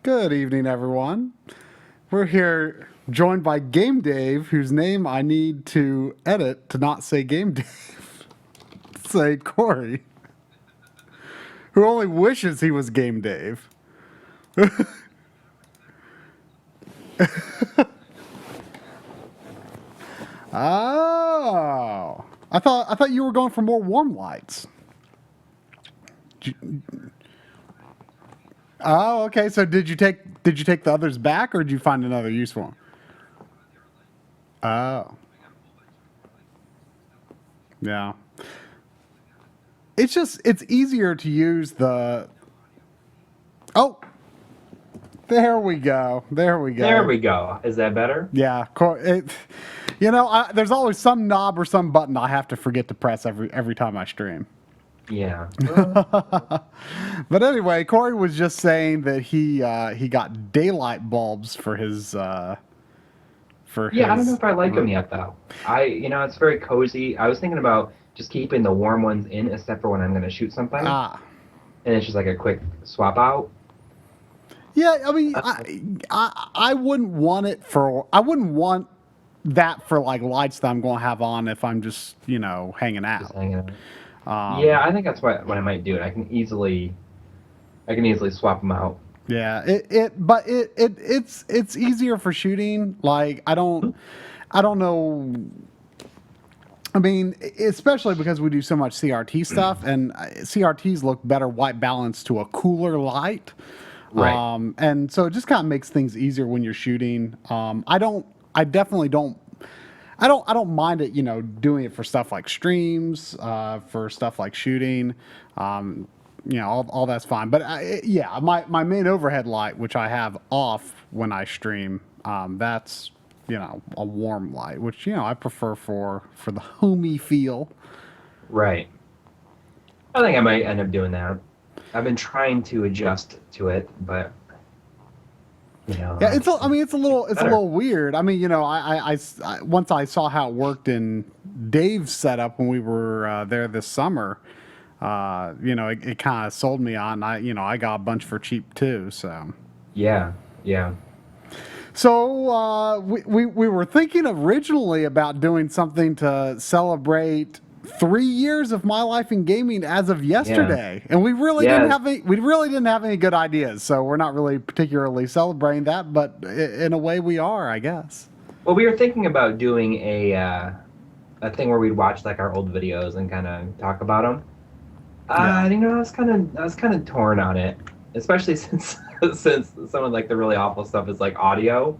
Good evening, everyone. We're here joined by Game Dave, whose name I need to edit to not say Game Dave. Say Coury, who only wishes he was Game Dave. Oh, I thought you were going for more warm lights. Oh, okay. So did you take the others back, or did you find another use for them? Oh, yeah. It's easier to use the. Oh, there we go. There we There go. we go. Is that better? Yeah. There's always some knob or some button I have to forget to press every time I stream. Yeah. But anyway, Coury was just saying that he got daylight bulbs for his Yeah, I don't know if I like them yet though. It's very cozy. I was thinking about just keeping the warm ones in, except for when I'm going to shoot something, ah. and it's just like a quick swap out. Yeah, I mean, Uh, I wouldn't want it for I wouldn't want that for like lights that I'm going to have on if I'm just hanging just out. hanging out. Yeah, I think that's what I might do. I can easily swap them out. Yeah, it's easier for shooting. Like I don't know. I mean, especially because we do so much CRT stuff, and CRTs look better white balanced to a cooler light. Right. And so it just kind of makes things easier when you're shooting. I definitely don't. I don't mind it, doing it for stuff like streams, for stuff like shooting, all that's fine. But yeah, my main overhead light, which I have off when I stream, that's a warm light, which I prefer for the homey feel. Right. I think I might end up doing that. I've been trying to adjust to it, but Yeah, I mean, it's a better. little weird. I mean, once I saw how it worked in Dave's setup when we were there this summer, it kind of sold me on. I got a bunch for cheap too. Yeah. Yeah. We were thinking originally about doing something to celebrate 3 years of my life in gaming as of Yeah. yesterday, and Yeah. we really didn't have any good ideas. So we're not really particularly celebrating that, but in a way we are, I guess. Well, we were thinking about doing a thing where we'd watch like our old videos and kind of talk about them. Yeah. I was kind of torn on it, especially since since some of like the really awful stuff is like audio.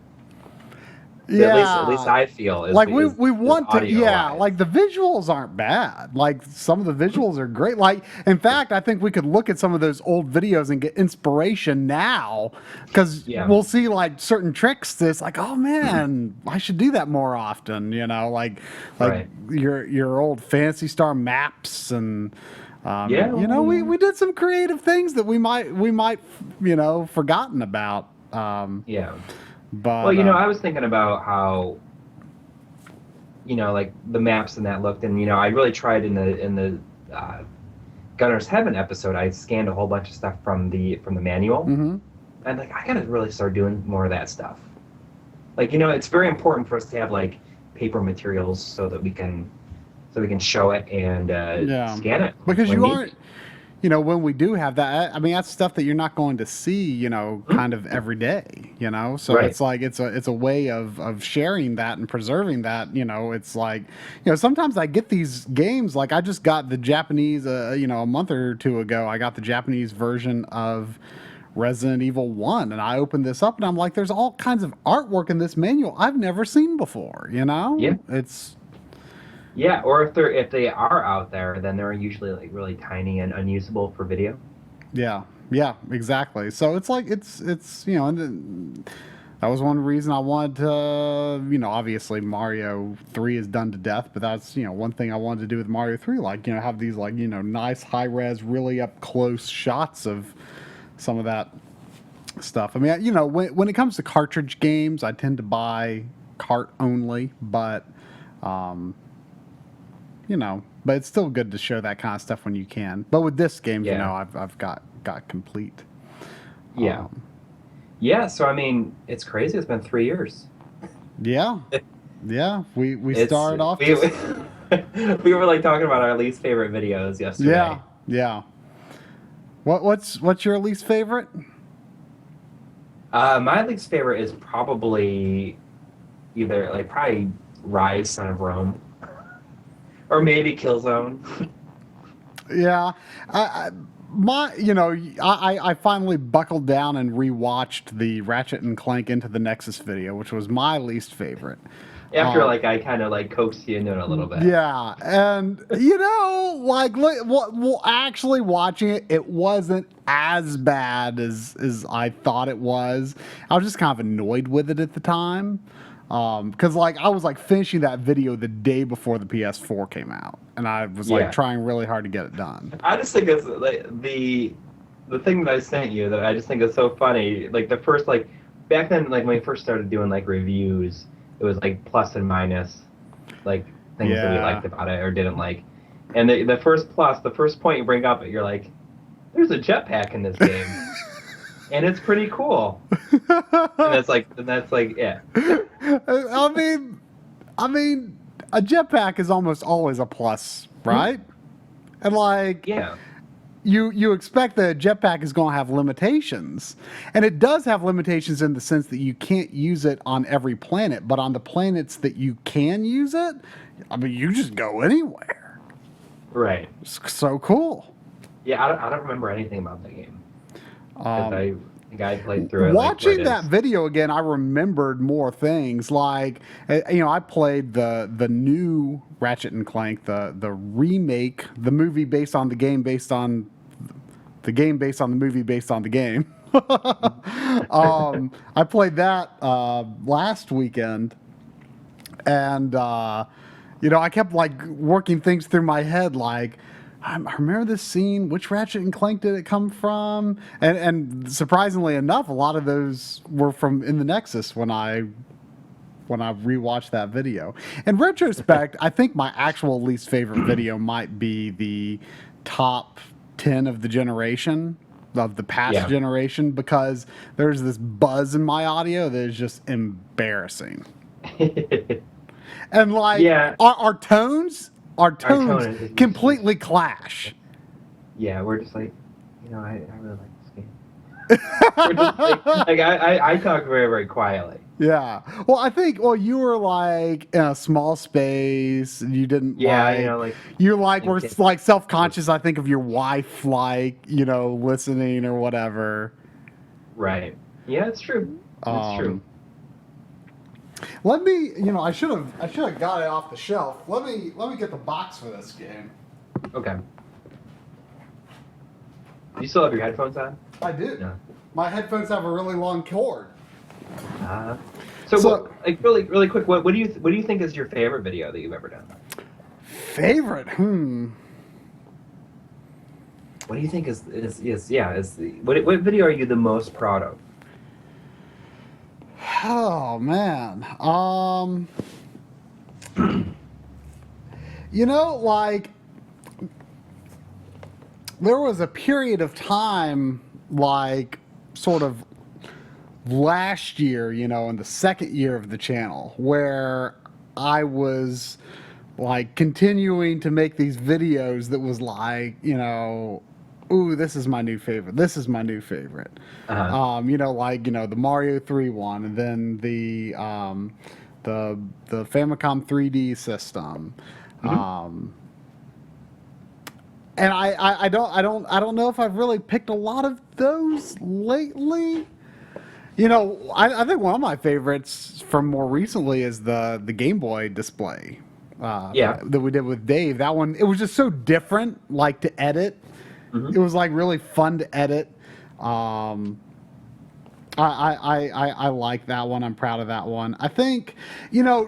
At least Yeah. I feel Like we is want to, audio yeah, wise. like the visuals aren't bad. Like some of the visuals are great. Like in fact, I think we could look at some of those old videos and get inspiration now, because Yeah. we'll see like certain tricks that's like, oh man, I should do that more often, like Right. your old Fantasy Star maps, and Yeah. we did some creative things that we might forgotten about. Yeah. Well, But I was thinking about how like the maps and that looked, and I really tried in the Gunner's Heaven episode. I scanned a whole bunch of stuff from the manual, mhm. and like I gotta really start doing more of that stuff. Like it's very important for us to have like paper materials so we can show it and Yeah, scan it because when you needed. aren't, when we do have that, I mean, that's stuff that you're not going to see, Hmm? kind of every day, so Right. it's like it's a way of sharing that and preserving that. It's like, sometimes I get these games, like I just got the Japanese, a month or two ago, I got the Japanese version of Resident Evil 1, and I opened this up and I'm like, there's all kinds of artwork in this manual I've never seen before. Yeah. It's Yeah. Or if they are out there, then they're usually like really tiny and unusable for video. Yeah, yeah, exactly. So it's like it's and then that was one reason I wanted to, obviously Mario 3 is done to death, but that's one thing I wanted to do with Mario 3, like have these like nice high res, really up close shots of some of that stuff. I mean, when it comes to cartridge games, I tend to buy cart only, but um, but it's still good to show that kind of stuff when you can. But with this game, Yeah. I've got complete. Yeah. Um, Yeah, so I mean, it's crazy. It's been 3 years. Yeah, yeah. We It's started off we just we were like talking about our least favorite videos yeah, yesterday. yeah. What's your least favorite? My least favorite is probably either like probably Rise, Son of Rome, or maybe Killzone. Yeah, I my I finally buckled down and rewatched the Ratchet and Clank Into the Nexus video, which was my least favorite. After like I kind of like coaxed you into it a little bit. Yeah, and actually watching it, it wasn't as bad as I thought it was. I was just kind of annoyed with it at the time, because like I was like finishing that video the day before the PS4 came out, and I was like Yeah. trying really hard to get it done. I just think it's like the thing that I sent you that I just think is so funny. Like the first like back then, like when we first started doing like reviews, it was like plus and minus, like things that we Yeah. liked about it or didn't like. And the first plus, the first point you bring up, you're like, there's a jetpack in this game, and it's pretty cool. And that's like yeah, I mean, a jetpack is almost always a plus, right? And like, yeah, you expect that a jetpack is going to have limitations, and it does have limitations in the sense that you can't use it on every planet, but on the planets that you can use it, I mean, you just go anywhere. right. It's so cool. Yeah, I don't remember anything about that game. 'Cause I think I played through it. Watching like, that video again, I remembered more things. Like, I played the new Ratchet and Clank, the remake, the movie based on the game, based on the game, based on the movie, based on the game. I played that last weekend, and I kept like working things through my head, like. I remember this scene. Which Ratchet and Clank did it come from? And surprisingly enough, a lot of those were from In the Nexus when I rewatched that video. In retrospect, I think my actual least favorite video might be the top 10 of the generation, of the past Yeah. generation, because there's this buzz in my audio that is just embarrassing. And like Yeah. our tones tone is completely clash. Yeah, we're just like, I really like this game. We're just like I talk very, very quietly. Yeah. Well, I think you were like in a small space. You didn't Yeah, like like you like you were can't- like self-conscious, I think, of your wife like, listening or whatever. right. Yeah, it's true. It's true. Let me, I should have got it off the shelf. Let me get the box for this game. Okay. You still have your headphones on? I do. No. My headphones have a really long cord. So, So- what, like really, really quick, what do you think is your favorite video that you've ever done? Favorite? What do you think is what video are you the most proud of? Oh man. Like there was a period of time like sort of last year, in the second year of the channel, where I was like continuing to make these videos that was like, ooh, this is my new favorite. This is my new favorite. Uh-huh. The Mario 3 one, and then the Famicom 3D system. And I don't know if I've really picked a lot of those lately. I think one of my favorites from more recently is the Game Boy display. Yeah. That we did with Dave. That one, it was just so different, like to edit. It was like really fun to edit. I like that one. I'm proud of that one. I think,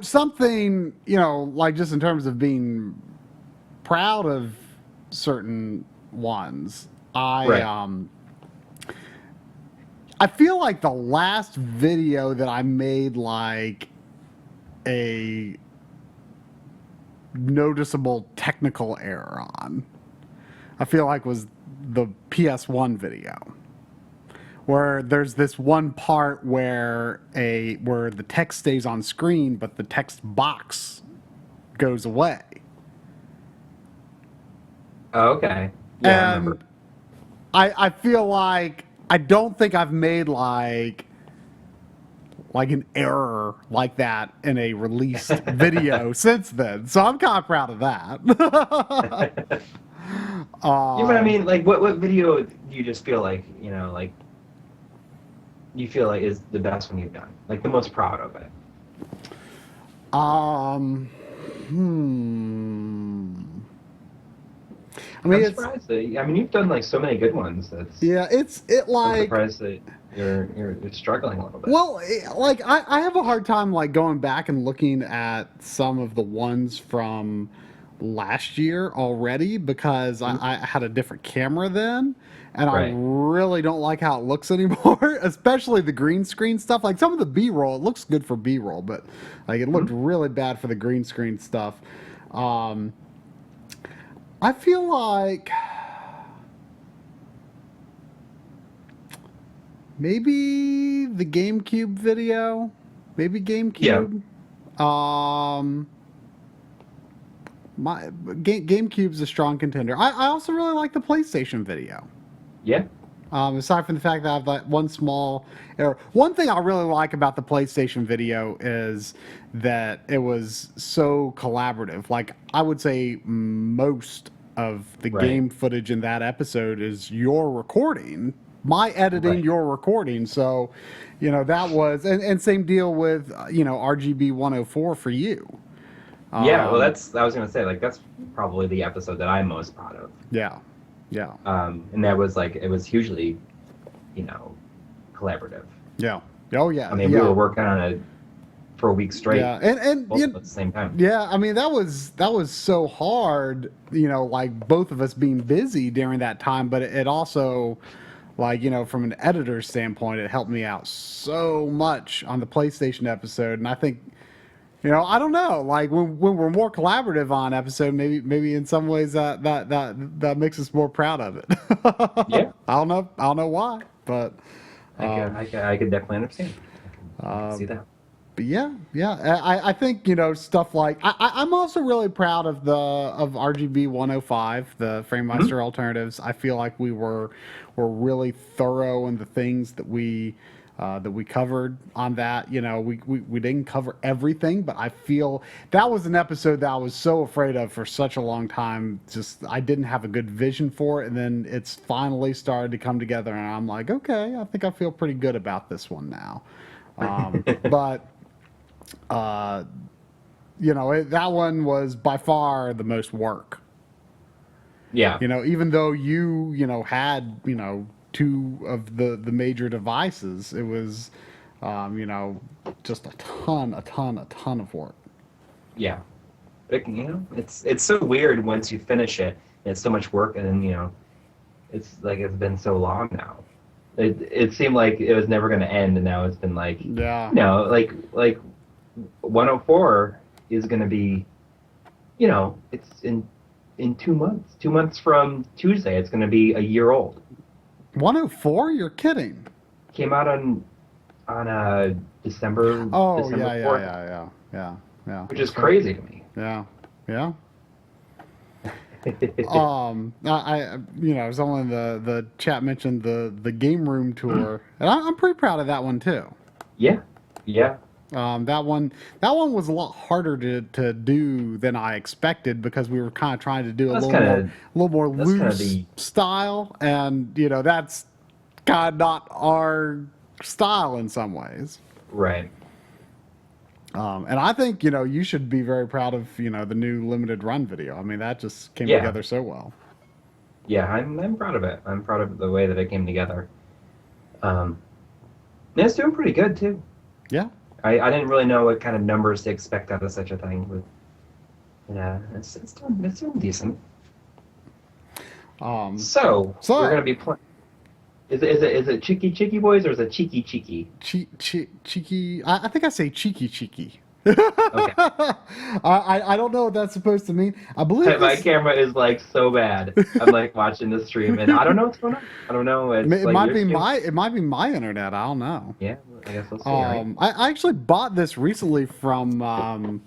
something, like just in terms of being proud of certain ones. I feel like the last video that I made like a noticeable technical error on, I feel like was the PS1 video, where there's this one part where the text stays on screen, but the text box goes away. Oh, okay. Yeah, I remember. And I feel like I don't think I've made like an error like that in a released video since then. So I'm kind of proud of that. Yeah, but I mean, like, what video do you just feel like, like, you feel like is the best one you've done? Like, the most proud of it? Um, hmm. I mean, I'm surprised that, I mean, you've done, like, so many good ones. Yeah, I'm surprised that you're struggling a little bit. Well, like, I have a hard time, like, going back and looking at some of the ones from last year already because I had a different camera then, and I Right. really don't like how it looks anymore, especially the green screen stuff. Like, some of the B-roll, it looks good for B-roll, but, like, it looked really bad for the green screen stuff. I feel like maybe the GameCube video. Maybe GameCube. GameCube's a strong contender. I also really like the PlayStation video. Yeah. Aside from the fact that I have that one small error. One thing I really like about the PlayStation video is that it was so collaborative. Like, I would say most of the game footage in that episode is your recording, my editing, your recording. So, that was, and same deal with, RGB 104 for you. Yeah, well, I was going to say, like, that's probably the episode that I'm most proud of. Yeah. Yeah. And that was, like, it was hugely, collaborative. Yeah. Oh, yeah. I mean, we were working on it for a week straight. Yeah, and both at the same time. Yeah, I mean, that was so hard, like, both of us being busy during that time, but it also, like, from an editor's standpoint, it helped me out so much on the PlayStation episode, and I think, I don't know, like, when we're more collaborative on episode, maybe in some ways that makes us more proud of it. Yeah. I don't know why, but I could definitely understand. I can see that. But yeah. I think stuff like I'm also really proud of RGB 105, the Framemeister alternatives. I feel like we were really thorough in the things that we covered on that. We didn't cover everything, but I feel that was an episode that I was so afraid of for such a long time. Just I didn't have a good vision for it, and then it's finally started to come together, and I'm like, okay, I think I feel pretty good about this one now. But that one was by far the most work. Yeah. Even though you had two of the major devices, it was just a ton of work. Yeah. But, it's so weird once you finish it. It's so much work, and then it's like it's been so long now. It seemed like it was never going to end, and now it's been like, like 104 is going to be, it's in 2 months. 2 months from Tuesday, it's going to be a year old. 104? You're kidding. Came out on December. Oh, December 4th, yeah. which is crazy to me. Yeah. Someone in the chat mentioned the game room tour, and I'm pretty proud of that one too. Yeah. That one was a lot harder to do than I expected because we were kind of trying to do a little more loose style, and that's kind of not our style in some ways. Right. And I think you should be very proud of the new limited run video. I mean, that just came together so well. Yeah, I'm proud of it. I'm proud of the way that it came together. And it's doing pretty good too. Yeah. I didn't really know what kind of numbers to expect out of such a thing, but it's doing decent. So we're gonna be playing. Is it Chiki Chiki boys or is it Chiki Chiki? Chiki. I think I say Chiki Chiki. Okay. I don't know what that's supposed to mean. I believe My this, camera is like so bad. I'm like watching the stream and I don't know what's going on. I don't know. It's it like might your be stream. my internet. I don't know. Yeah, I guess we'll see, right? I actually bought this recently from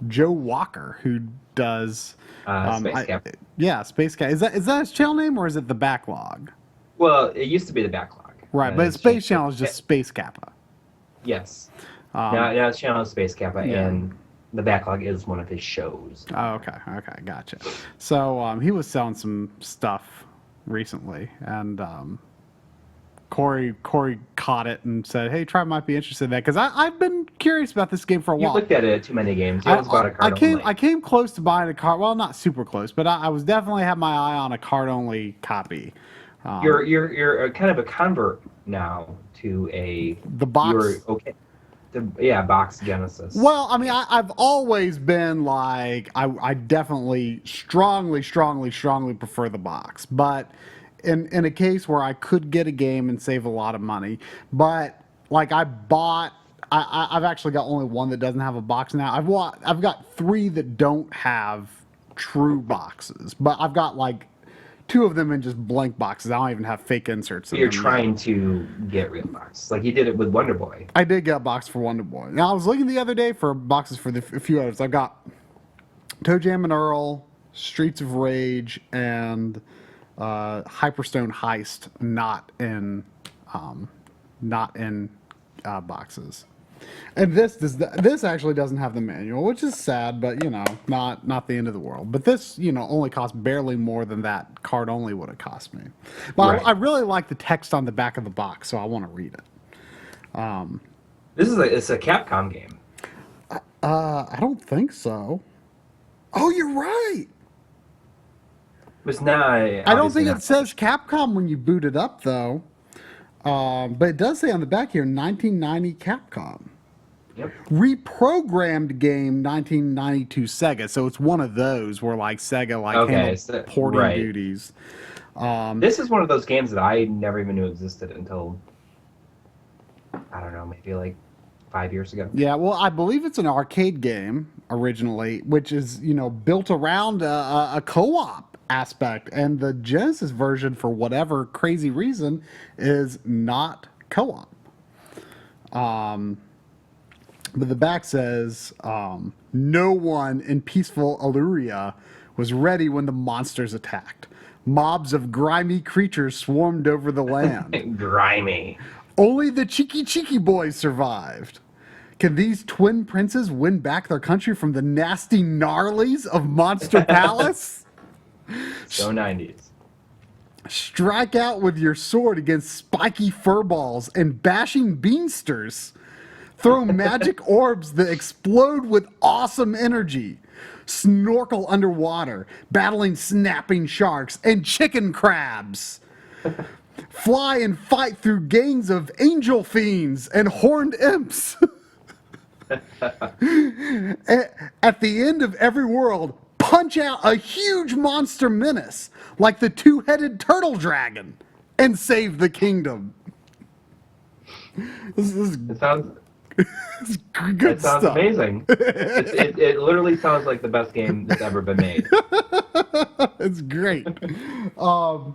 Joe Walker, who does Space Cap. yeah, Space Cat. Is that his channel name or is it the Backlog? Well, it used to be the backlog. Right, but his It's Space changed Channel is just Space Kappa. Yes. Now his channel is Space Kappa, yeah. and the backlog is one of his shows. Oh, okay, gotcha. So he was selling some stuff recently, and Corey caught it and said, "Hey, Tribe might be interested in that," because I've been curious about this game for a You while. looked at it too many games. You almost bought a card only. I came close to buying a card. Well, not super close, but I was definitely had my eye on a card only copy. You're kind of a convert now to the box. You're okay. Box Genesis. Well, I mean, I've always been like, I definitely strongly prefer the box. But in a case where I could get a game and save a lot of money, but like I've actually got only one that doesn't have a box now. I've got 3 that don't have true boxes, but I've got like 2 of them in just blank boxes. I don't even have fake inserts. You're trying to get real boxes, like you did it with Wonder Boy. I did get a box for Wonder Boy. Now I was looking the other day for boxes for a few others. I've got Toe Jam and Earl, Streets of Rage, and Hyperstone Heist not in boxes. And this actually doesn't have the manual, which is sad, but not the end of the world. But this only costs barely more than that card only would have cost me. But right. I really like the text on the back of the box, so I want to read it. It's a Capcom game. I don't think so. Oh, you're right. It's not. I don't think it says Capcom when you boot it up, though. But it does say on the back here, 1990 Capcom. Yep. Reprogrammed game 1992 Sega. So it's one of those where like Sega handled porting duties. This is one of those games that I never even knew existed until, I don't know, maybe like 5 years ago. Yeah, well, I believe it's an arcade game originally, which is built around a co-op aspect, and the Genesis version, for whatever crazy reason, is not co-op. But the back says, no one in peaceful Illyria was ready when the monsters attacked. Mobs of grimy creatures swarmed over the land. Grimy. Only the Chiki Chiki boys survived. Can these twin princes win back their country from the nasty gnarlies of Monster Palace? So 90s. Strike out with your sword against spiky furballs and bashing beansters. Throw magic orbs that explode with awesome energy. Snorkel underwater, battling snapping sharks and chicken crabs. Fly and fight through gangs of angel fiends and horned imps. At the end of every world, punch out a huge monster menace like the 2-headed turtle dragon and save the kingdom. It sounds good stuff. Amazing. It literally sounds like the best game that's ever been made. It's great. I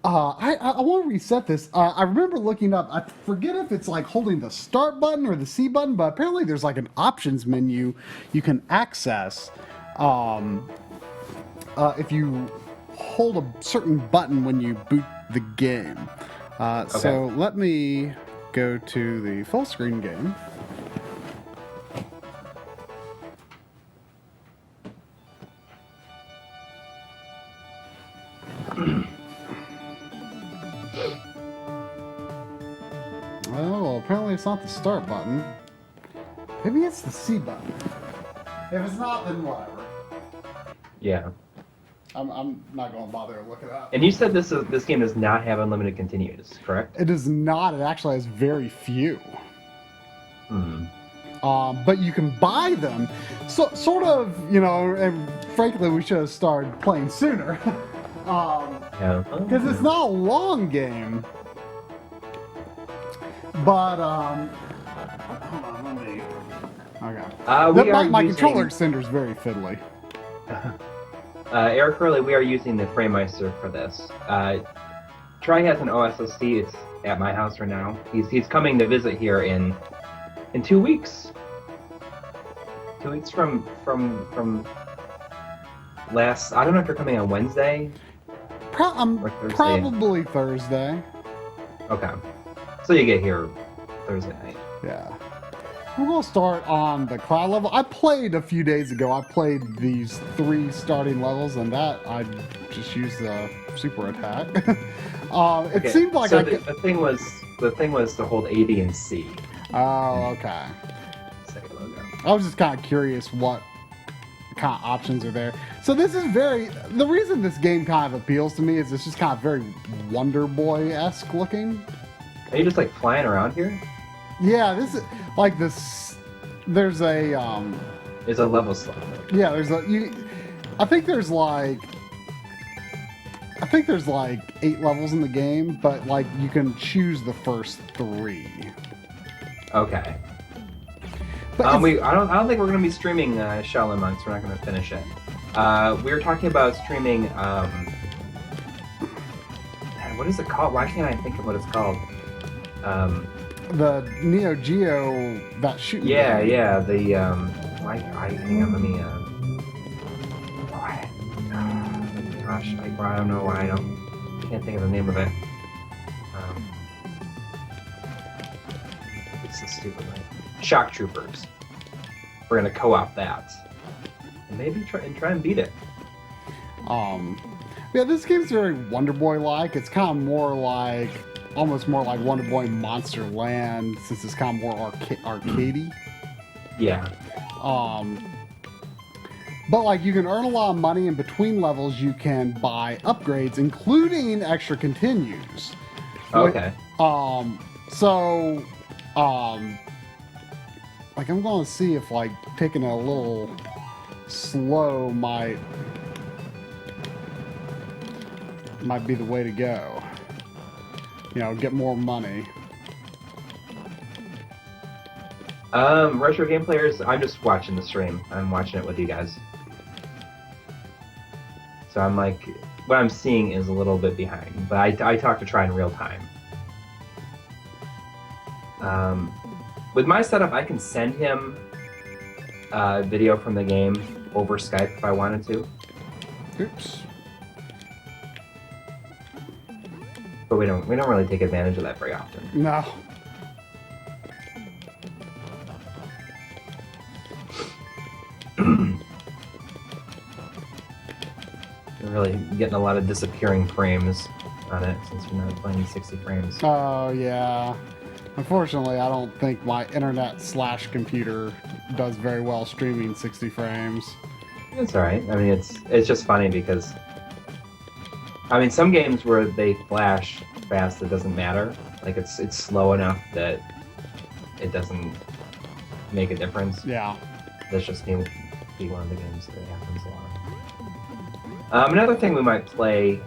want to reset this. I remember looking up, I forget if it's like holding the start button or the C button, but apparently there's like an options menu you can access if you hold a certain button when you boot the game. Okay. So let me go to the full screen game. Oh, apparently it's not the start button. Maybe it's the C button. If it's not, then whatever. Yeah. I'm not going to bother to look it up. And you said this game does not have unlimited continues, correct? It does not. It actually has very few. Mm-hmm. But you can buy them. So sort of, and frankly, we should have started playing sooner. Yeah. Because it's not a long game. But hold on, let me. Okay. My controller extender is very fiddly. Eric Hurley, we are using the FrameMeister for this. Troy has an OSSC. It's at my house right now. He's coming to visit here in 2 weeks. 2 weeks from last. I don't know if you're coming on Wednesday. Probably Thursday. Okay, so you get here Thursday night. Yeah. We're going to start on the cloud level. I played a few days ago. I played these 3 starting levels, and that I just used the super attack. It seemed like so the thing was to hold A, B, and C. Oh, okay. Sega logo. I was just kind of curious what kind of options are there. So this is the reason this game kind of appeals to me is it's just kind of very Wonder Boy-esque looking. Are you just like flying around here? Yeah, this is like this. There's a There's a level select. Yeah, I think there's like 8 levels in the game, but like you can choose the first 3. Okay. But I don't think we're gonna be streaming Shaolin Monks. We're not gonna finish it. We were talking about streaming. What is it called? Why can't I think of what it's called? The Neo Geo that shooting. Yeah, game. yeah. The hang on, let me. Gosh, I don't know why can't think of the name of it. It's so stupid, right? Shock Troopers. We're gonna co-op that, and maybe try and beat it. Yeah, this game's very Wonder Boy-like. It's kind of almost more like Wonder Boy Monster Land, since it's kind of more arcadey. Yeah. But like you can earn a lot of money in between levels. You can buy upgrades, including extra continues. Okay. Like I'm going to see if like taking it a little slow might be the way to go. You know, get more money. Retro game players, I'm just watching the stream. I'm watching it with you guys. So I'm like, what I'm seeing is a little bit behind, but I talk to Try in real time. With my setup, I can send him video from the game over Skype if I wanted to. Oops. But we don't really take advantage of that very often. No. We're really getting a lot of disappearing frames on it since we're not playing 60 frames. Oh yeah. Unfortunately, I don't think my internet/computer does very well streaming 60 frames. It's alright. I mean, it's just funny because I mean, some games where they flash fast, it doesn't matter. Like it's slow enough that it doesn't make a difference. Yeah. That's just be one of the games that happens a lot. Another thing we might play,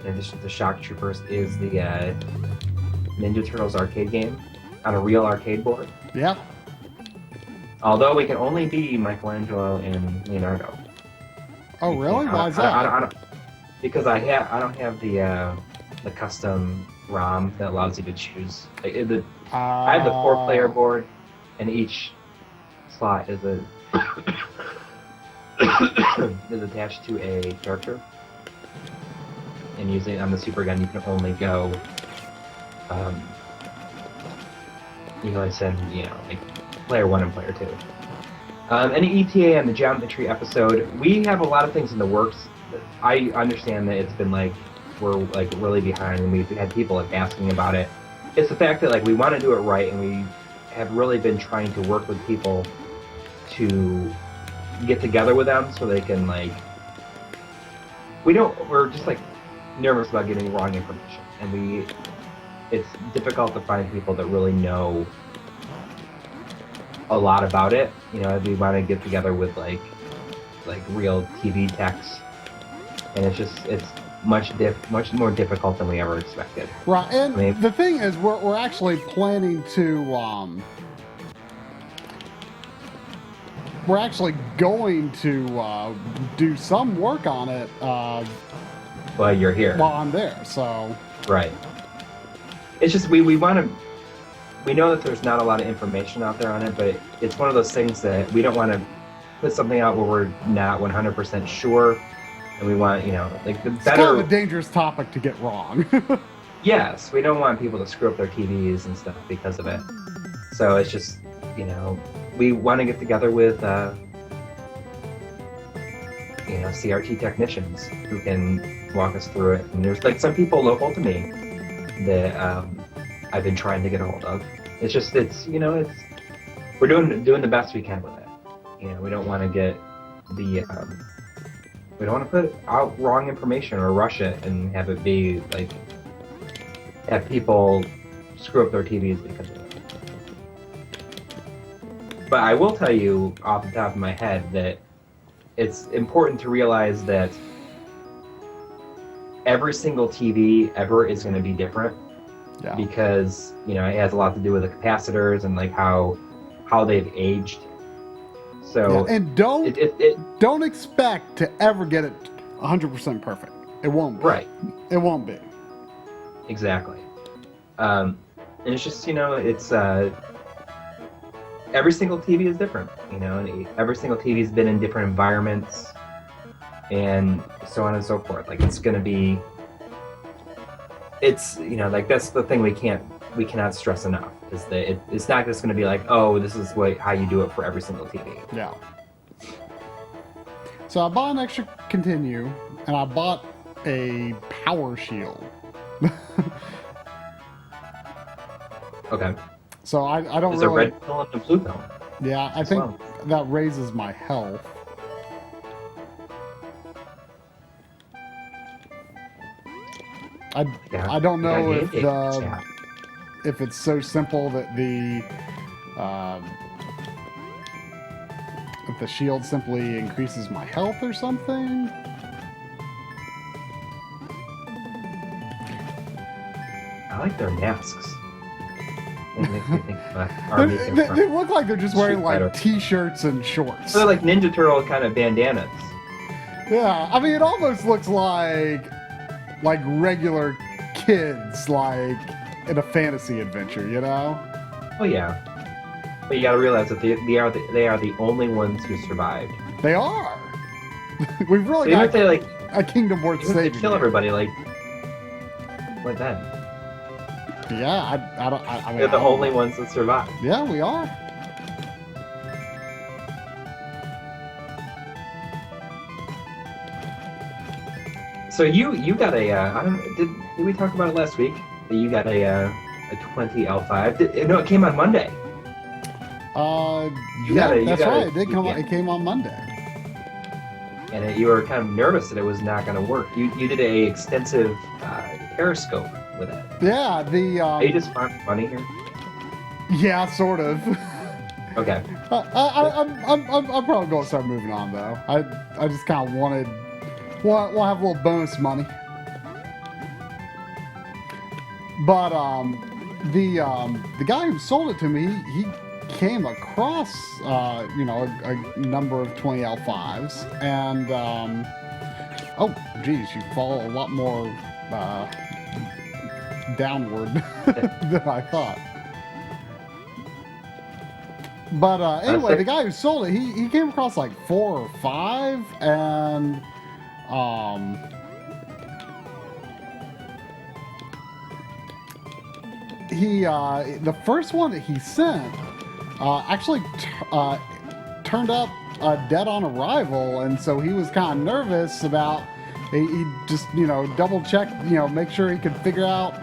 in addition to Shock Troopers, is the Ninja Turtles arcade game on a real arcade board. Yeah. Although we can only be Michelangelo and Leonardo. Oh really? Why is that? I don't, because I don't have the custom ROM that allows you to choose. Like, I have the 4-player board, and each slot is is attached to a character. And using on the Super Gun, you can only go. You can only send, like player 1 and player 2. Any ETA on the geometry episode? We have a lot of things in the works. I understand that it's been like we're like really behind, and we've had people like asking about it. It's the fact that like we want to do it right, and we have really been trying to work with people to get together with them so they can like. We're just like nervous about giving wrong information, and it's difficult to find people that really know a lot about it. We want to get together with like real TV techs, and it's much more difficult than we ever expected. Right, and the thing is, we're actually planning to we're actually going to do some work on it Well, you're here. while I'm there. So Right. It's just we want to. We know that there's not a lot of information out there on it, but it's one of those things that we don't want to put something out where we're not 100% sure, and we want, like the it's better. kind of a dangerous topic to get wrong. Yes, we don't want people to screw up their TVs and stuff because of it. So it's just, we want to get together with, CRT technicians who can walk us through it. And there's like some people local to me that I've been trying to get a hold of. It's just, we're doing the best we can with it. We don't want to get we don't want to put out wrong information or rush it and have it be like, have people screw up their TVs because of it. But I will tell you off the top of my head that it's important to realize that every single TV ever is going to be different. Yeah. Because, it has a lot to do with the capacitors and like how they've aged. So and don't expect to ever get it 100% perfect. It won't be. Right. It won't be. Exactly. And it's just, it's every single TV is different, and every single TV has been in different environments and so on and so forth. Like it's going to be, it's, like that's the thing we cannot stress enough is that it's not just going to be like, oh, this is how you do it for every single TV. Yeah. So I bought an extra continue and I bought a power shield. Okay. So I don't There's really... a red pill and a blue pill. Yeah, I think that raises my health. I don't know if it's so simple that if the shield simply increases my health or something. I like their masks. It makes me think of Army they look like they're just wearing like t-shirts and shorts. So they're like Ninja Turtle kind of bandanas. Yeah, I mean it almost looks like regular kids like in a fantasy adventure, Oh yeah. But you gotta realize that they are the only ones who survived. They are. We've really so got they like a kingdom worth saving. They kill everybody like that. Yeah, I mean, they're the only ones that survive. Yeah, we are. So you got a I don't did we talk about it last week? That you got a 20L5. No, it came on Monday. That's right. It did come. It came on Monday. And you were kind of nervous that it was not going to work. You did a extensive periscope with it. Yeah, Are you just farming money here? Yeah, sort of. Okay. I'm probably going to start moving on though. I just kind of wanted. We'll have a little bonus money. But the guy who sold it to me, he came across a number of 20L5s, and oh geez, you fall a lot more downward than I thought. But anyway, the guy who sold it, he came across like 4 or 5, and the first one that he sent actually turned up dead on arrival, and so he was kind of nervous about. He just double checked, make sure he could figure out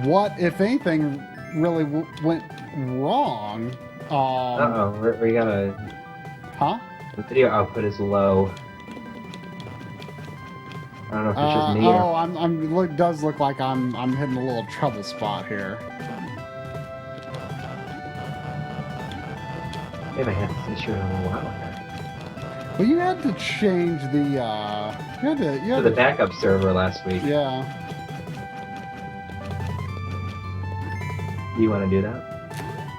what, if anything, really went wrong. We gotta. Huh? The video output is low. I don't know if it's just me or... It does look like I'm hitting a little trouble spot here. Maybe I had this issue in a little while ago. Well, you had to change the you had the backup server last week. Yeah. Do you want to do that,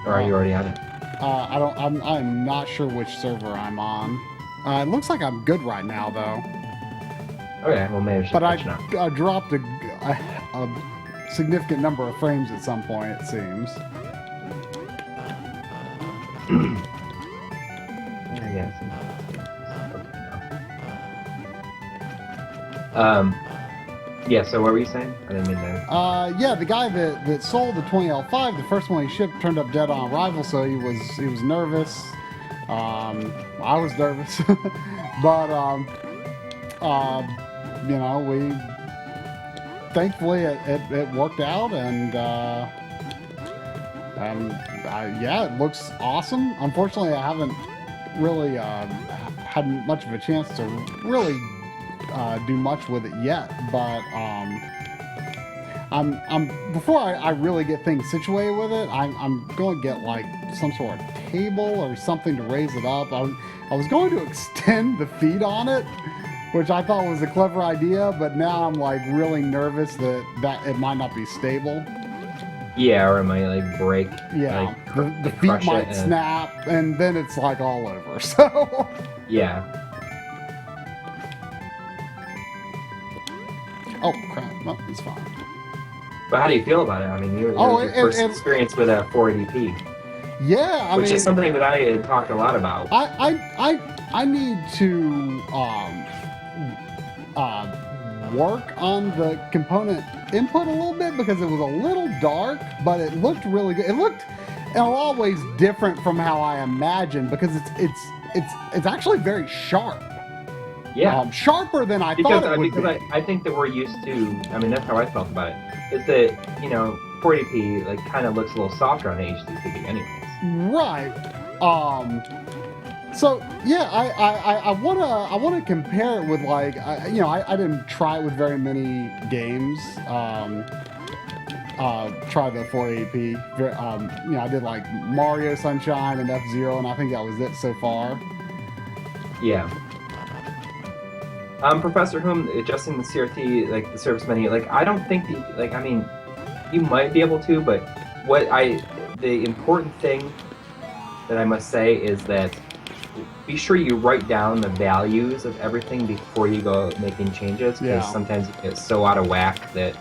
or are you already on it? I'm not sure which server I'm on. It looks like I'm good right now, though. Okay, well maybe I should But catch up. I dropped a significant number of frames at some point, it seems. Yes. Yeah, so what were you saying? I didn't mean to... Yeah, the guy that sold the 20L5, the first one he shipped, turned up dead on arrival, so he was nervous. I was nervous, but you know, we thankfully it worked out, and yeah, it looks awesome. Unfortunately, I haven't really had much of a chance to really do much with it yet, but I'm before I really get things situated with it, I'm going to get like some sort of table or something to raise it up. I was going to extend the feet on it, which I thought was a clever idea, but now I'm like really nervous that it might not be stable. Yeah, or it might like break. Yeah, like, the feet might snap, and then it's like all over. So yeah. Oh crap! No, it's fine. But how do you feel about it? I mean, your first experience with a 480p. Yeah, which is something that I had talked a lot about. I need to work on the component input a little bit because it was a little dark, but it looked really good. It looked in a lot of ways different from how I imagined because it's actually very sharp. Yeah, sharper than I thought it would because be. I think that we're used to. I mean, that's how I felt about it. Is that 480p like kind of looks a little softer on HD TV, anyways. Right. So yeah, I wanna compare it with like I didn't try it with very many games. Try the 480p. I did like Mario Sunshine and F-Zero, and I think that was it so far. Yeah. Professor Whom, adjusting the CRT, like the service menu, like I don't think I mean, you might be able to, but the important thing that I must say is that be sure you write down the values of everything before you go making changes, because sometimes you get so out of whack that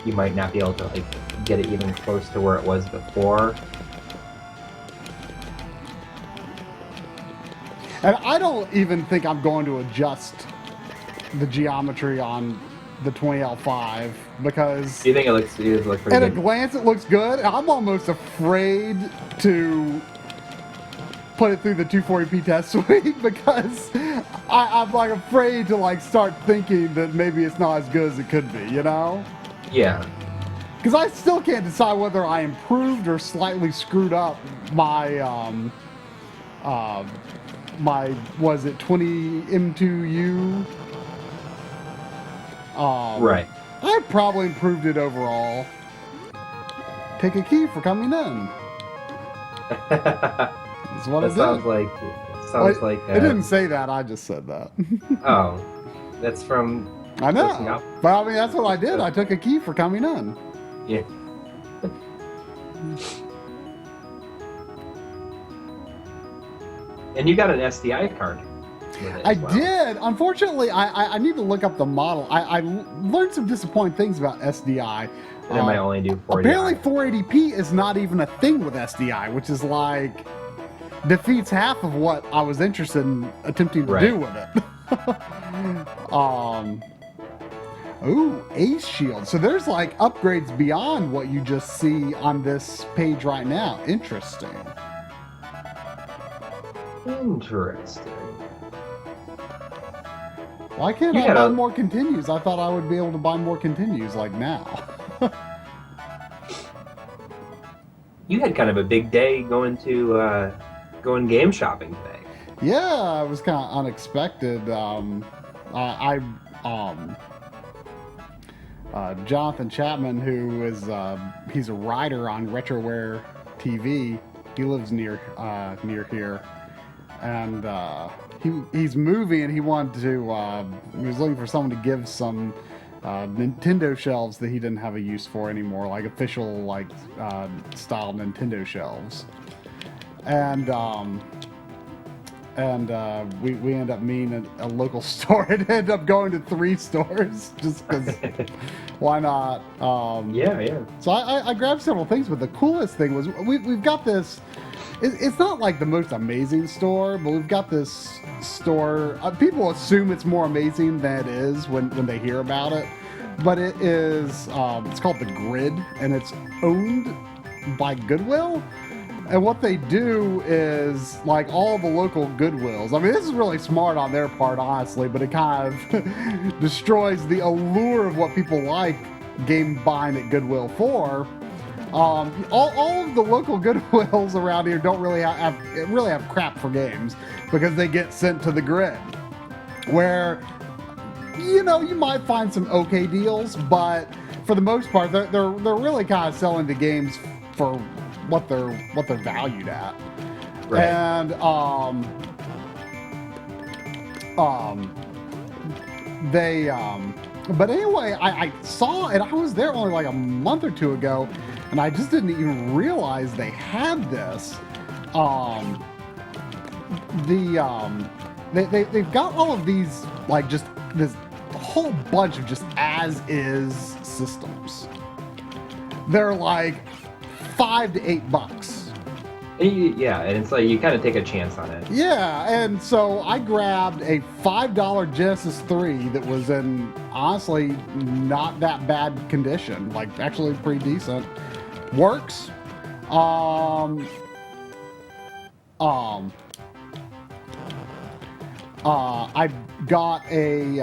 you might not be able to like get it even close to where it was before. And I don't even think I'm going to adjust the geometry on the 20L5 because... Do you think it looks pretty good? At a glance, it looks good. I'm almost afraid to put it through the 240p test suite because I'm like afraid to like start thinking that maybe it's not as good as it could be, you know? Yeah. Because I still can't decide whether I improved or slightly screwed up my was it 20 M2U? Right. I probably improved it overall. Take a key for coming in. That's what it sounds did. like. It didn't say that. I just said that. Oh, that's from. I know. But I mean, that's what I did. I took a key for coming in. Yeah. And you got an SDI card. I did. Unfortunately, I need to look up the model. I learned some disappointing things about SDI. And it might only do 480p. Apparently 480p is not even a thing with SDI, which is like defeats half of what I was interested in attempting to do with it. Ooh, Ace Shield. So there's like upgrades beyond what you just see on this page right now. Interesting. Interesting. Why can't I buy more continues? I thought I would be able to buy more continues like now. You had kind of a big day going game shopping today. Yeah, it was kind of unexpected. Jonathan Chapman, who is he's a writer on Retroware TV. He lives near here, and he's moving, and he wanted to. He was looking for someone to give some Nintendo shelves that he didn't have a use for anymore, like official style Nintendo shelves. and we end up meeting at a local store and end up going to 3 stores just because why not? Yeah. So I grabbed several things, but the coolest thing was we've got this. It's not like the most amazing store, but we've got this store. People assume it's more amazing than it is when they hear about it. But it is, it's called The Grid, and it's owned by Goodwill. And what they do is, like all the local Goodwills, I mean, this is really smart on their part, honestly, but it kind of destroys the allure of what people like game buying at Goodwill for. All of the local Goodwills around here don't really have crap for games because they get sent to The Grid, where you might find some okay deals, but for the most part, they're really kind of selling the games for what they're valued at. Right. And but anyway, I saw it. I was there only like a month or 2 ago, and I just didn't even realize they had this. They've got all of these, like, just this whole bunch of just as-is systems. They're like $5 to $8. Yeah, and it's like you kind of take a chance on it. Yeah, and so I grabbed a $5 Genesis 3 that was in, honestly, not that bad condition. Like, actually pretty decent. Works. I got a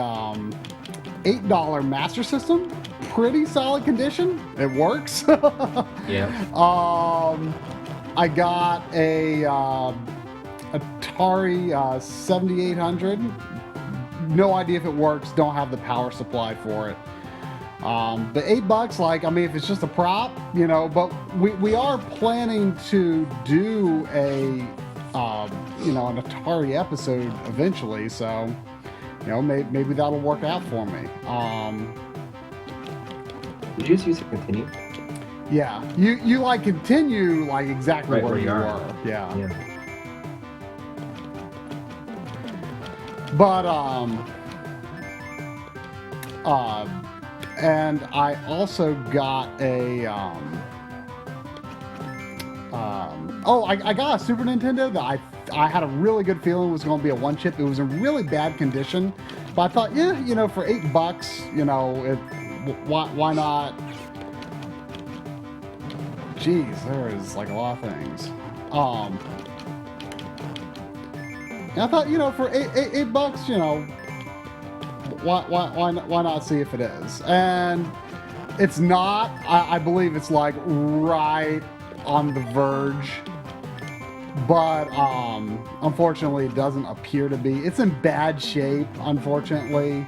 $8 Master System. Pretty solid condition. It works. Yeah. I got a Atari 7800. No idea if it works. Don't have the power supply for it. But $8, like, I mean, if it's just a prop, but we are planning to do an Atari episode eventually, so, maybe that'll work out for me. Did you just use to continue? Yeah, you like continue like exactly right where you are. were. Yeah. But and I also got a I got a Super Nintendo that I had a really good feeling was going to be a 1-chip. It was in really bad condition, but I thought, yeah, for $8, why not? Jeez, there is like a lot of things. And I thought, for $8, why not see if it is? And it's not. I believe it's like right on the verge, but unfortunately, it doesn't appear to be. It's in bad shape, unfortunately.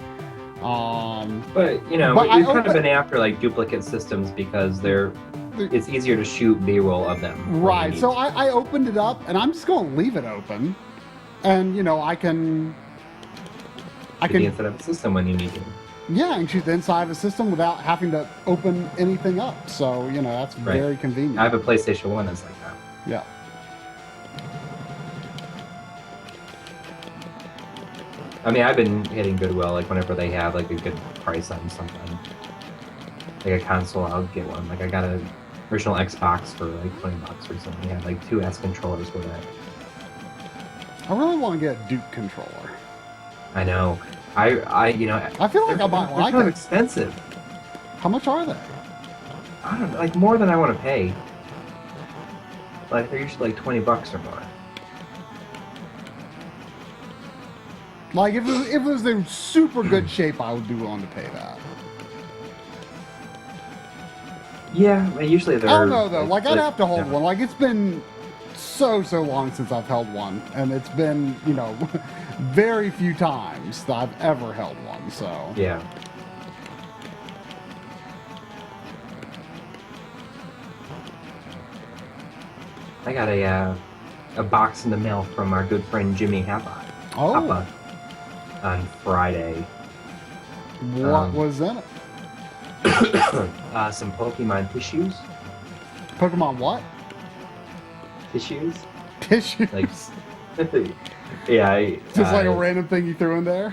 But we've kind of been after like duplicate systems because it's easier to shoot B-roll of them. Right. So I opened it up, and I'm just going to leave it open, and I can the inside of a system when you need to. Yeah, and shoot the inside of a system without having to open anything up. So that's very convenient. I have a PlayStation 1 that's like that. Yeah. I mean, I've been hitting Goodwill, like, whenever they have, like, a good price on something. Like a console, I'll get one. Like, I got an original Xbox for, like, $20 recently. I had, like, 2 S controllers with it. I really want to get a Duke controller. I know. I feel like I might like they're it. Expensive. How much are they? I don't know, like, more than I want to pay. Like, they're usually, like, $20 or more. Like, if it was in super good shape, I would be willing to pay that. Yeah, usually they're... I don't know, though. Like, I'd have to hold one. Like, it's been so long since I've held one. And it's been, very few times that I've ever held one, so... Yeah. I got a box in the mail from our good friend Jimmy Happa. Oh. On Friday. What was in it? Some Pokemon tissues. Pokemon what? Tissues? Tissues. Like, yeah. Just like a random thing you threw in there.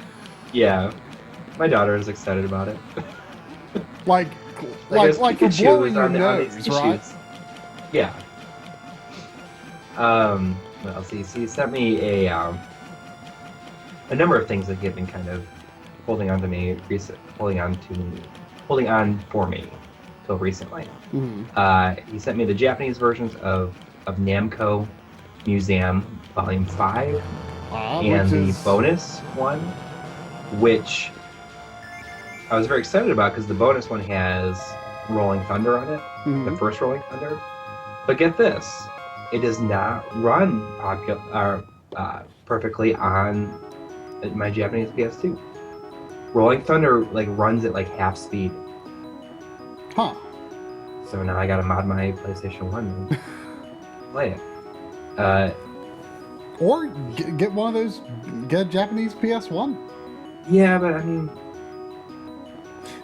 Yeah. My daughter is excited about it. Like there's for Pikachu's blowing your on nose, these right? tissues. Yeah. What else? He sent me a number of things that he had been kind of holding on for me till recently. Mm-hmm. He sent me the Japanese versions of Namco Museum Volume 5 and the bonus one, which I was very excited about because the bonus one has Rolling Thunder on it, the first Rolling Thunder. But get this, it does not run perfectly on my Japanese PS2. Rolling Thunder like runs at like half speed. Huh. So now I gotta mod my PlayStation 1 and play it. Or get one of those, get a Japanese PS1. Yeah, but I mean...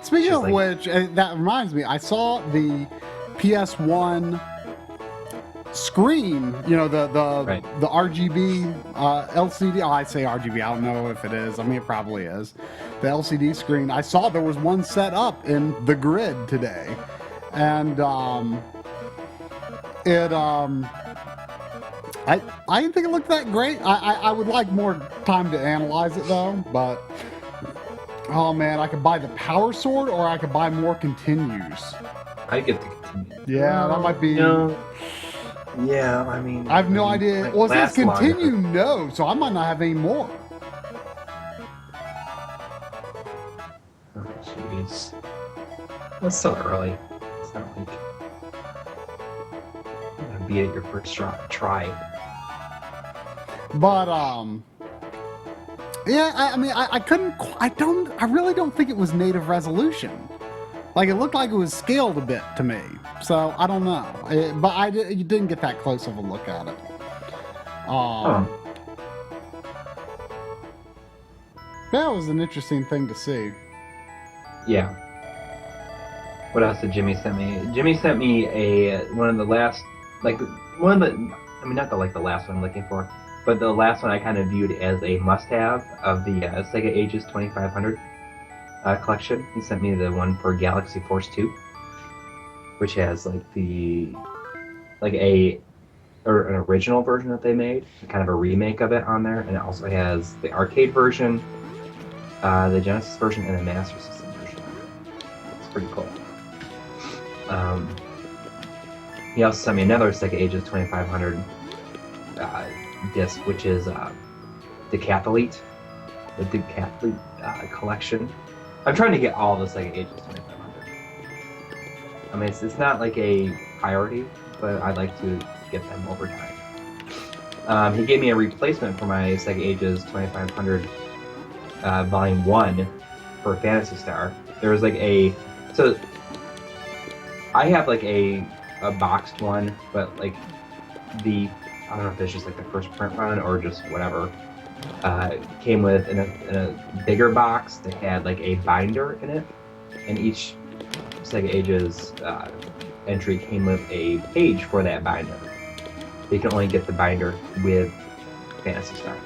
Speaking of which, that reminds me, I saw the PS1 screen, you know, the RGB LCD. Oh, I say RGB, I don't know if it is. I mean, it probably is. The LCD screen, I saw there was one set up in the grid today. And I didn't think it looked that great. I would like more time to analyze it though, but oh man, I could buy the power sword or I could buy more continues. I get the continues. Yeah, that might be. No. Yeah, I mean, I have no idea. Like, well, it says continue longer. no, so I might not have any more. Oh, jeez. That's so early. It's not like you're gonna be at your first try. But yeah, I mean, I really don't think it was native resolution. Like, it looked like it was scaled a bit to me. So, I don't know. You didn't get that close of a look at it. That was an interesting thing to see. Yeah. What else did Jimmy send me? Jimmy sent me one of the last, not the last one I'm looking for, but the last one I kind of viewed as a must-have of the Sega Ages 2500 collection. He sent me the one for Galaxy Force 2, which has an original version that they made, kind of a remake of it on there, and it also has the arcade version, the Genesis version, and the Master System version. It's pretty cool. He also sent me another Sega Ages 2500 disc, which is Decathlete, the Decathlete collection. I'm trying to get all the Sega Ages 2500. I mean, it's not like a priority, but I'd like to get them over time. He gave me a replacement for my Sega Ages 2500 Volume 1 for Phantasy Star. There was so I have like a boxed one, but like I don't know if it's just like the first print run or just whatever. Came with in a bigger box that had like a binder in it, and each Sega Ages entry came with a page for that binder. You can only get the binder with Phantasy Star,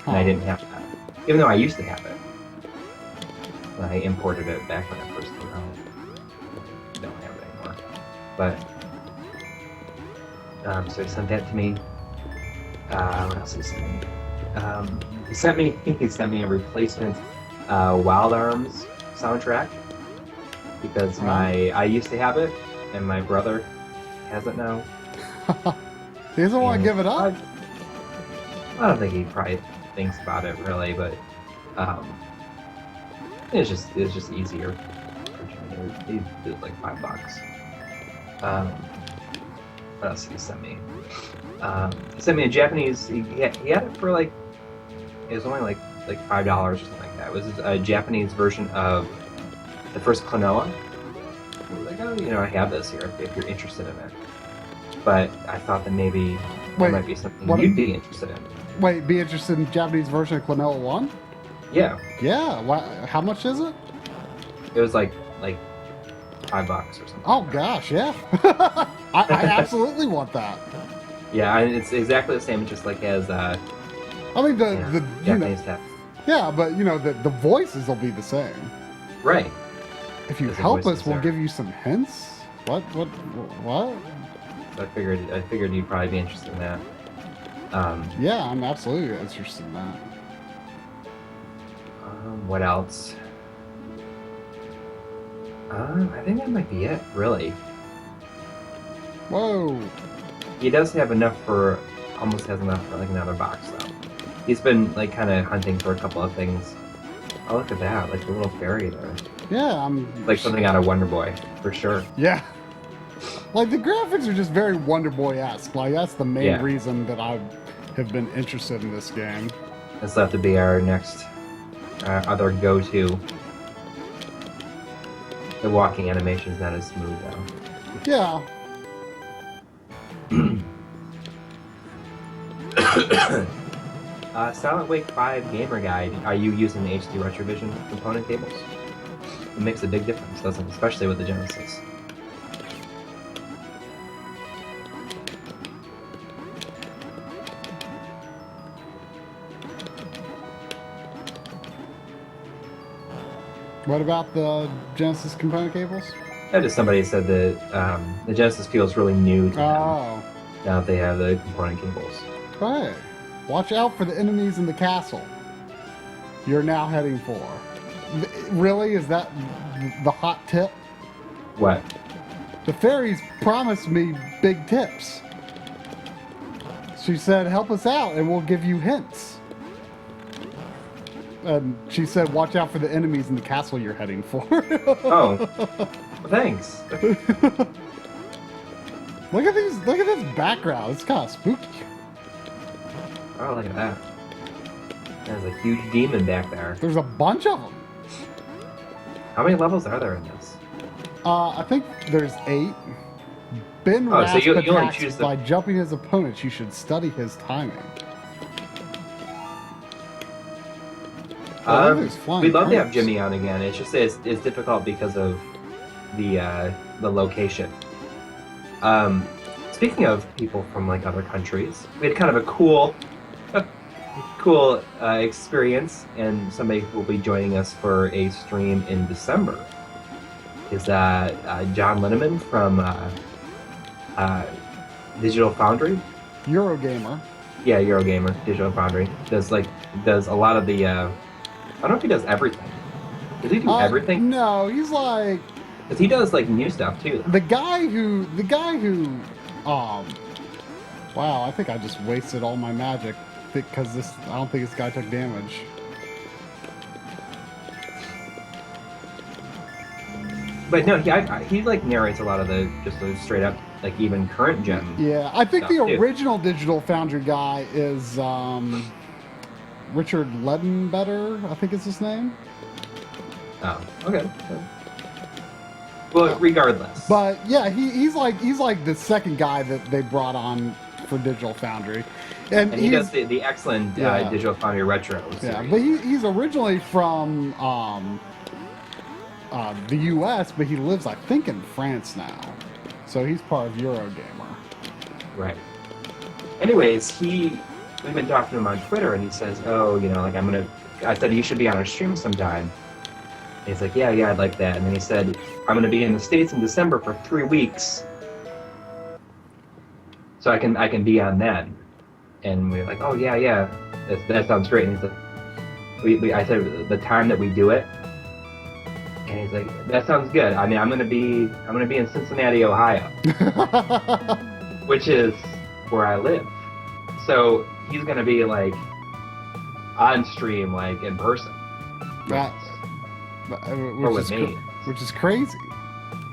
and I didn't have that, even though I used to have it when I imported it back when it first came out. I don't have it anymore, but so he sent that to me. What else did he send me? He sent me a replacement Wild Arms soundtrack because I used to have it and my brother has it now. He doesn't want to give it up. I don't think he probably thinks about it really, but it's just easier. He did like $5. What else did he send me? He sent me a Japanese. He had it for it was only like $5 or something like that. It was a Japanese version of the first Klonoa. I was like, I have this here if you're interested in it. But I thought that maybe it might be something you'd be interested in. Wait, be interested in Japanese version of Klonoa 1? Yeah. Yeah. How much is it? It was like $5 or something. Oh gosh, yeah. I absolutely want that. Yeah, and it's exactly the same. It just like has I mean the Japanese text. yeah, but the voices will be the same. Right. If you Because the help voices us, we'll are- give you some hints. What? So I figured you'd probably be interested in that. Yeah, I'm absolutely interested in that. What else? I think that might be it, really. Whoa. He does have enough for, almost has enough for like another box though. He's been like kind of hunting for a couple of things. Oh, look at that, like the little fairy there. Yeah, I'm Like something out of Wonder Boy, for sure. Yeah. Like the graphics are just very Wonder Boy-esque. Like that's the main reason that I have been interested in this game. This will have to be our next other go-to. The walking animation is not as smooth though. Yeah. Silent Wake 5 Gamer Guide. Are you using the HD Retrovision component cables? It makes a big difference, doesn't it? Especially with the Genesis. What about the Genesis component cables? Just somebody said that the Genesis feels really new to them Oh. now that they have the component cables. Hey. Watch out for the enemies in the castle you're now heading for. Really? Is that the hot tip? What? The fairies promised me big tips. She said, help us out and we'll give you hints. And she said, watch out for the enemies in the castle you're heading for. Oh. Well, thanks. Look at this background. It's kind of spooky. Oh, look at that. There's a huge demon back there. There's a bunch of them. How many levels are there in this? I think there's 8. Ben Oh, so you only attacks choose the- by jumping his opponents. You should study his timing. Oh, there's flying We'd love to have turnips. Jimmy on again. It's just it's difficult because of the location. Speaking of people from like other countries, we had kind of a cool experience, and somebody who will be joining us for a stream in December is John Linneman from Digital Foundry. Eurogamer. Yeah, Eurogamer, Digital Foundry does a lot of the. I don't know if he does everything. Does he do everything? No, he's like Because he does like new stuff too. the guy who wow, I think I just wasted all my magic because I don't think this guy took damage. But no, he like narrates a lot of the straight up like even current gen. Yeah, I think the stuff, too. original Digital Foundry guy is Richard Ledenbetter, I think is his name. Oh, okay. Well, regardless. But yeah, he's like the second guy that they brought on for Digital Foundry, and he does the excellent Digital Foundry Retro series. Yeah, but he's originally from the U.S., but he lives, I think, in France now. So he's part of Eurogamer. Right. Anyways, we've been talking to him on Twitter, and he says, "Oh, I said you should be on our stream sometime." And he's like, "Yeah, I'd like that." And then he said, "I'm gonna be in the States in December for 3 weeks, so I can be on then." And we were like, "Oh yeah, that sounds great." And he's like, I said the time that we do it. And he's like, "That sounds good. I mean, I'm gonna be in Cincinnati, Ohio, which is where I live. So he's gonna be like on stream, like in person, which is crazy.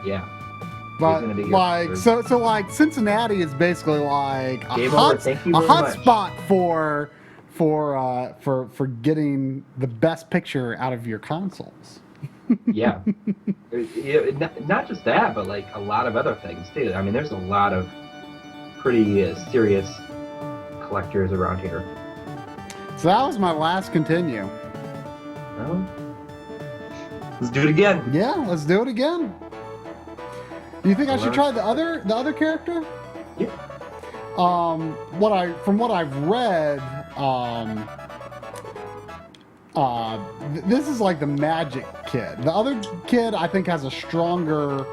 Yeah, but gonna be here like for- so like Cincinnati is basically like a hot much. spot for getting the best picture out of your consoles. yeah. Not just that, but like a lot of other things too. I mean, there's a lot of pretty serious collectors around here. So that was my last continue. Well, let's do it again. Yeah, let's do it again. Do you think I should try the other character? Yeah. From what I've read, this is like the Magic kid. The other kid, I think, has a stronger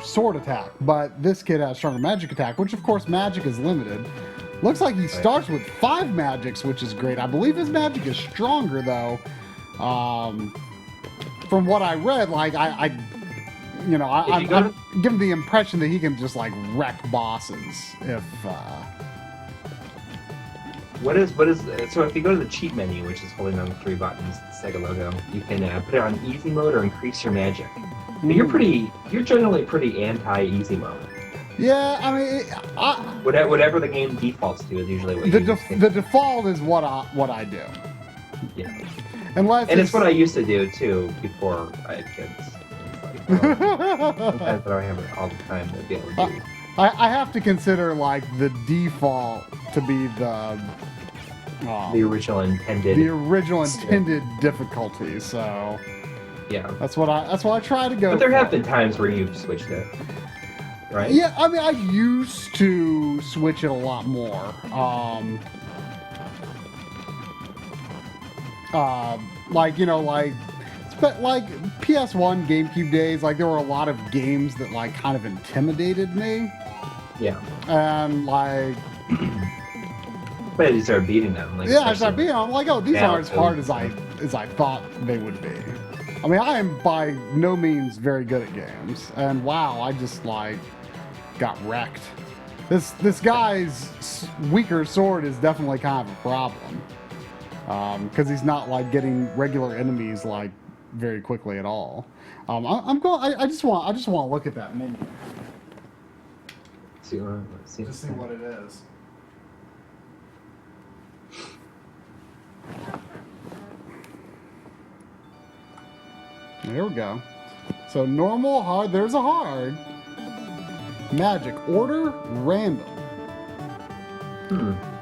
sword attack, but this kid has stronger magic attack, which of course magic is limited. Looks like he starts with 5 magics, which is great. I believe his magic is stronger though. From what I read, like I'm given the impression that he can just like wreck bosses if. What is so if you go to the cheat menu, which is holding on the 3 buttons, the Sega logo, you can put it on easy mode or increase your magic. But you're generally pretty anti-easy mode. Yeah, I mean, whatever the game defaults to is usually what the default is what I do. Yeah. Unless it's what I used to do too before I had kids. It's like, sometimes I don't have it all the time to be able to do. I have to consider like the default to be the original intended difficulty. So yeah, that's what I try to go. But there have been times where you've switched it, right? Yeah, I mean I used to switch it a lot more. But like PS1, GameCube days, like there were a lot of games that like kind of intimidated me. Yeah. And like. But you start beating them. Like, yeah, I started beating them. I'm like, oh, these aren't as hard as I thought they would be. I mean, I am by no means very good at games, and wow, I just like got wrecked. This guy's weaker sword is definitely kind of a problem. Because he's not like getting regular enemies like very quickly at all. I just want to look at that menu. Just see what it is. There we go. So normal, hard. There's a hard. Magic, order, random.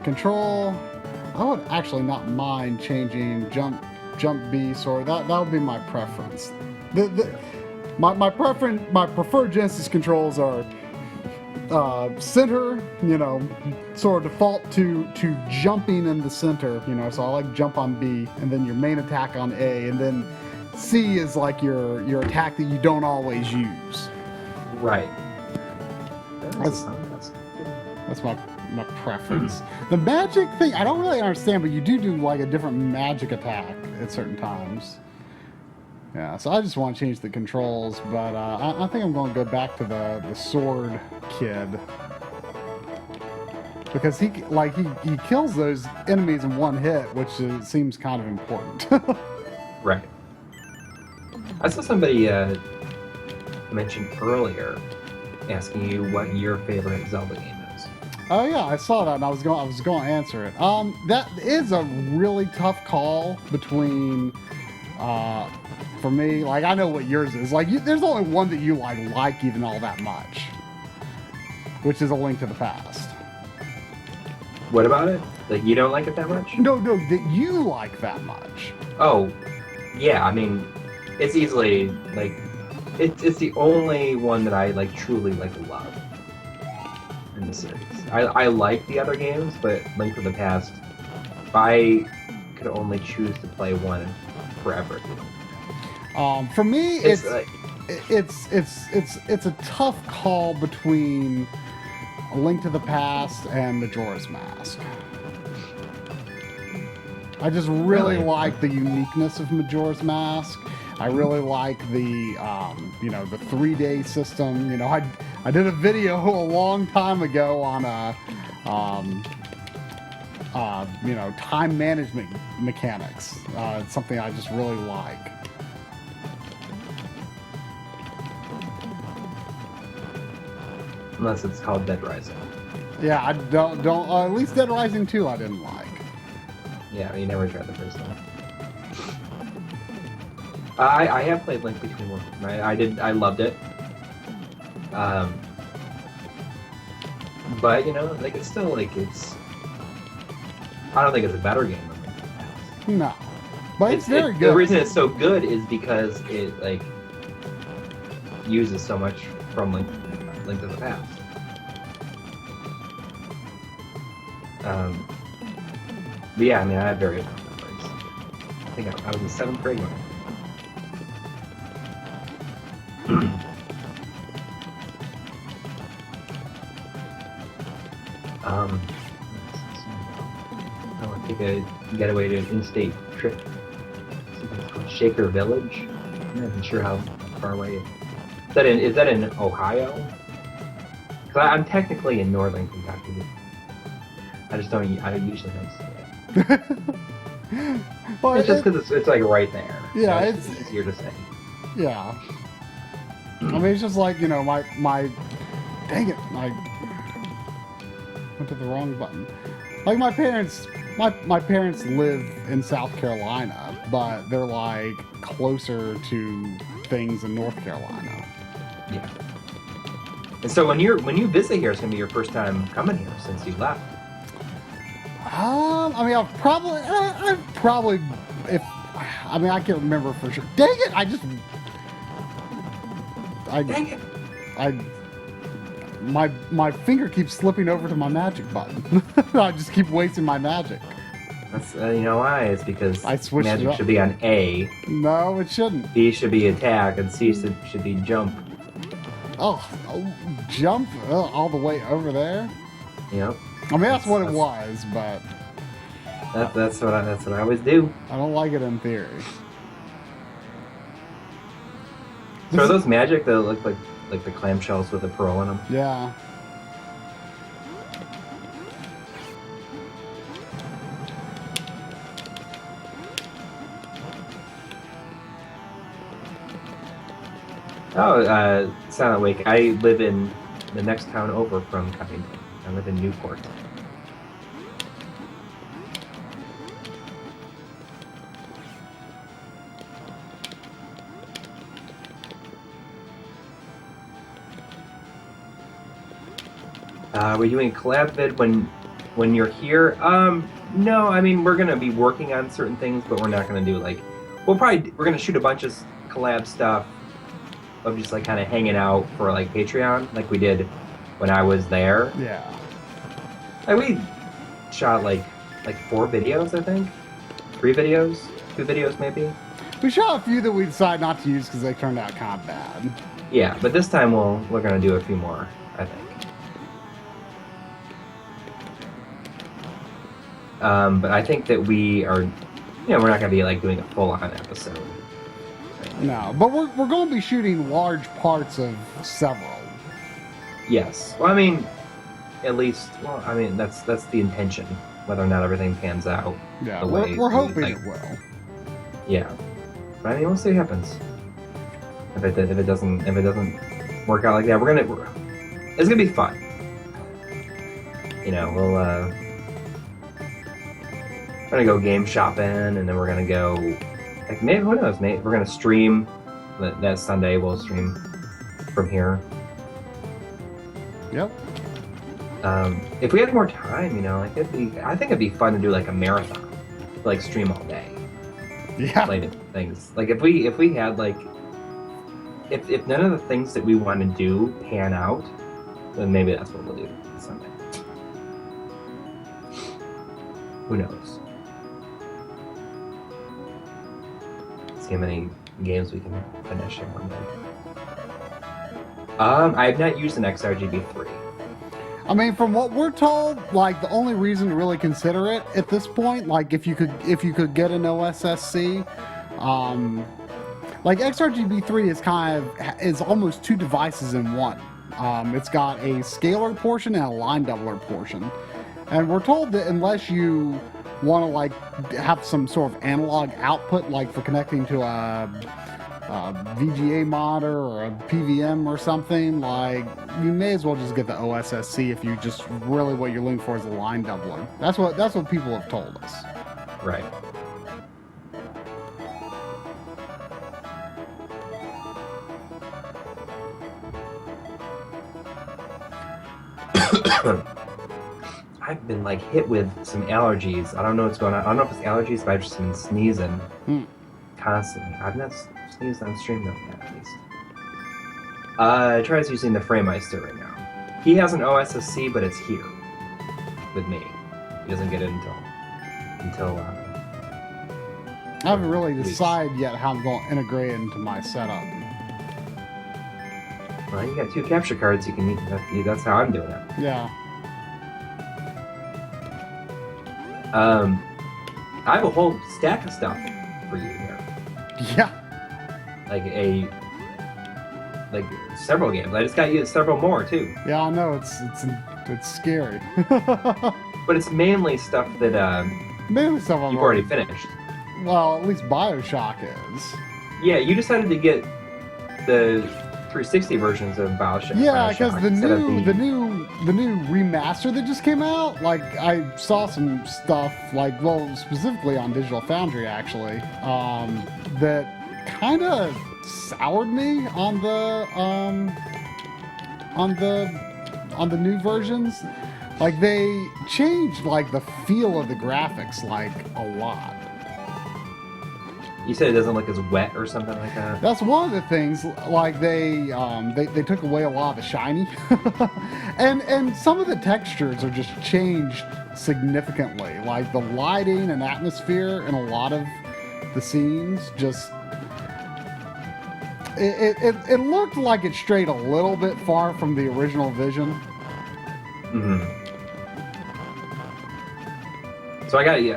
Control. I would actually not mind changing jump B sword. That would be my preference. My preferred Genesis controls are center, sort of default to jumping in the center, so I like jump on B, and then your main attack on A, and then C is like your attack that you don't always use. Right. That's my preference. The magic thing, I don't really understand, but you do like a different magic attack at certain times. Yeah, so I just want to change the controls, but I think I'm going to go back to the sword kid. Because he kills those enemies in one hit, which seems kind of important. Right. I saw somebody mention earlier asking you what your favorite Zelda game is. Oh yeah, I saw that and I was going to answer it. That is a really tough call between for me, like I know what yours is. Like there's only one that you like even all that much, which is A Link to the Past. What about it? Like you don't like it that much? No, that you like that much. Oh, yeah. I mean, it's easily like it's the only one that I like truly love in the series. I like the other games, but Link to the Past, if I could only choose to play one forever. For me, it's a tough call between A Link to the Past and Majora's Mask. I just really like the uniqueness of Majora's Mask. I really like the the 3-day system. I did a video a long time ago on time management mechanics. It's something I just really like. Unless it's called Dead Rising. Yeah, I don't. At least Dead Rising 2 I didn't like. Yeah, you never tried the first one. I have played Link Between Worlds. I loved it. But it's still it's. I don't think it's a better game than Link to the Past. No, but it's very good. The reason it's so good is because it uses so much from Link to the Past. But yeah, I mean, I have very fond memories. I think I was in 7th grade when I want to take a getaway to an in-state trip. Something called Shaker Village. I'm not even sure how far away. Is that in Ohio? Because I'm technically in northern Kentucky. I usually don't say it. Well, it's just because it's like right there. Yeah, so it's easier to say. Yeah. I mean, it's just like, my dang it, I went to the wrong button. Like my parents live in South Carolina, but they're like closer to things in North Carolina. Yeah. And so when you visit here, it's gonna be your first time coming here since you left. I mean, I can't remember for sure. Dang it! Dang it! My finger keeps slipping over to my magic button. I just keep wasting my magic. That's you know why? It's because I switched magic it up. should be on A, No, it shouldn't. B should be attack, and C should be jump. Oh, jump all the way over there. Yep. I mean, that's what it was, but that's what I always do. I don't like it in theory. So are those magic that look like the clamshells with the pearl in them? Yeah. Oh, Silent Wake. I live in the next town over from Covington. I live in Newport. Are we doing a collab vid when you're here? No, I mean, we're gonna be working on certain things, but we're not gonna do like, we're gonna shoot a bunch of collab stuff of just like kind of hanging out for like Patreon, like we did when I was there. Yeah. Like we shot like 4 videos, I think, 3 videos, 2 videos maybe. We shot a few that we decided not to use because they turned out kind of bad. Yeah, but this time we're gonna do a few more, I think. But I think that we are, we're not gonna be like doing a full-on episode. No, but we're going to be shooting large parts of several. Yes. Well, I mean, at least. Well, I mean, that's the intention. Whether or not everything pans out. Yeah, the way we're hoping like, it will. Yeah. But I mean, we'll see what happens. If it doesn't work out like that, it's gonna be fun. We're gonna go game shopping, and then we're gonna go. Like, maybe, who knows, mate? We're gonna stream that Sunday. We'll stream from here. Yep. If we had more time, I think it'd be fun to do like a marathon, like stream all day. Yeah. Play things. Like if we had like, if none of the things that we want to do pan out, then maybe that's what we'll do Sunday. Who knows? See how many games we can finish in one day. I have not used an XRGB3. I mean, from what we're told, like the only reason to really consider it at this point, like if you could get an OSSC, like XRGB3 is almost 2 devices in one. It's got a scalar portion and a line doubler portion, and we're told that unless you want to like have some sort of analog output, like for connecting to a VGA monitor or a PVM or something, like you may as well just get the OSSC if you just really what you're looking for is a line doubler. That's what people have told us. Right. I've been like hit with some allergies. I don't know what's going on. I don't know if it's allergies, but I've just been sneezing constantly. I've not sneezed on stream though yet, at least. Tries using the FrameMeister right now. He has an OSSC, but it's here with me. He doesn't get it until I haven't really decided yet how I'm going to integrate it into my setup. Well, you got 2 capture cards. You can use. That's how I'm doing it. Yeah. I have a whole stack of stuff for you here. Yeah. Like several games. I just got you several more too. Yeah, I know it's scary. But it's mainly stuff that Maybe some of you've them already finished. Well, at least BioShock is. Yeah, you decided to get the 360 versions of BioShock. Yeah, because the instead of new remaster that just came out, like I saw some stuff, like well, specifically on Digital Foundry actually, that kind of soured me on the new versions. Like they changed like the feel of the graphics like a lot. You said it doesn't look as wet or something like that. That's one of the things. Like they took away a lot of the shiny, and some of the textures are just changed significantly. Like the lighting and atmosphere in a lot of the scenes just it looked like it strayed a little bit far from the original vision. Mm-hmm. So I got you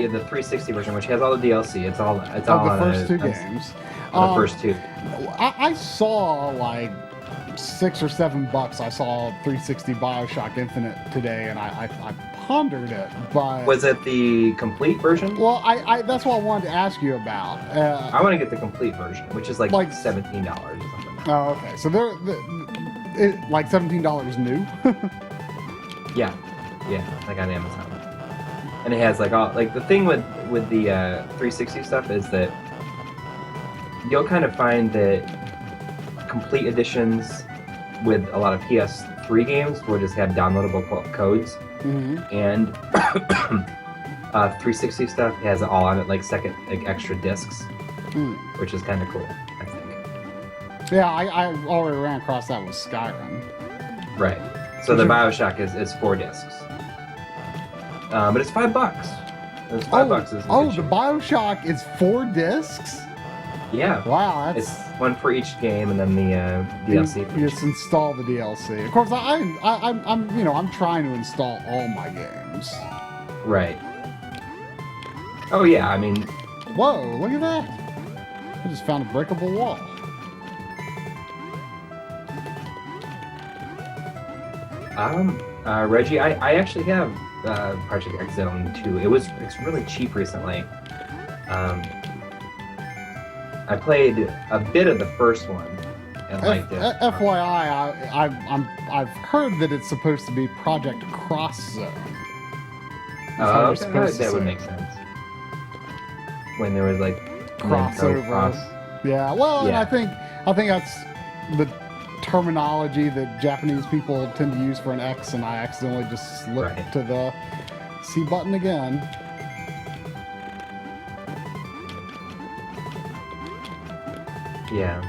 the 360 version, which has all the DLC. It's all the first two games. The first 2. I saw like $6 or $7. I saw 360 BioShock Infinite today, and I pondered it. But was it the complete version? Well, I that's what I wanted to ask you about. I want to get the complete version, which is like $17 or something. Oh, okay. So like $17 new. Yeah, like on Amazon. And it has like all like the thing with the 360 stuff is that you'll kind of find that complete editions with a lot of PS3 games will just have downloadable codes, and 360 stuff has it all on it, like extra discs, which is kind of cool, I think. Yeah, I already ran across that with Skyrim. Right. So the BioShock is 4 discs. But it's $5. It's $5. The BioShock is 4 discs? Yeah. Wow, that's... It's one for each game, and then the DLC. You just install the DLC. Of course, I'm trying to install all my games. Right. Oh yeah, I mean... Whoa, look at that. I just found a breakable wall. Reggie, I actually have Project X Zone 2. It's really cheap recently. I played a bit of the first one and liked it. FYI, I've heard that it's supposed to be Project Cross Zone. That would make sense. When there was like crossover. Yeah. Well, yeah. And I think that's the terminology that Japanese people tend to use for an X, and I accidentally just slipped to the C button again. Yeah.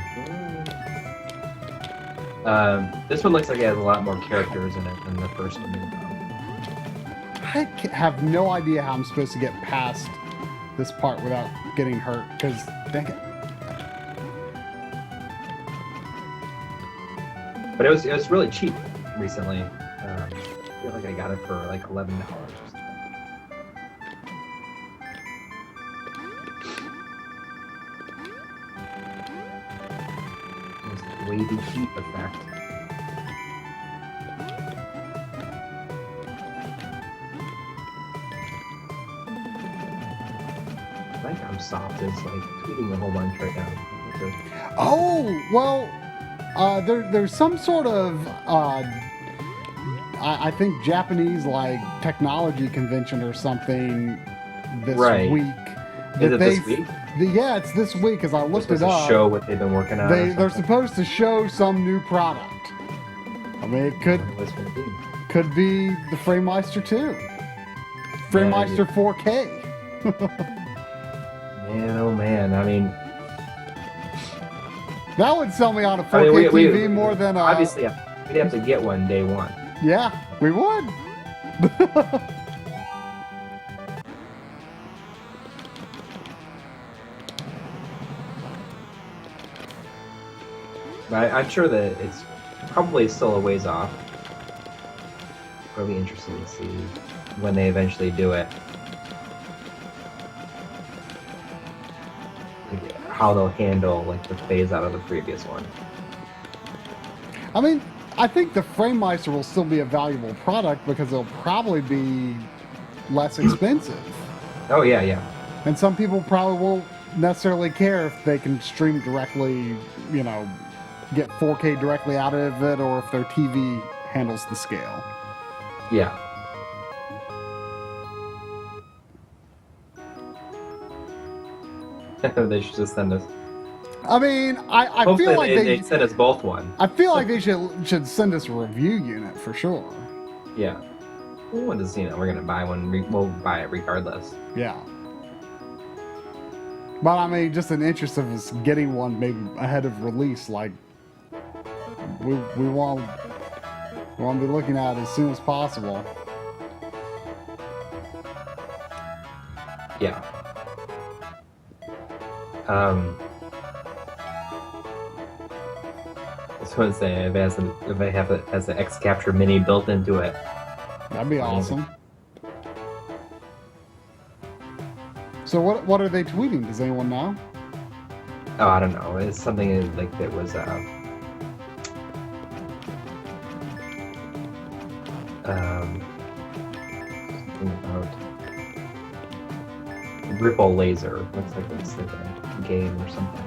This one looks like it has a lot more characters in it than the first one. I have no idea how I'm supposed to get past this part without getting hurt, because dang it. But it was really cheap recently. I feel like I got it for like $11 or something. It's the wavy heat effect. I like how Soft is like tweeting a whole bunch right now. Oh, well, there's some sort of I think Japanese like technology convention or something this week. Is it this week? Yeah, it's this week because I looked it up. Show what they've been working on. They're supposed to show some new product. I mean, it could be the FrameMeister 2, FrameMeister 4K. Man, oh man! I mean, That would sell me on a 4K I mean, TV more than a... obviously we'd have to get one day one. Yeah, we would. But I'm sure that it's probably still a ways off. Probably interesting to see when they eventually do it. Like, how they'll handle like the phase out of the previous one. I mean, I think the FrameMeister will still be a valuable product because it'll probably be less expensive. Oh yeah, yeah. And some people probably won't necessarily care if they can stream directly, you know, get 4K directly out of it, or if their TV handles the scale. Yeah. They should just send us. I mean, I Hopefully feel like they send us both one. I feel like they should send us a review unit for sure. Yeah. We'll just, you know, we're gonna buy one. We'll buy it regardless. Yeah. But I mean, just in interest of us getting one maybe ahead of release, like we want to be looking at it as soon as possible. Yeah. This one's saying if I have it as an X Capture Mini built into it. That'd be awesome. So what are they tweeting? Does anyone know? Oh, I don't know. It's something like that was something about Ripple Laser. Looks like it's like a game or something.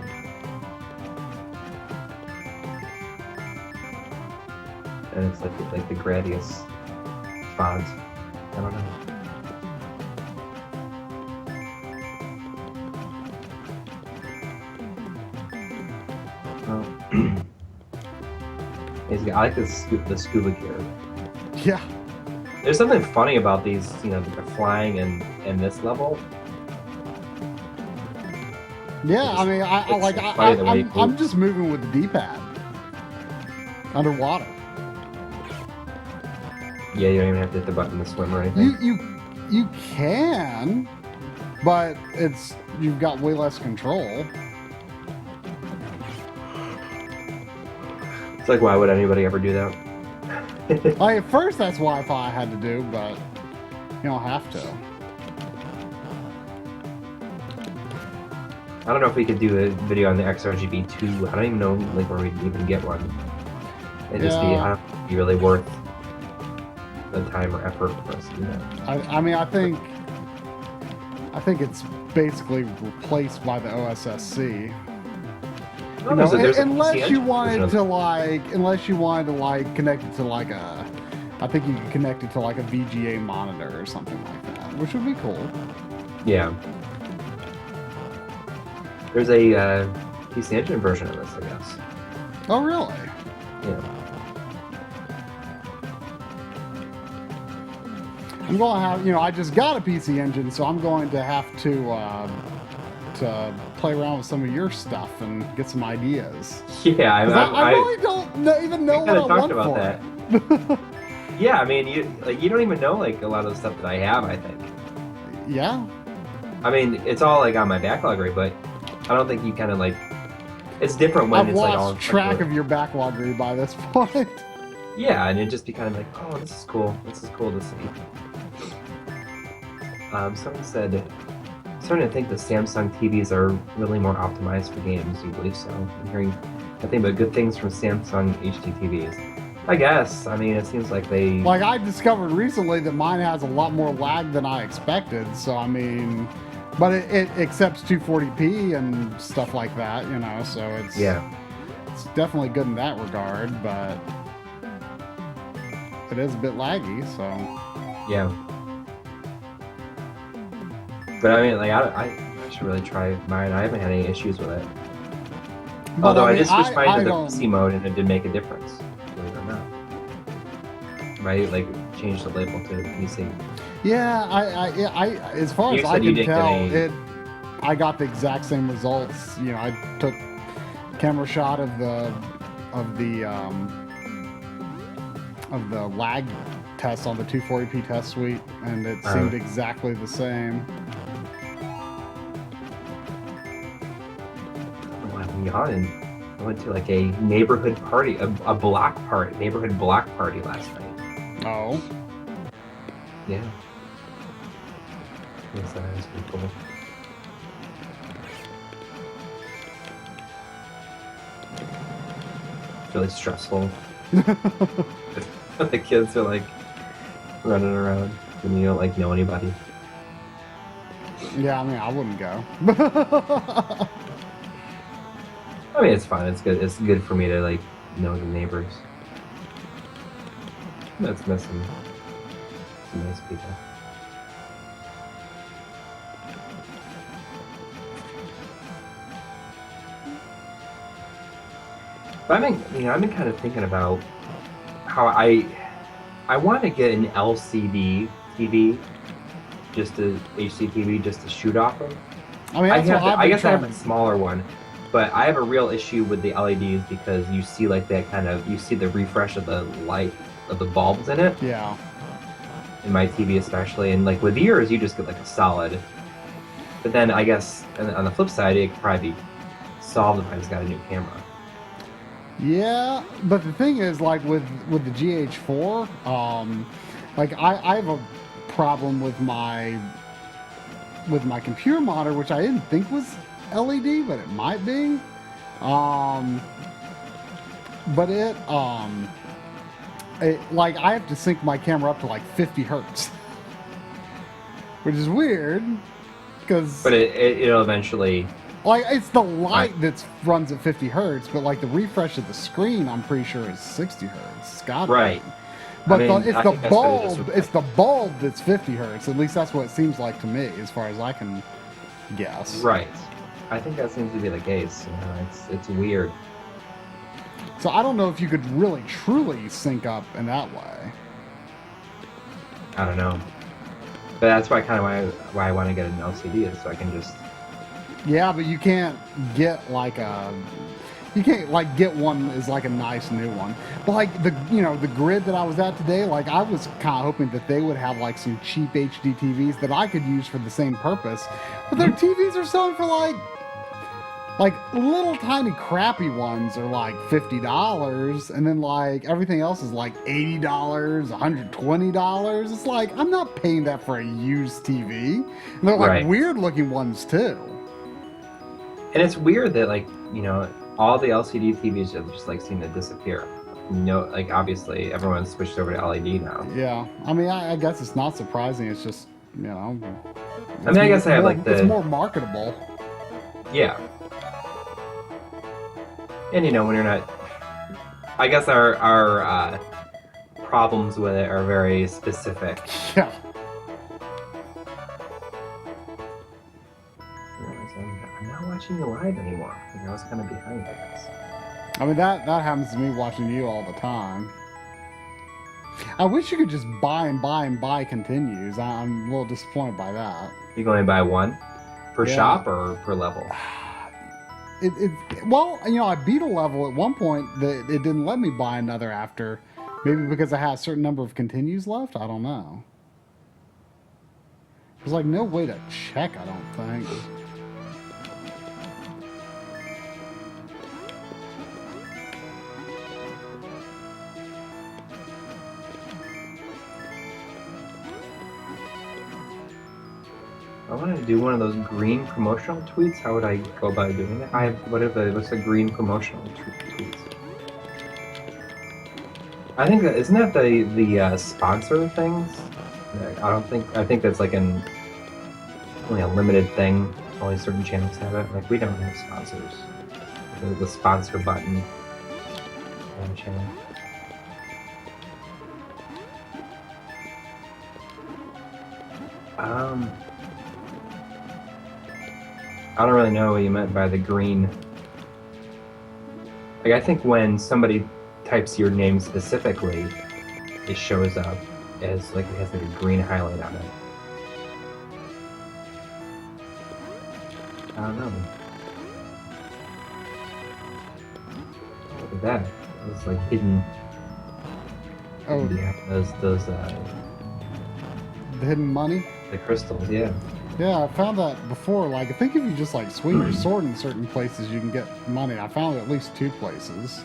And it's like the Gradius fonts. I don't know. I like the scuba gear. Yeah. There's something funny about these, you know, flying in this level. Yeah, I mean, I'm just moving with the D-pad underwater. Yeah, you don't even have to hit the button to swim or anything. You can, but you've got way less control. It's like, why would anybody ever do that? Like, at first, that's what I thought I had to do, but you don't have to. I don't know if we could do a video on the XRGB 2. I don't even know like where we'd even get one. It'd just be really worth the time or effort for us to do that. I mean, I think it's basically replaced by the OSSC. Oh, unless you wanted to connect it to like a, I think you can connect it to like a VGA monitor or something like that, which would be cool. Yeah. There's a PC Engine version of this, I guess. Oh, really? Yeah. I'm going to have, I just got a PC Engine, so I'm going to have to play around with some of your stuff and get some ideas. Yeah, I really don't even know what I want for that. Yeah, I mean, you don't even know like a lot of the stuff that I have. I think. Yeah. I mean, it's all like on my backlog, right? But I don't think you kind of like. It's different when it's like all. I've lost track of your backloggery by this point. Yeah, and it'd just be kind of like, oh, this is cool. This is cool to see. Someone said, starting to think that Samsung TVs are really more optimized for games. Do you believe so? I'm hearing nothing but good things from Samsung HD TVs. I guess. I mean, it seems like they... Like, I discovered recently that mine has a lot more lag than I expected, so I mean... But it accepts 240p and stuff like that, so it's... Yeah. It's definitely good in that regard, but... It is a bit laggy, so... Yeah. But I mean, like, I should really try mine. I haven't had any issues with it. But although I just switched mine to the PC mode and it did make a difference. Believe it or not. Right? Like, changed the label to PC. Yeah, I as far as I can tell, I got the exact same results. I took camera shot of the lag test on the 240p test suite, and it seemed exactly the same. I went to like a neighborhood party, a neighborhood block party last night. Oh. Yeah. Yes, that was pretty cool. It's really stressful. The kids are like running around and you don't like know anybody. Yeah, I mean, I wouldn't go. I mean, it's fun. It's good. It's good for me to like know the neighbors. That's missing some nice people. But I've been kind of thinking about how I want to get an LCD TV, just a HDTV, just to shoot off of. I mean, I guess I have a smaller one, but I have a real issue with the LEDs because you see like that you see the refresh of the light of the bulbs in it. Yeah. In my TV especially, and like with yours, you just get like a solid. But then I guess on the flip side, it could probably be solved if I just got a new camera. Yeah, but the thing is, like with the GH4, like I have a problem with my computer monitor, which I didn't think was LED, but it might be. But it like I have to sync my camera up to like 50 hertz, which is weird, because. But it'll eventually. Like, it's the light that runs at 50 hertz, but like the refresh of the screen, I'm pretty sure is 60 hertz. It's got right. But it's the bulb that's 50 hertz. At least that's what it seems like to me, as far as I can guess. Right. I think that seems to be the case. You know, it's weird. So I don't know if you could really truly sync up in that way. I don't know. But that's why I want to get an LCD is so I can just. Yeah, but you can't get like get one as like a nice new one. But like the grid that I was at today, like I was kind of hoping that they would have like some cheap HD TVs that I could use for the same purpose. But their TVs are selling for like little tiny crappy ones are like $50, and then like everything else is like $80, $120. It's like I'm not paying that for a used TV. And they're like weird looking ones too. And it's weird that like, all the LCD TVs just like seem to disappear. Like obviously everyone's switched over to LED now. Yeah. I mean, I guess it's not surprising. It's just, I guess I have like it's more marketable. Yeah. And when you're not, I guess our problems with it are very specific. Yeah. I'm not watching you live anymore. I was kind of behind, I guess. I mean, that happens to me watching you all the time. I wish you could just buy and buy and buy continues. I'm a little disappointed by that. You going to buy one per shop or per level? Well, I beat a level at one point that it didn't let me buy another after. Maybe because I had a certain number of continues left? I don't know. There's like no way to check, I don't think. I wanted to do one of those green promotional tweets. How would I go about doing it? What's the green promotional tweets? I think isn't that the sponsor things? I think that's like only a limited thing. Only certain channels have it. Like we don't have sponsors. The sponsor button on the channel. I don't really know what you meant by the green. Like I think when somebody types your name specifically, it shows up as like it has like a green highlight on it. I don't know. Look at that. It's like hidden. Oh, Yeah, those the hidden money. the crystals. Yeah. Yeah, I found that before. Like, I think if you just like swing your sword in certain places, you can get money. I found at least 2 places.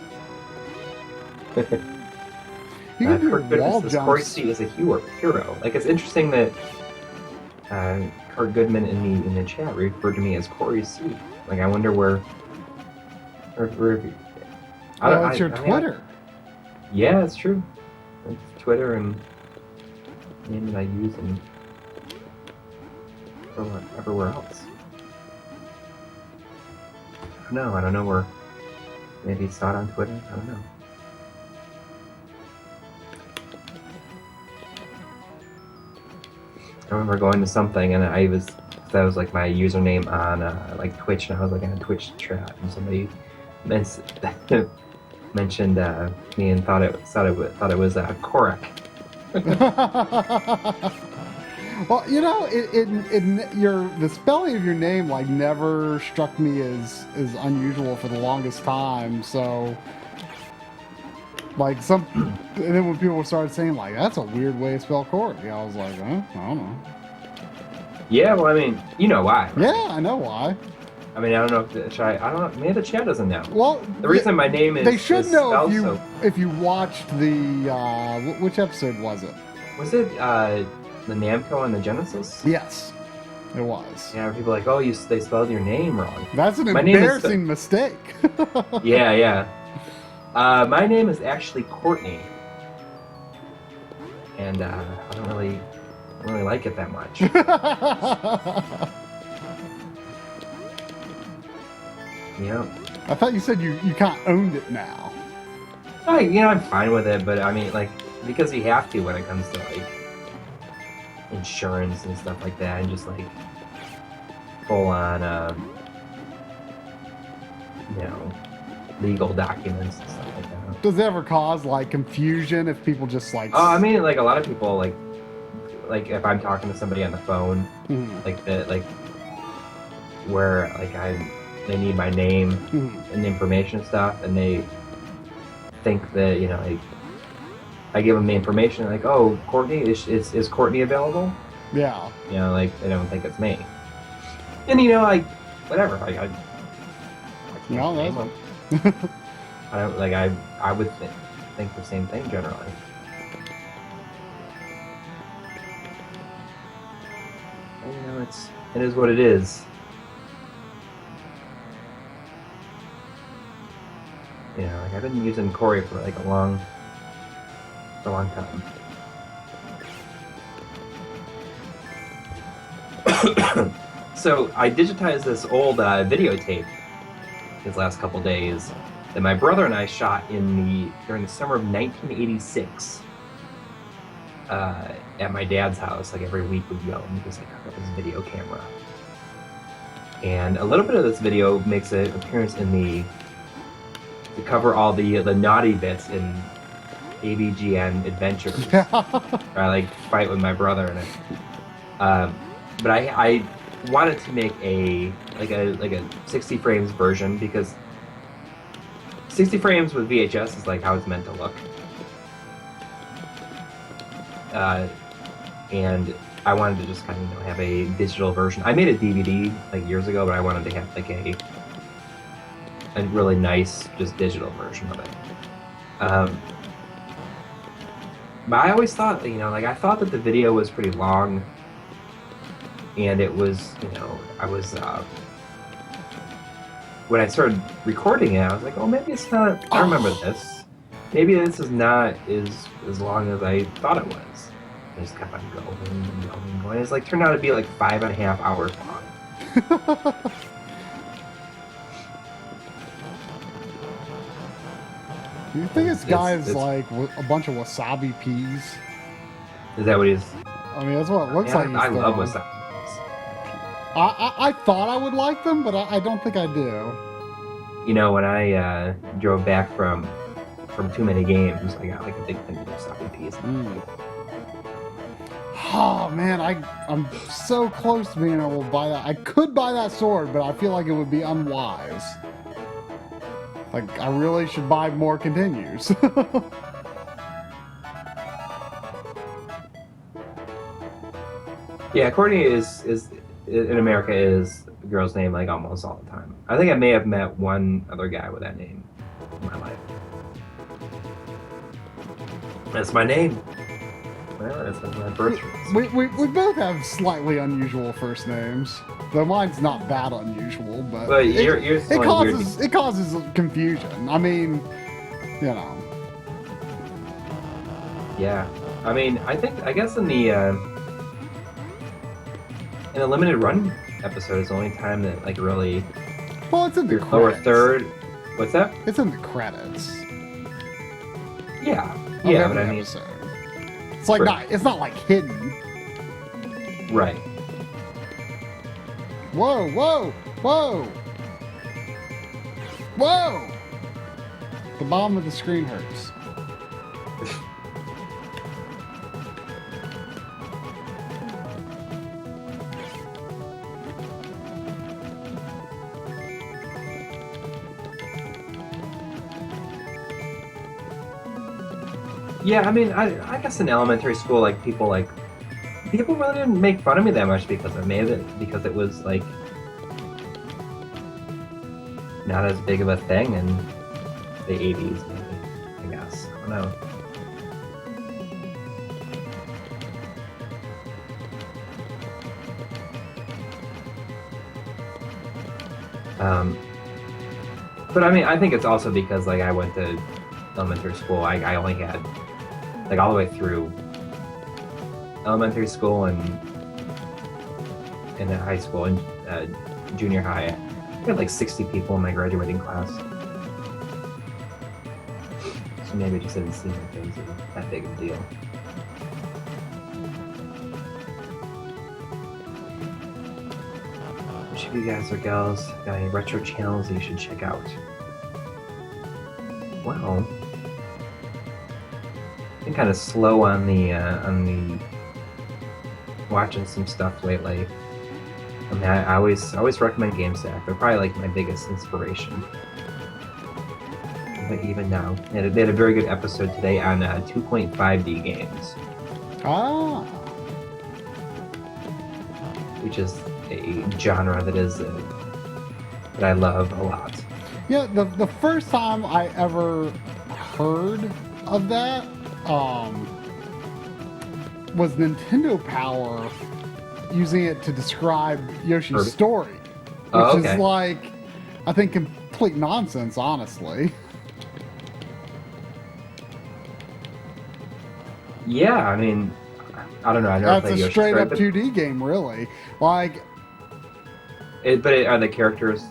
You can do Kurt wall Goodman says Coury jumps. C is a hero. Like, it's interesting that Kurt Goodman in the chat referred to me as Coury C. Like, I wonder where. Oh, it's your Twitter. Yeah, it's true. It's Twitter and name that I use and everywhere else. I don't know where. Maybe it's not on Twitter. I don't know. I remember going to something and that was like my username on like Twitch, and I was like in a Twitch chat, and somebody mentioned me and thought it was Korak. Well, you know, the spelling of your name like never struck me as unusual for the longest time. So, like and then when people started saying like that's a weird way to spell Coury, I was like, I don't know. Yeah, well, I mean, you know why. Right? Yeah, I know why. I mean, I don't know if I don't know. Maybe the chat doesn't know. Well, the reason my name is they should is know spelled, if you watched the which episode was it? Was it the Namco and the Genesis? Yes, it was. Yeah, people are like, oh, they spelled your name wrong. That's an My embarrassing mistake. Yeah. My name is actually Courtney, and I don't really like it that much. Yeah. I thought you said you kind of owned it now. I'm fine with it, but I mean, like, because you have to when it comes to like insurance and stuff like that, and just like full on, legal documents and stuff like that. Does it ever cause like confusion if people just like? Oh, I mean, like a lot of people like if I'm talking to somebody on the phone, where like they need my name and information and stuff, and they think that I give them the information like, oh, Courtney, is Courtney available? Yeah. Like they don't think it's me, and whatever. I can't name them. I don't like. I would think the same thing generally. It is what it is. Like I've been using Coury for like a long time. So I digitized this old videotape these last couple days that my brother and I shot during the summer of 1986 at my dad's house. Like every week we'd go and we just like hook up his video camera. And a little bit of this video makes an appearance to cover all the naughty bits in AVGN Adventures. Where I like fight with my brother in it. But I wanted to make a 60 frames version, because 60 frames with VHS is like how it's meant to look. And I wanted to just kind of have a digital version. I made a DVD like years ago, but I wanted to have like a really nice just digital version of it. But I always thought, I thought that the video was pretty long, and it was, I was when I started recording it, I was like, oh, maybe it's not. I remember this. Maybe this is not as long as I thought it was. I just kept on going and going and going. It's like turned out to be like 5.5 hours long. Do you think this guy is like a bunch of wasabi peas? Is that what he's? I mean, that's what it looks like. I love wasabi peas. I thought I would like them, but I don't think I do. When I drove back from too many games, I got like a big thing of wasabi peas. Oh man, I'm so close to being able to buy that. I could buy that sword, but I feel like it would be unwise. Like, I really should buy more continues. Yeah, Courtney is in America is a girl's name like almost all the time. I think I may have met one other guy with that name in my life. That's my name. Well, that's my birth. We both have slightly unusual first names. Though mine's not that unusual, but yours is it causes confusion. I mean, you know. Yeah, I mean, I guess in the limited run episode is the only time that like really. Well, it's in the credits. Lower third. What's that? It's in the credits. Yeah. Yeah, but I mean, episode. It's like it's not like hidden. Right. Whoa, whoa, whoa! Whoa! The bottom of the screen hurts. Yeah, I mean, I guess in elementary school, like people really didn't make fun of me that much because I made it because it was like not as big of a thing in the 80s, maybe, I guess. I don't know. But I mean, I think it's also because like I went to elementary school. I only had like all the way through elementary school and high school and junior high. I had like 60 people in my graduating class. So maybe it just didn't seem like it was that big of a deal. Which of you guys or gals got any retro channels that you should check out? Well, I've been kind of slow on the watching some stuff lately. I mean, I always recommend GameStack. They're probably like my biggest inspiration. But even now, they had a very good episode today on 2.5D games. Ah. Which is a genre that I love a lot. Yeah, the first time I ever heard of that was Nintendo Power using it to describe Yoshi's story, which is like, I think, complete nonsense, honestly. Yeah, I mean, I don't know. I never That's played a Yoshi's straight story, up 2D game, really. Like, are the characters?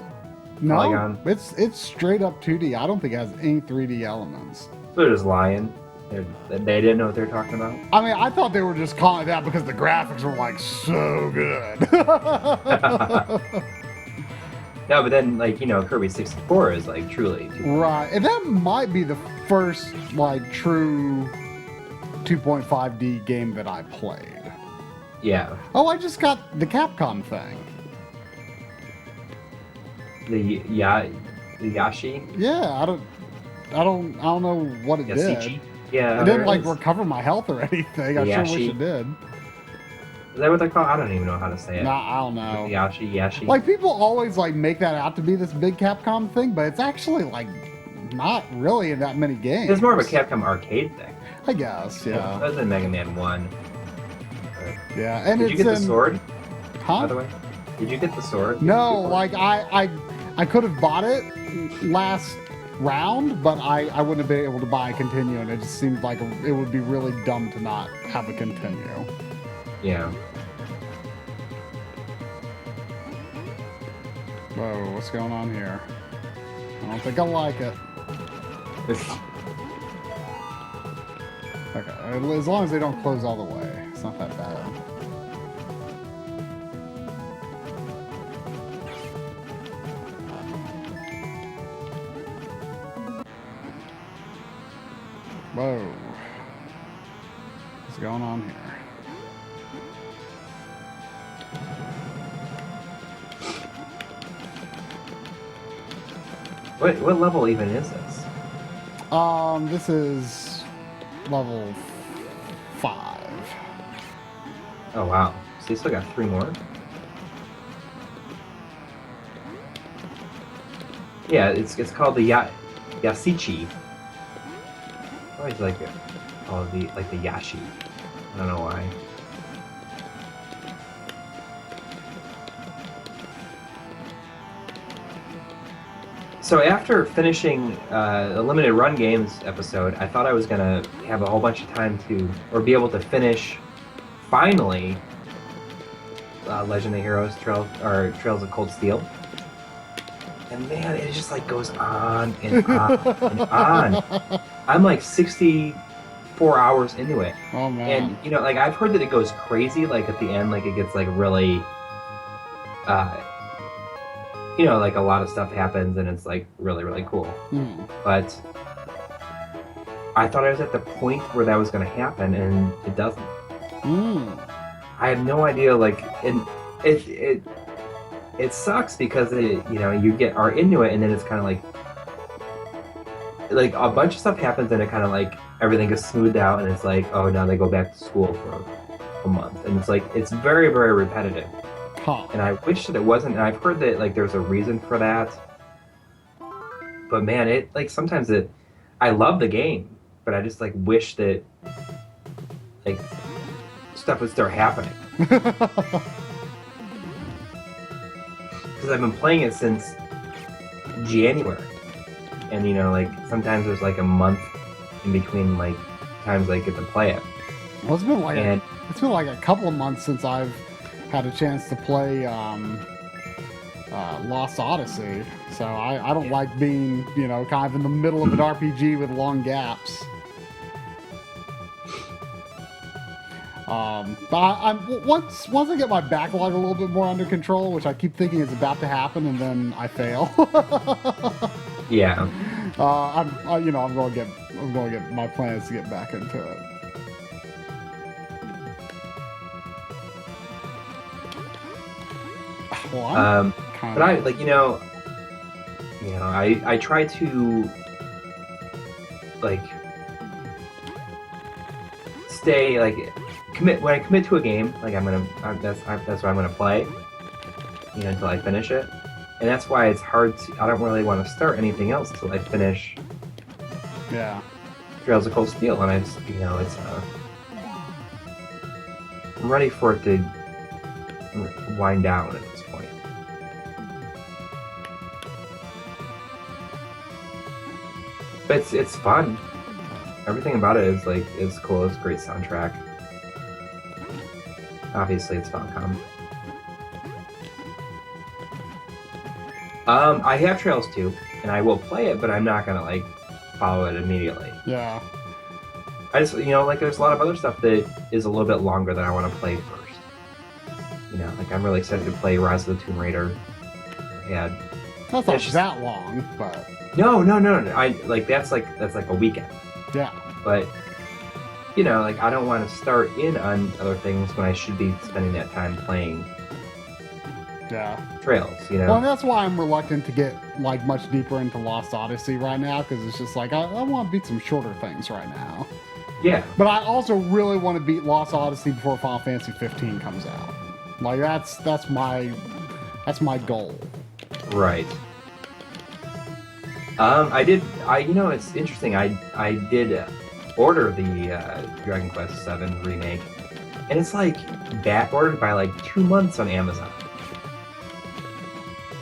no, Polygon? it's straight up 2D. I don't think it has any 3D elements. So they're just lying. They didn't know what they're talking about. I mean, I thought they were just calling it that because the graphics were like so good. No, but then like Kirby 64 is like truly 2D. Right, and that might be the first like true 2.5D game that I played. Yeah. Oh, I just got the Capcom thing. The Yashi. Yeah, I don't know what it Yasichi? did. Yeah. It didn't like recover my health or anything. I sure wish Yashi. it did. Is that what they're called? I don't even know how to say it. Nah, I don't know. Yashi. Like, people always like make that out to be this big Capcom thing, but it's actually like not really in that many games. It's more of a Capcom arcade thing. I guess, yeah. That was in Mega Man 1. Yeah, and Did you get the sword? Huh? By the way, did you get the sword? No, like I could have bought it last round, but I wouldn't have been able to buy a continue, and it just seemed like it would be really dumb to not have a continue. Yeah. Whoa, what's going on here? I don't think I like it. Okay, as long as they don't close all the way, it's not that bad. Whoa. What's going on here? What level even is this? This is level 5. Oh wow. So you still got 3 more? Yeah, it's called the Yasichi. I always like it. Oh, the Yashi. I don't know why. So after finishing the limited run games episode, I thought I was gonna have a whole bunch of time to, or be able to finish, finally, Legend of Heroes Trails of Cold Steel. And man, it just like goes on and on and on. I'm like 64 hours into it. Oh man. And you know, like I've heard that it goes crazy, like at the end, like it gets like really you know, like a lot of stuff happens and it's like really, really cool. But I thought I was at the point where that was gonna happen and it doesn't. I have no idea, like, and it sucks because you know, you are into it and then it's kind of like a bunch of stuff happens and it kind of like everything gets smoothed out and it's like, oh, now they go back to school for a month and it's like it's very, very repetitive. And I wish that it wasn't. And I've heard that like there's a reason for that. But man, it like sometimes I love the game, but I just like wish that like stuff would start happening. Because I've been playing it since January, and you know, like sometimes there's like a month in between like times I get to play it. Well, it's been like a couple of months since I've had a chance to play Lost Odyssey, so I don't like being, you know, kind of in the middle of an RPG with long gaps. But once I get my backlog a little bit more under control, which I keep thinking is about to happen, and then I fail. Yeah. I'm going to get my plans to get back into it. Well, but I like, you know, I try to like stay like commit when I commit to a game, like that's what I'm gonna play, you know, until I finish it, and that's why it's hard to. I don't really want to start anything else till I finish. Yeah. Trails of Cold Steel, and I just, you know, it's I'm ready for it to wind down at this point. But it's fun. Everything about it is cool. It's a great soundtrack. Obviously, it's Falcom. I have Trails 2, and I will play it, but I'm not gonna like follow it immediately. Yeah. I just, you know, like there's a lot of other stuff that is a little bit longer that I want to play first. You know, like I'm really excited to play Rise of the Tomb Raider. Yeah. That's not that long, but no. I like that's like a weekend. Yeah. But you know, like I don't want to start in on other things when I should be spending that time playing. Yeah. Trails, you know. Well, and that's why I'm reluctant to get like much deeper into Lost Odyssey right now, because it's just like I want to beat some shorter things right now. Yeah. But I also really want to beat Lost Odyssey before Final Fantasy 15 comes out. Like that's my goal. Right. You know, it's interesting. I did order the Dragon Quest VII remake, and it's like back ordered by like 2 months on Amazon.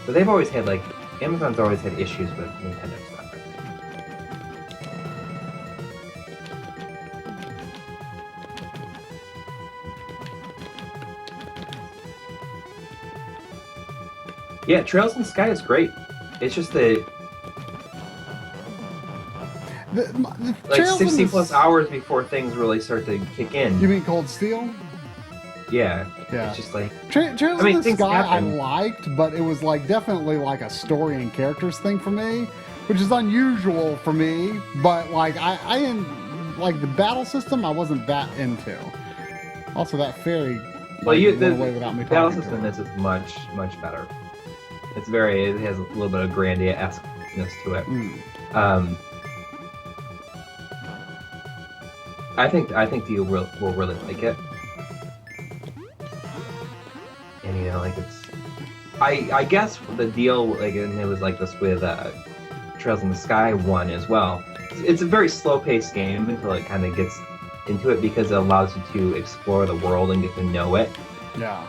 But they've always had like Amazon's always had issues with Nintendo stuff, I think. Yeah, Trails in the Sky is great. It's just that like 60 plus hours before things really start to kick in. You mean Cold Steel? Yeah. Yeah. It's just like Trails in the Sky happen. I liked, but it was like definitely like a story and characters thing for me, which is unusual for me. But like I didn't like the battle system. I wasn't that into. Also, that fairy well, went away without me battle talking system to this is much better. It has a little bit of Grandia-esque realisticness to it. Mm. I think you will really like it. And you know, like it's, I guess the deal, like, and it was like this with Trails in the Sky 1 as well. It's a very slow-paced game until it kind of gets into it, because it allows you to explore the world and get to know it. Yeah.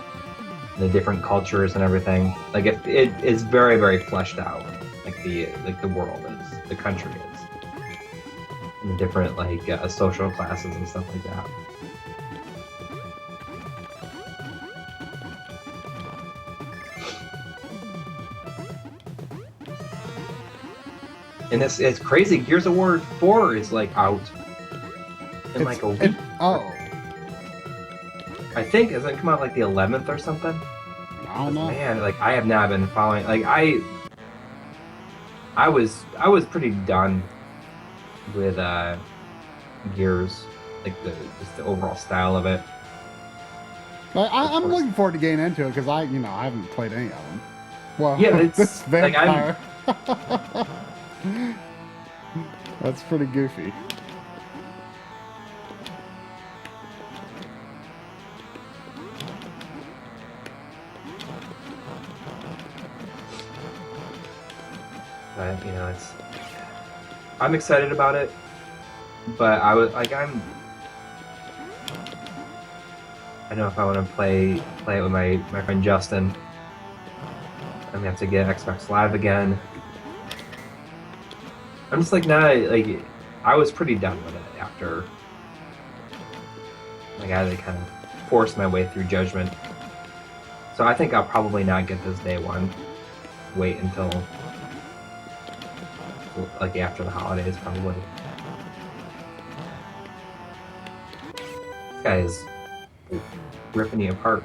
The different cultures and everything. Like it is very, very fleshed out. Like the world is, the country is, and the different like social classes and stuff like that. And it's crazy. Gears of War 4 is like out in like a week. Oh. I think, doesn't it come out like the 11th or something? I don't know. Man, like I have not been following. Like I was pretty done with Gears, like just the overall style of it. I'm looking forward to getting into it because I haven't played any of them. Well, yeah, it's this vampire. Like That's pretty goofy. But you know, I'm excited about it, but I know if I want to play it with my friend Justin, I'm gonna have to get Xbox Live again. I'm just like not like, I was pretty done with it after, like I had to kind of force my way through Judgment. So I think I'll probably not get this day one. Wait until like after the holidays, probably. This guy is ripping you apart.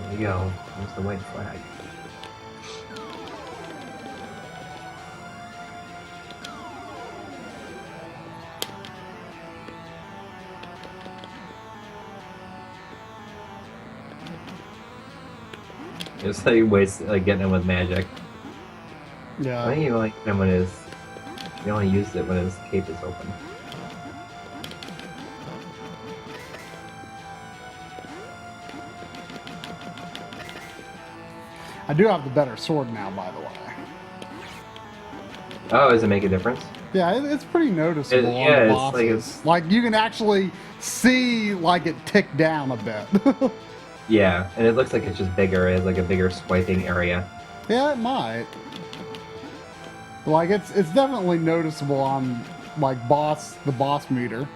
There you go. There's the white flag. It's like ways like getting him with magic. Yeah. I think you like him when he only used it when his cape is open. I do have the better sword now, by the way. Oh, does it make a difference? Yeah, it's pretty noticeable on yeah, the it's bosses. Like you can actually see like it tick down a bit. Yeah, and it looks like it's just bigger. It has like a bigger swiping area. Yeah, it might. Like it's definitely noticeable on like the boss meter.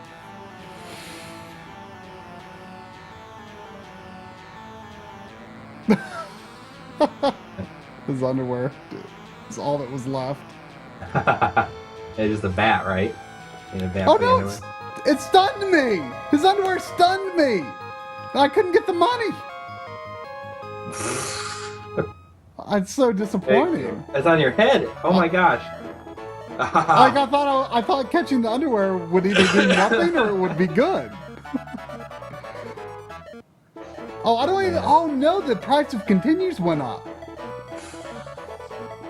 His underwear is all that was left. It's just a bat, right? A bat Oh for the no, underwear. it stunned me! His underwear stunned me! I couldn't get the money! It's so disappointing. It's on your head. Oh my gosh. Like I thought catching the underwear would either do nothing or it would be good. Oh, I don't even. Oh no, the price of continues went up.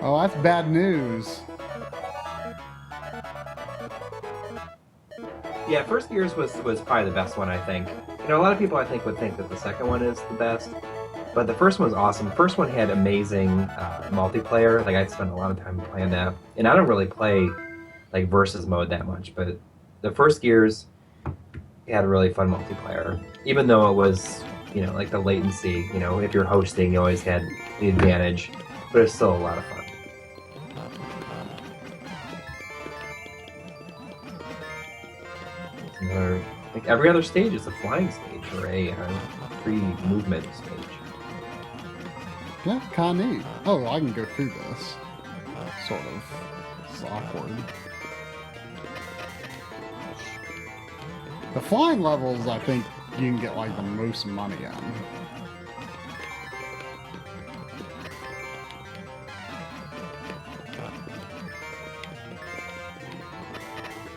Oh, that's bad news. Yeah, first Gears was probably the best one, I think. You know, a lot of people I think would think that the second one is the best, but the first one was awesome. The first one had amazing multiplayer. Like I spent a lot of time playing that, and I don't really play like versus mode that much, but the first Gears had a really fun multiplayer. Even though it was, you know, like the latency. You know, if you're hosting, you always had the advantage, but it's still a lot of fun. Another, like every other stage is a flying stage or a free movement stage. Yeah, kind of neat. Oh, I can go through this. Sort of. It's awkward. The flying levels, I think you can get like the most money in.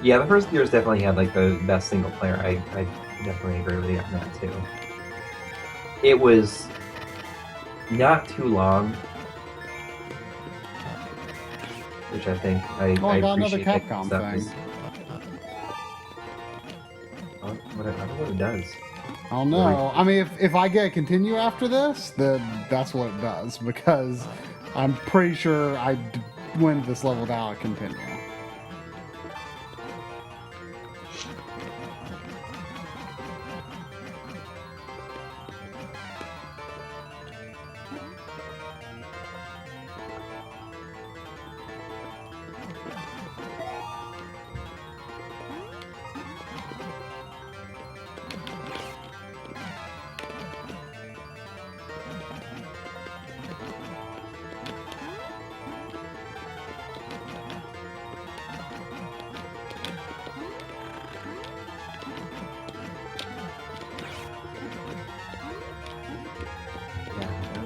Yeah, the first Gears definitely had like the best single player. I definitely agree with you on that too. It was not too long, which I think I got another appreciate. That Capcom stuff thing. is- Oh, I don't know what it does. I don't know. I mean, if I get continue after this, then that's what it does, because I'm pretty sure I win this level without continue.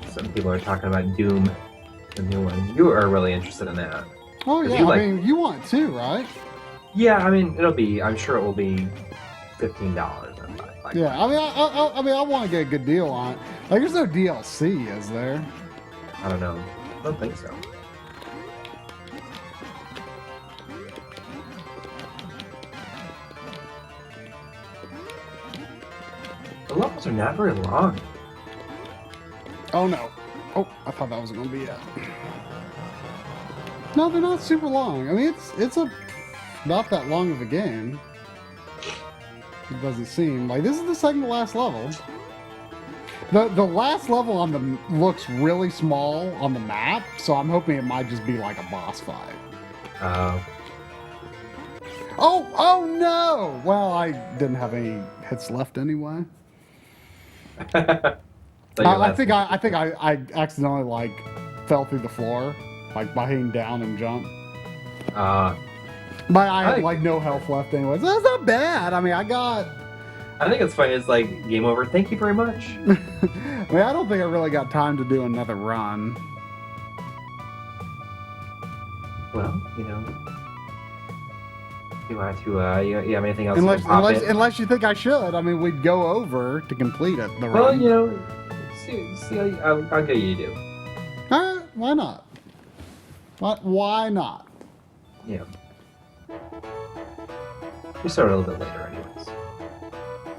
Some people are talking about Doom, the new one. You are really interested in that. Oh yeah, I mean, you want it too, right? Yeah, I mean, I'm sure it will be $15. Yeah, I mean, I want to get a good deal on it. Like, there's no DLC, is there? I don't know. I don't think so. The levels are not very long. Oh no. Oh, I thought that was going to be it. No, they're not super long. I mean, it's not that long of a game. It doesn't seem like this is the second to last level. The last level on the looks really small on the map, so I'm hoping it might just be like a boss fight. Oh no! Well, I didn't have any hits left anyway. I think I accidentally like fell through the floor, like by hitting down and jump. But I have like no health left anyway. So that's not bad. I mean, I think it's funny. It's like game over. Thank you very much. I mean, I don't think I really got time to do another run. Well, you know, you want to? You have anything else? Unless you think I should. I mean, we'd go over to complete it. The well, run. you know, see how good you do. Why not? Why not? Yeah. We start a little bit later, anyways.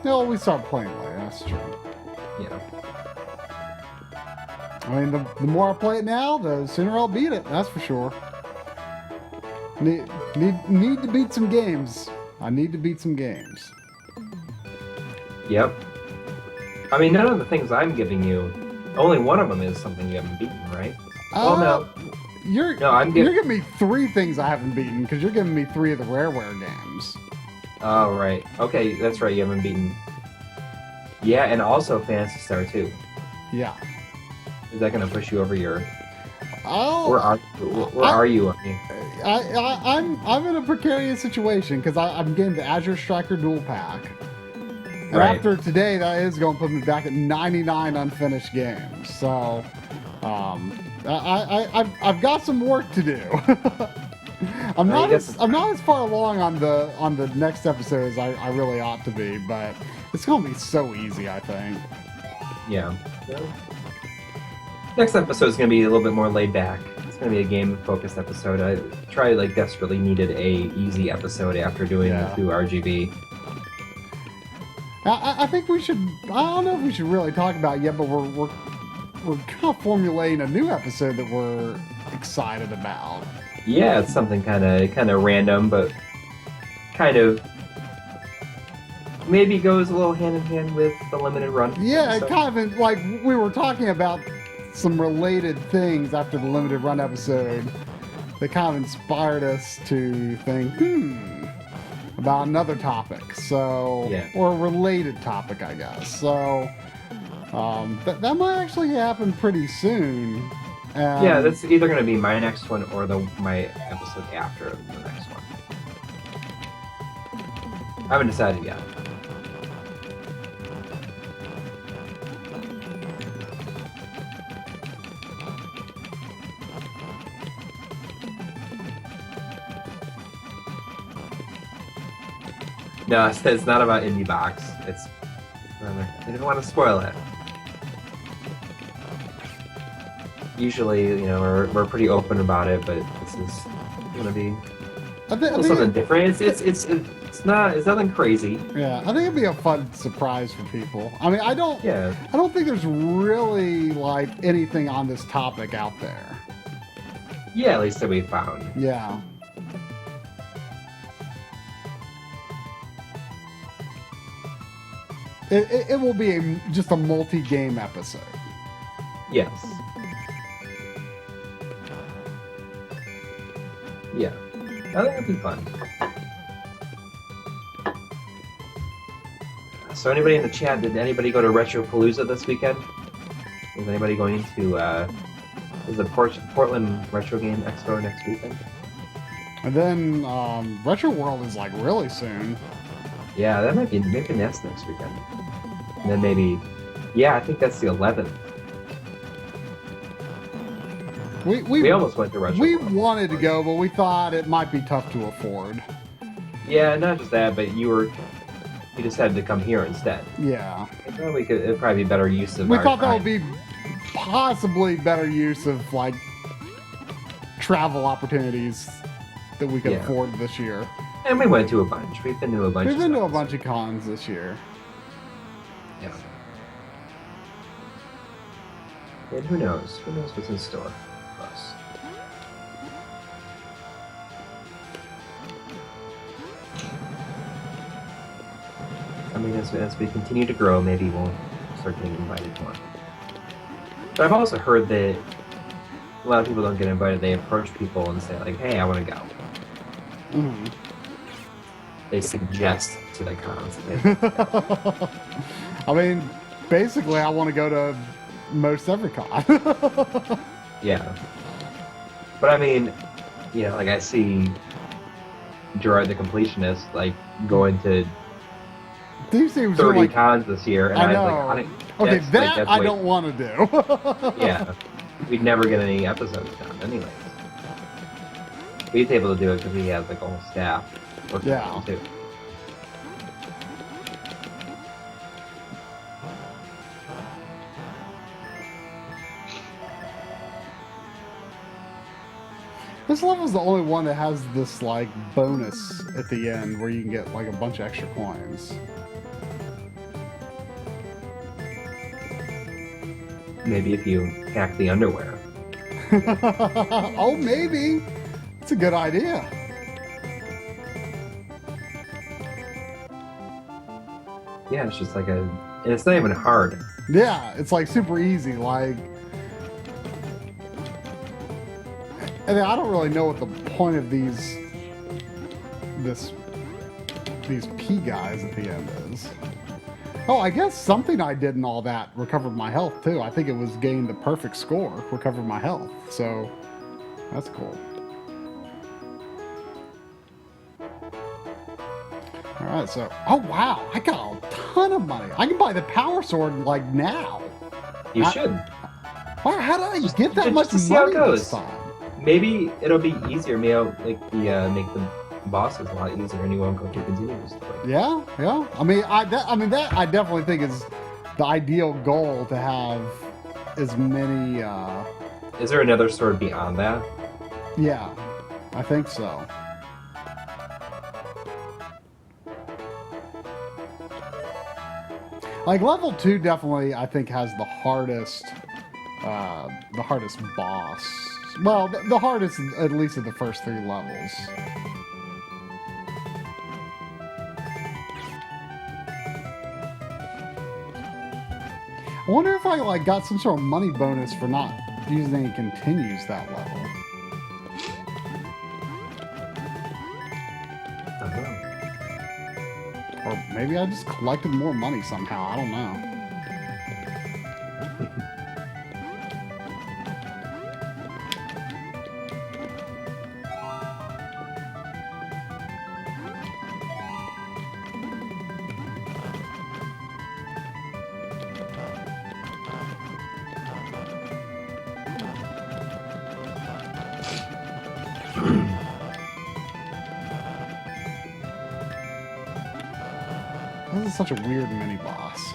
No, we start playing later. That's true. Yeah. I mean, the more I play it now, the sooner I'll beat it. That's for sure. Need to beat some games. I need to beat some games. Yep. I mean, none of the things I'm giving you, only one of them is something you haven't beaten, right? Oh no. You're giving me 3 things I haven't beaten, because you're giving me 3 of the Rareware games. Oh, right. Okay, that's right, you haven't beaten. Yeah, and also Phantasy Star 2. Yeah. Is that going to push you over your... Oh, where are you? I'm in a precarious situation, because I'm getting the Azure Striker Dual Pack. And right. After today, that is going to put me back at 99 unfinished games. So, I've got some work to do. I'm not as far along on the next episode as I really ought to be, but it's gonna be so easy, I think. Yeah. Next episode is gonna be a little bit more laid back. It's gonna be a game-focused episode. I desperately needed a easy episode after doing the 2 RGB. I think we should. I don't know if we should really talk about it yet, but we're kind of formulating a new episode that we're excited about. Yeah, it's something kind of random, but kind of maybe goes a little hand in hand with the limited run. Yeah, it kind of like we were talking about some related things after the limited run episode that kind of inspired us to think, about another topic. So, or a related topic, I guess. So, that might actually happen pretty soon. Yeah, that's either going to be my next one or my episode after the next one. I haven't decided yet. No, it's not about Indie Box. It's I didn't want to spoil it. Usually, you know, we're pretty open about it, but this is gonna be something different. It's nothing crazy. Yeah, I think it'd be a fun surprise for people. I mean, I don't think there's really like anything on this topic out there. Yeah, at least that we found. Yeah. It will be just a multi-game episode. Yes. Yeah. I think it'd be fun. So anybody in the chat, did anybody go to Retropalooza this weekend? Is anybody going to is the Portland Retro Game Expo next weekend? And then Retro World is like really soon. Yeah, that might be maybe next weekend. And then maybe, yeah, I think that's the 11th. We almost went to Retro We World. wanted to go, but we thought it might be tough to afford. Yeah, not just that, but you decided to come here instead. Yeah. I thought it'd probably be better use of We our thought that time. would be possibly better use of like travel opportunities that we could afford this year. And we went to a bunch. We've been to a bunch. We've been to a bunch of cons this year. Yeah. And who knows? Who knows what's in store for us? I mean, as we continue to grow, maybe we'll start getting invited more. But I've also heard that a lot of people don't get invited. They approach people and say, like, hey, I want to go. Mm-hmm. They suggest to the cons. I mean, basically, I want to go to most every con. Yeah. But I mean, you know, like I see Gerard the Completionist, like, going to These seems 30 like cons this year, and I know. I was like, Okay, that's, that that's I way- don't want to do. Yeah, we'd never get any episodes done, anyways. He's able to do it because he has like a whole staff working Yeah. on him too. This level's the only one that has this like bonus at the end where you can get like a bunch of extra coins. Maybe if you hack the underwear. Oh, maybe. It's a good idea. Yeah, it's just like and it's not even hard. Yeah, it's like super easy. Like, and I don't really know what the point of these P guys at the end is. Oh, I guess something I did and all that recovered my health too. I think it was gained the perfect score, recovered my health. So that's cool. All right, so oh wow, I got a ton of money. I can buy the power sword like now. You should. Wow, how did I get that just much to see how money it goes. this time? Maybe it'll be easier. Maybe I'll make the bosses a lot easier, and you won't go through continuous story. Yeah, yeah. I mean, that I definitely think is the ideal goal to have as many. Is there another sword beyond that? Yeah, I think so. Like level 2 definitely, I think, has the hardest boss. Well, the hardest, at least of the first 3 levels. I wonder if I like got some sort of money bonus for not using any continues that level. I don't know. Or maybe I just collected more money somehow. I don't know. is such a weird mini boss.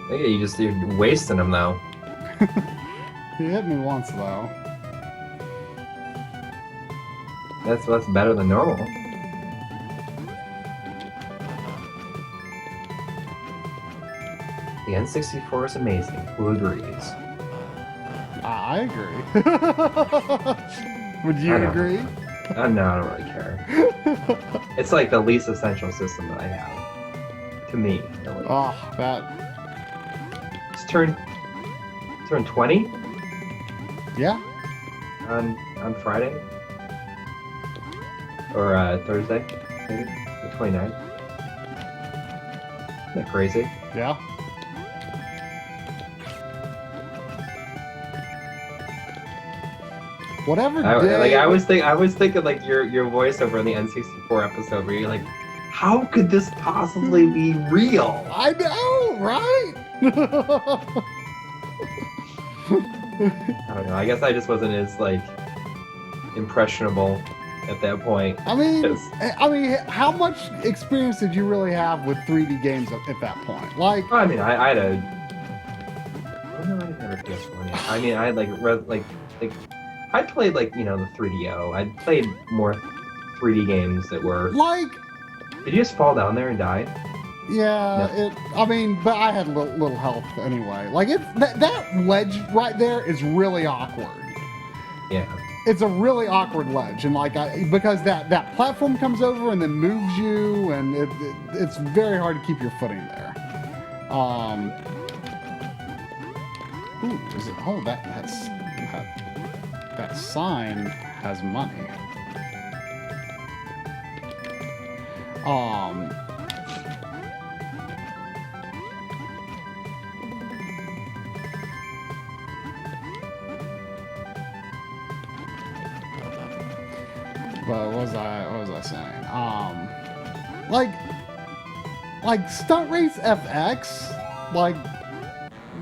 Hey, you're wasting them though. He hit me once though. That's better than normal. The N64 is amazing. Who agrees? I agree. Would you agree? No, I don't really care. It's like the least essential system that I have. To me, at least. Oh, that. It's turn 20 Yeah. on Friday or Thursday, maybe the 29th. Isn't that crazy? Yeah. Whatever day. I was thinking like your voiceover in the N64 episode where you're like, how could this possibly be real? I know, right? I don't know. I guess I just wasn't as like impressionable at that point. I mean, how much experience did you really have with 3D games at that point? Like, I mean, I had a. Oh no, I didn't have a PS1 yet. I mean, I had like I played like the 3DO. I played more 3D games that were like. Did you just fall down there and die? Yeah, No. but I had little health anyway. Like that ledge right there is really awkward. Yeah. It's a really awkward ledge, and because that platform comes over and then moves you, and it's very hard to keep your footing there. Ooh, is it? Oh, that sign has money. But what was I saying? Like Stunt Race FX,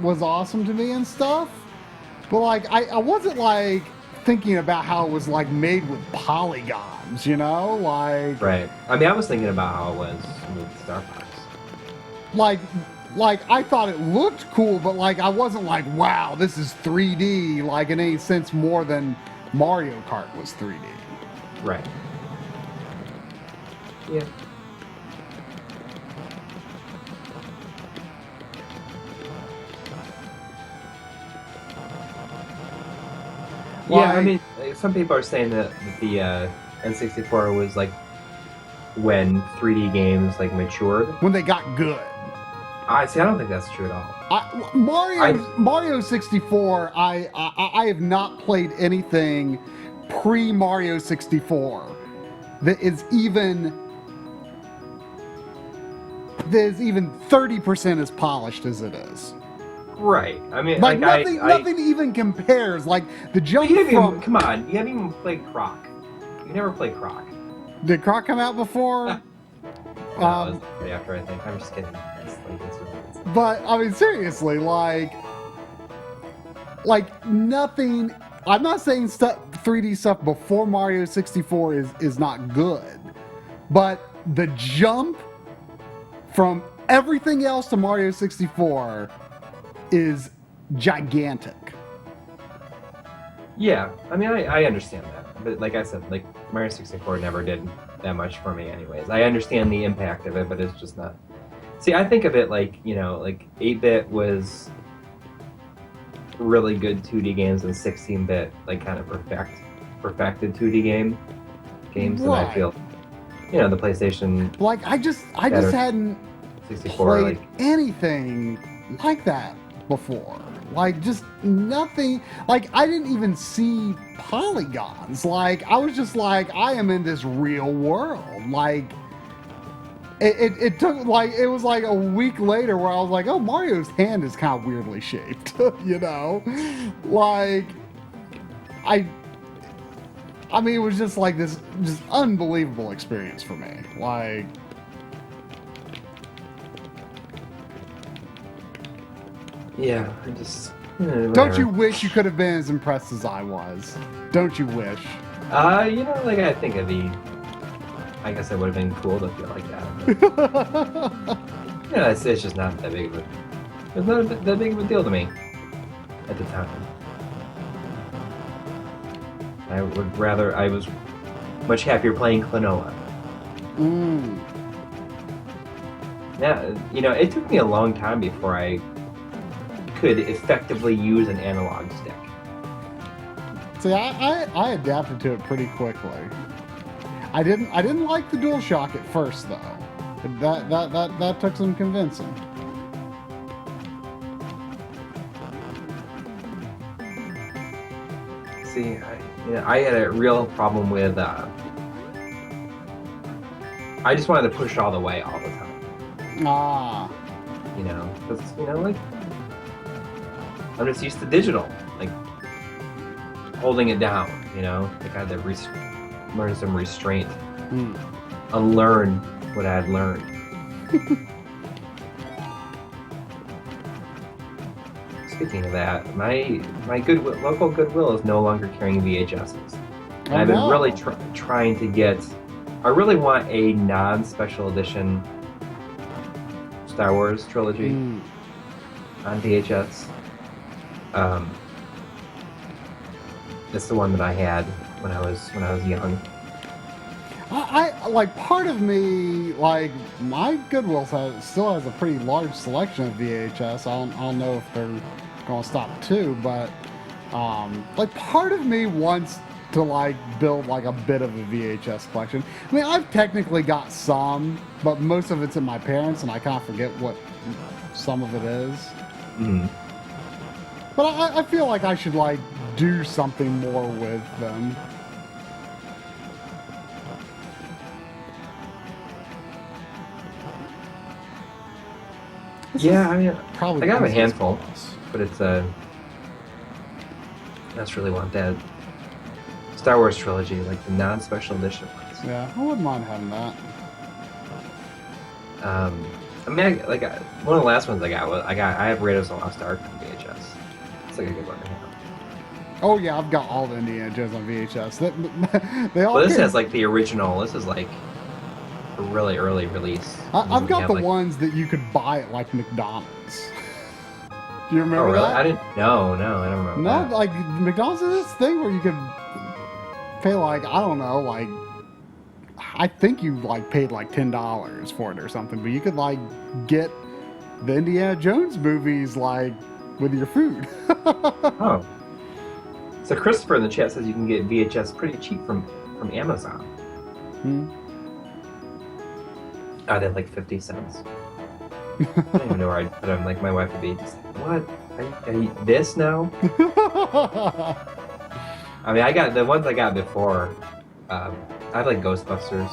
was awesome to me and stuff. But I wasn't thinking about how it was made with polygons, Right. I mean, I was thinking about how it was with Star Fox. I thought it looked cool, but I wasn't wow, this is 3D in any sense more than Mario Kart was 3D. Right. Yeah. Yeah, I mean, some people are saying that the N64 was when 3D games matured. When they got good. I don't think that's true at all. Mario 64, I have not played anything pre-Mario 64 that is even 30% as polished as it is. Right. I mean, nothing even compares. The jump from... Come on, you haven't even played Croc. You never played Croc. Did Croc come out before? No, it was right after, I think. I'm just kidding. But, I mean, seriously, nothing... I'm not saying 3D stuff before Mario 64 is not good, but the jump from everything else to Mario 64 is gigantic. Yeah, I mean, I understand that, but like I said, Mario 64 never did that much for me anyways. I understand the impact of it, but it's just not... See, I think of it 8-bit was really good 2D games, and 16-bit kind of perfected 2D games, right. And I feel the PlayStation I just hadn't 64 played anything like that before. Just nothing. I didn't even see polygons. I was just I am in this real world. It took it was a week later where I was oh, Mario's hand is kind of weirdly shaped, I mean, it was just this just unbelievable experience for me. Yeah, I just... Don't you wish you could have been as impressed as I was? Don't you wish? I think I guess it would have been cool to feel like that. Yeah, it's just not that big of a. It's not that big of a deal to me at the time. I was much happier playing Klonoa. Yeah, it took me a long time before I could effectively use an analog stick. See, I adapted to it pretty quickly. I didn't like the DualShock at first though. That took some convincing. See, I had a real problem with. I just wanted to push all the way all the time. Because like I'm just used to digital, like holding it down. Like I had to learn some restraint, unlearn what I had learned. Speaking of that, my local Goodwill is no longer carrying VHSs. And I've been really trying to get. I really want a non-special edition Star Wars trilogy on VHS. It's the one that I had when I was young. I like part of me, like my Goodwill still has a pretty large selection of VHS. I don't know if they're gonna stop too, but like part of me wants to like build like a bit of a VHS collection. I mean, I've technically got some, but most of it's at my parents, and I kind of forget what some of it is. But I feel like I should like do something more with them. Yeah, I mean, probably I got a handful, but it's I just really want that Star Wars trilogy, like the non-special edition ones. Yeah, I wouldn't mind having that. I mean, one of the last ones I have Raiders of the Lost Ark on VHS. It's like a good one to have. Oh yeah, I've got all the Indiana Jones on VHS. They all. Well, this has like the original. This is like a really early release. I've got the ones that you could buy at like McDonald's. Do you remember really? that? I didn't. No, I don't remember. No, that. like McDonald's is this thing where you could pay like I don't know, like I think you like paid like $10 for it or something, but you could like get the Indiana Jones movies like with your food. Oh. So Christopher in the chat says you can get VHS pretty cheap from Amazon. I did like 50 cents. I don't even know where I'd put them. Like my wife would be just like, what? I eat this now? I mean, I got the ones I got before. I have like Ghostbusters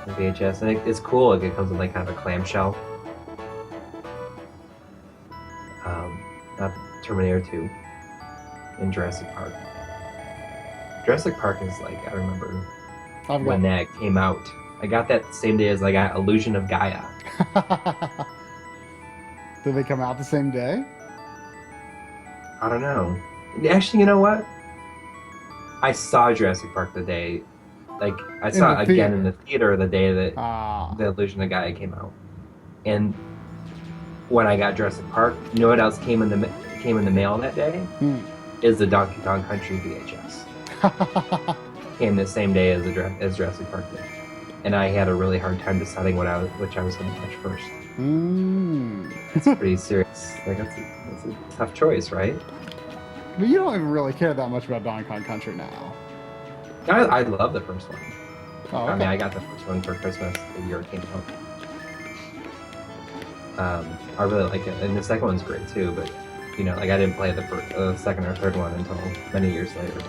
in VHS, and it's cool. Like, it comes in like kind of a clamshell. Not Terminator 2 and Jurassic Park. Jurassic Park is like, I remember when that came out. I got that the same day as I got Illusion of Gaia. Did they come out the same day? I don't know. Actually, you know what? I saw Jurassic Park the day, like I saw it again in the theater the day that the Illusion of Gaia came out. And when I got Jurassic Park, you know what else came in the mail that day? Is the Donkey Kong Country VHS. Came the same day as Jurassic Park did. And I had a really hard time deciding which I was going to watch first. It's pretty serious. Like that's a tough choice, right? But you don't even really care that much about Donkey Kong Country now. I love the first one. Oh, okay. I mean, I got the first one for Christmas the year it came out. I really like it, and the second one's great too. But like I didn't play the second or third one until many years later.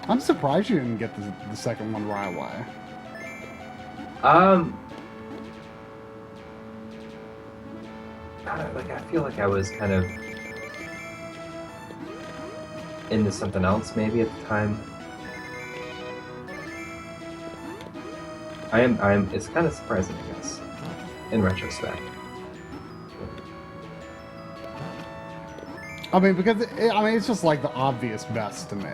I'm surprised you didn't get the second one right away. I feel like I was kind of into something else maybe at the time. I am. It's kind of surprising, I guess, in retrospect. I mean, because it's just like the obvious best to me.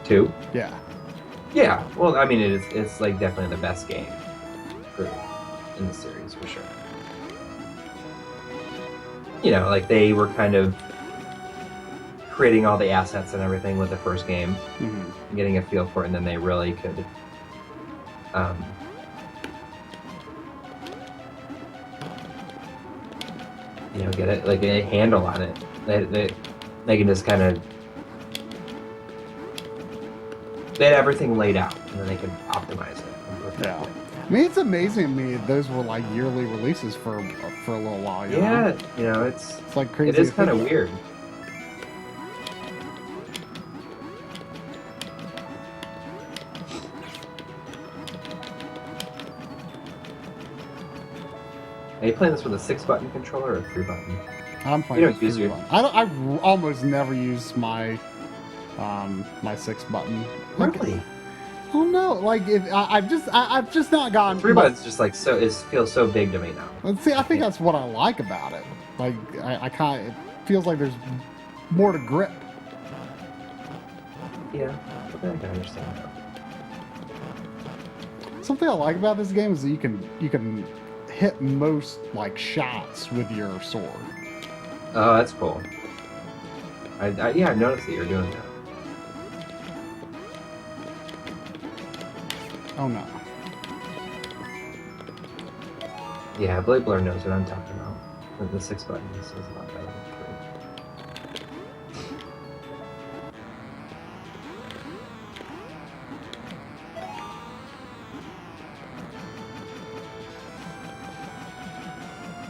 2? Yeah. Yeah. Well, I mean, it's like definitely the best game in the series for sure. You know, like they were kind of creating all the assets and everything with the first game, getting a feel for it, and then they really could. You know, get it like a handle on it. They can just kind of. They had everything laid out, and then they could optimize it. Yeah. I mean, it's amazing to me those were like yearly releases for a little while. You know? You know, it's like crazy. It is kind of weird. Are you playing this with a 6-button controller or a 3-button? I'm playing. You don't use your. I almost never use my my 6-button. Really? I don't know. Like I've just not gotten 3-button's just like so. It feels so big to me now. Let's see. I think that's what I like about it. Like I kind of, it feels like there's more to grip. Yeah, I think I understand that. Something I like about this game is that you can hit most like shots with your sword. Oh, that's cool. Yeah, I've noticed that you're doing that. Oh no. Yeah, Blade Blur knows what I'm talking about. The 6-button is a lot better than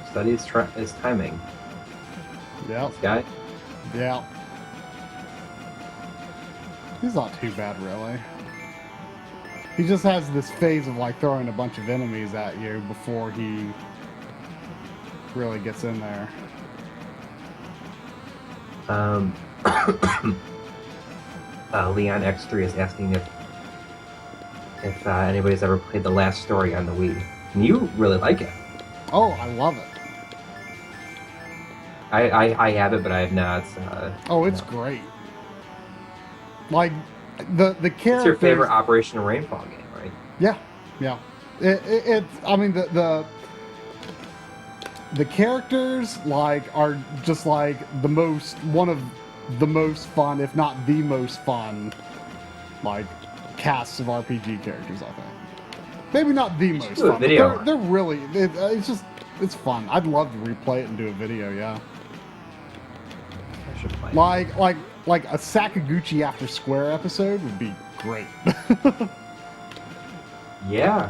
3. Study is timing. Yeah. This guy? Yeah. He's not too bad, really. He just has this phase of like throwing a bunch of enemies at you before he really gets in there. Leon X3 is asking if anybody's ever played the last story on the Wii. And you really like it. Oh, I love it. I have it, but I have not. Oh, it's great. Like the characters. It's your favorite Operation Rainfall game, right? Yeah, yeah. It's. I mean the characters like are just like one of the most fun, if not the most fun, like casts of RPG characters. I think. Maybe not the most fun. But they're really. It's fun. I'd love to replay it and do a video. Yeah. I should play. Like a Sakaguchi after Square episode would be great. Yeah.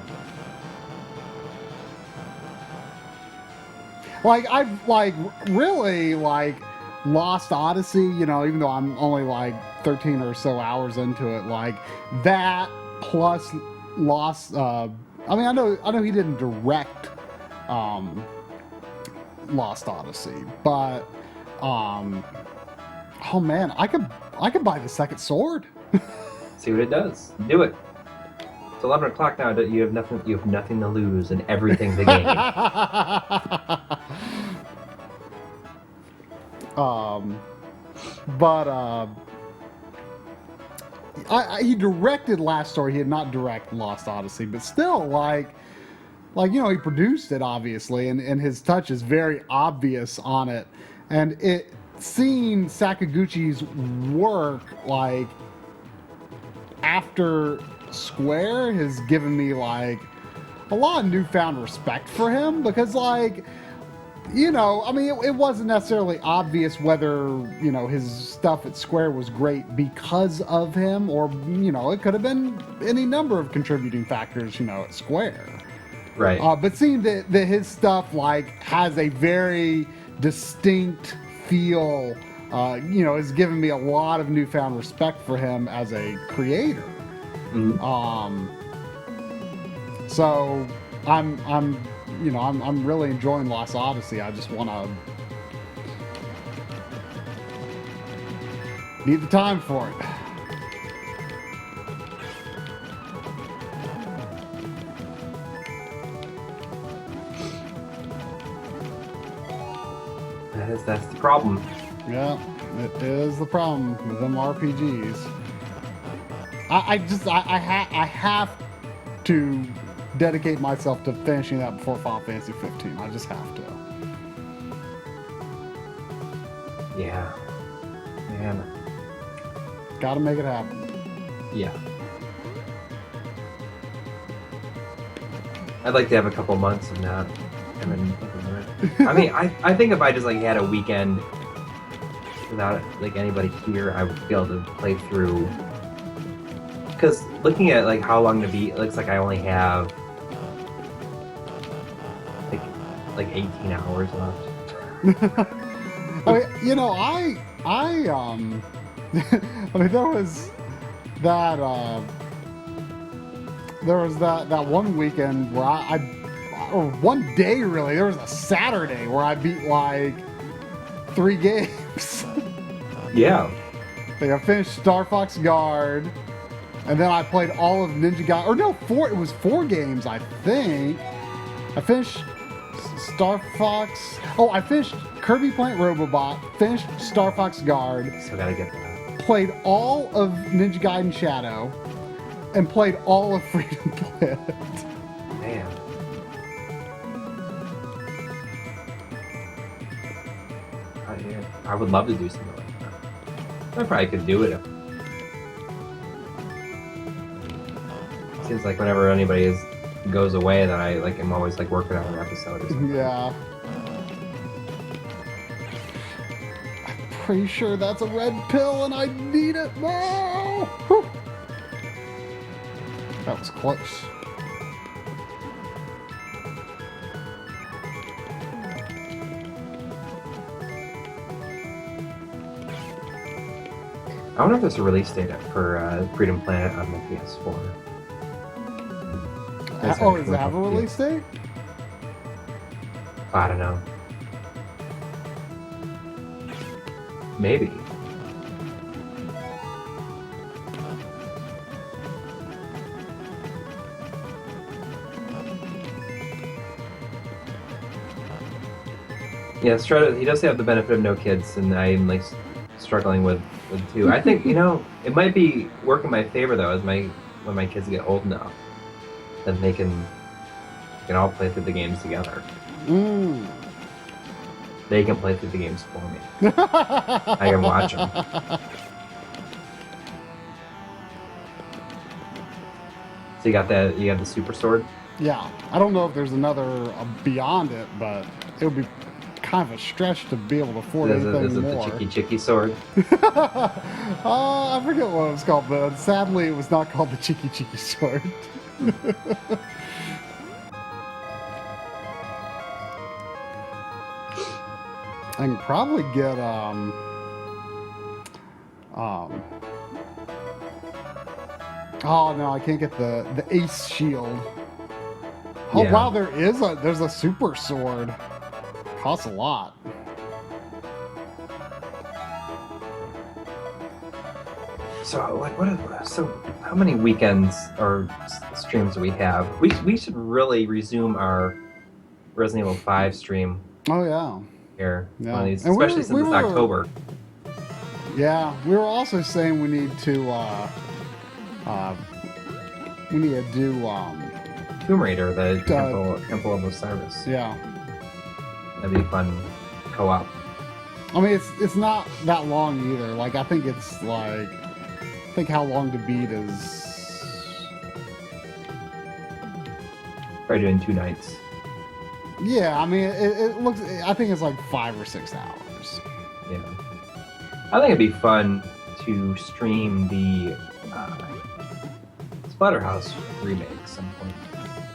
Like I've really Lost Odyssey, you know, even though I'm only like 13 or so hours into it, like that plus Lost I mean I know he didn't direct Lost Odyssey, but oh man, I could buy the second sword. See what it does. Do it. It's 11 o'clock now. You have nothing to lose and everything to gain. He directed Last Story. He did not direct Lost Odyssey, but still, like you know, he produced it obviously, and his touch is very obvious on it. And seeing Sakaguchi's work like after Square has given me like a lot of newfound respect for him, because like, you know, I mean, it wasn't necessarily obvious whether, you know, his stuff at Square was great because of him, or, you know, it could have been any number of contributing factors, you know, at Square. Right. But seeing that his stuff like has a very distinct feel, you know, has given me a lot of newfound respect for him as a creator. Mm-hmm. So I'm really enjoying Lost Odyssey. I just want to need the time for it. That That's the problem. Yeah, it is the problem with them RPGs. I have to dedicate myself to finishing that before Final Fantasy 15. I just have to. Yeah. Man. Gotta make it happen. Yeah. I'd like to have a couple months of not having. I mean, I think if I just like had a weekend without like anybody here, I would be able to play through. Because looking at like how long to beat, it looks like I only have like 18 hours left. I mean, you know, I I mean, there was that one weekend where or one day really, there was a Saturday where I beat like 3 games. Yeah. Like I finished Star Fox Guard, and then I played all of Ninja Gaiden, or no, it was 4 games, I think. I finished Star Fox, I finished Kirby Plant Robobot, finished Star Fox Guard, Still gotta get that. played all of Ninja Gaiden Shadow, and played all of Freedom Plant. Man. I would love to do something like that. I probably could do it. Seems like whenever anybody goes away, that I'm always like working on an episode or something. Yeah. I'm pretty sure that's a red pill and I need it now. Whew. That was close. I wonder if there's a release date for Freedom Planet on the PS4. Does it have a release date? I don't know. Maybe. Yeah, he does have the benefit of no kids, and I'm like struggling with 2. I think it might be work in my favor though, when my kids get old enough, then they can all play through the games together. Mm. They can play through the games for me. I can watch them. So you got the super sword? Yeah. I don't know if there's another beyond it, but it would be kind of a stretch to be able to afford anything is it more. the Chiki Chiki sword? I forget what it was called, but sadly it was not called the Chiki Chiki sword. I can probably get oh no, I can't get the Ace Shield. Oh Yeah. wow, there's a super sword. Costs a lot. So so how many weekends or streams do we have? We should really resume our Resident Evil 5 stream Oh yeah. here. Yeah. One of these, And especially since it's October. Yeah, we were also saying we need to do Tomb Raider, the Temple of Osiris. yeah. That'd be fun co-op. I mean, it's not that long either. Like, I think it's like, how long to beat is. Probably doing 2 nights. Yeah, I mean, it looks. I think it's like 5 or 6 hours. Yeah. I think it'd be fun to stream the Splatterhouse remake at some point.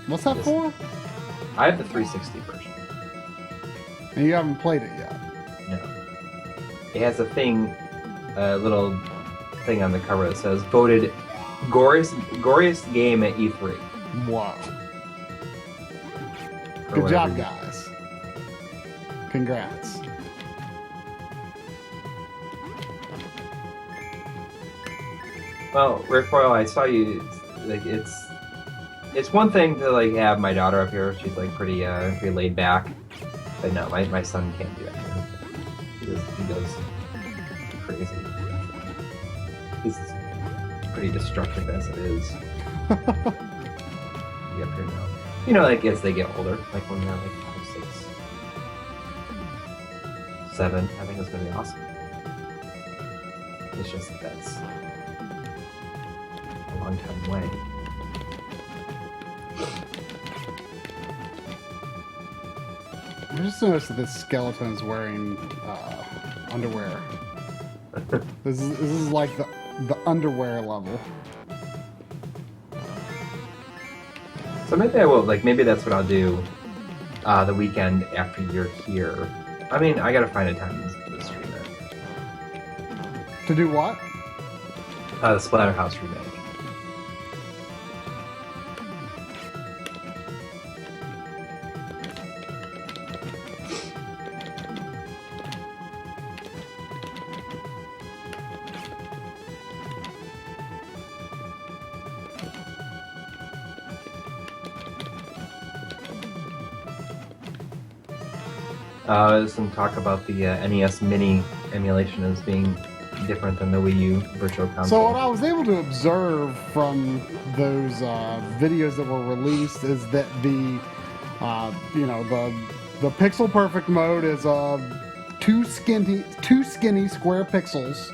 What's that for? I have the 360 version. And you haven't played it yet. No. It has a little thing on the cover that says voted goriest game at E3. Wow. Or Good job, whatever. guys. Congrats. Well, Rick Royal, I saw you. Like, it's one thing to like have my daughter up here. She's like pretty laid back, but no, my son can't do that. he goes crazy. He's pretty destructive as it is. You up here now. You know, like as they get older, like when they're like 5, 6, 7, I think it's gonna be awesome. It's just that's a long time away. I just noticed that this skeleton is wearing underwear. This is like the underwear level. So maybe I will, like, maybe that's what I'll do the weekend after you're here. I mean, I gotta find a time to stream it. To do what? The Splatterhouse remake. There's some talk about the NES Mini emulation as being different than the Wii U Virtual Console. So what I was able to observe from those videos that were released is that the pixel perfect mode is two skinny square pixels,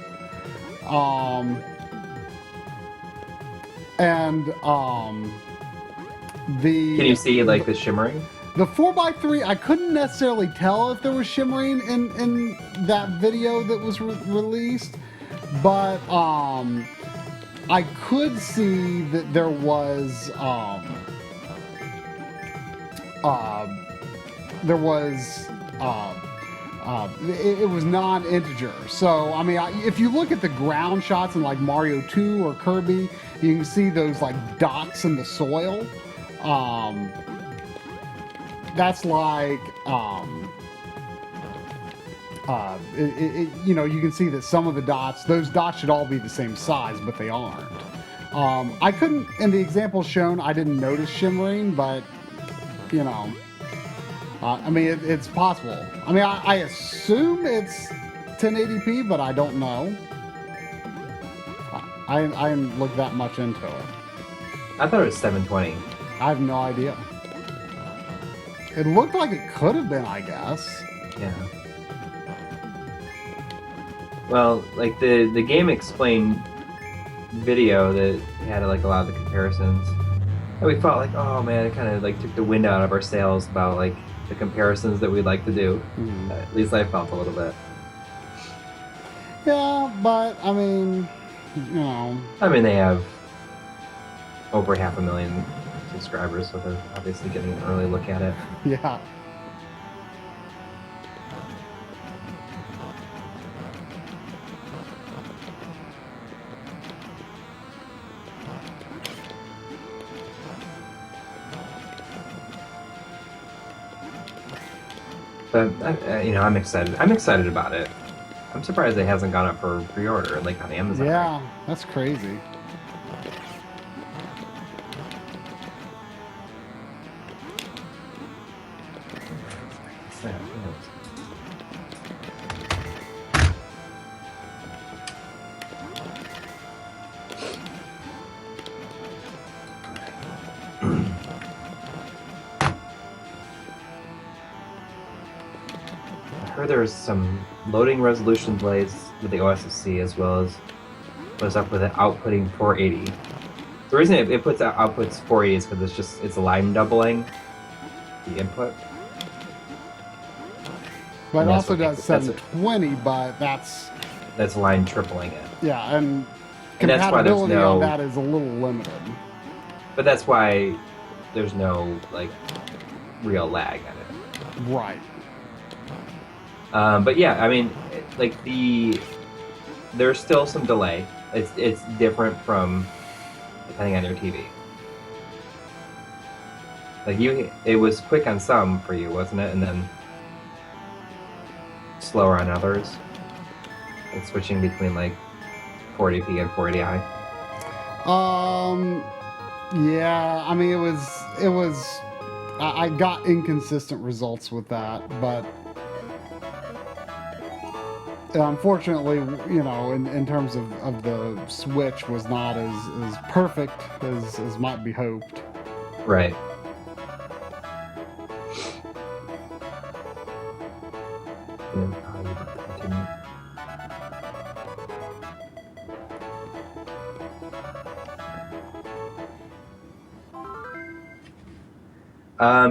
Can you see like the shimmering? The 4x3, I couldn't necessarily tell if there was shimmering in that video that was released, but I could see that there was it was non-integer. So I mean, if you look at the ground shots in like Mario 2 or Kirby, you can see those like dots in the soil. That's like, you know, you can see that some of the dots, those dots should all be the same size, but they aren't. I couldn't, in the example shown, I didn't notice shimmering, but, you know, I mean, it's possible. I mean, I assume it's 1080p, but I don't know. I didn't look that much into it. I thought it was 720. I have no idea. It looked like it could have been, I guess. Yeah. Well, like the Game Explained video that had like a lot of the comparisons, and we felt like, oh man, it kind of like took the wind out of our sails about like the comparisons that we'd like to do. Mm-hmm. At least I felt a little bit. Yeah, but I mean, you know. I mean, they have over 500,000 subscribers, so they're obviously getting an early look at it. Yeah. But you know, I'm excited. I'm excited about it. I'm surprised it hasn't gone up for pre-order like on Amazon. Yeah, that's crazy. There's some loading resolution delays with the OSFC, as well as what's up with it outputting 480. The reason it puts out outputs 480 is because it's line doubling the input. But it also does 720, but that's line tripling it. Yeah, and that's why there's compatibility on that is a little limited. But that's why there's no like real lag in it. Right. But yeah, I mean, like there's still some delay. It's different from depending on your TV. Like it was quick on some for you, wasn't it? And then slower on others. Like switching between like 480p and 480i. Yeah, I mean it was. I got inconsistent results with that, but. unfortunately, in terms of the Switch, was not as perfect as might be hoped. Right.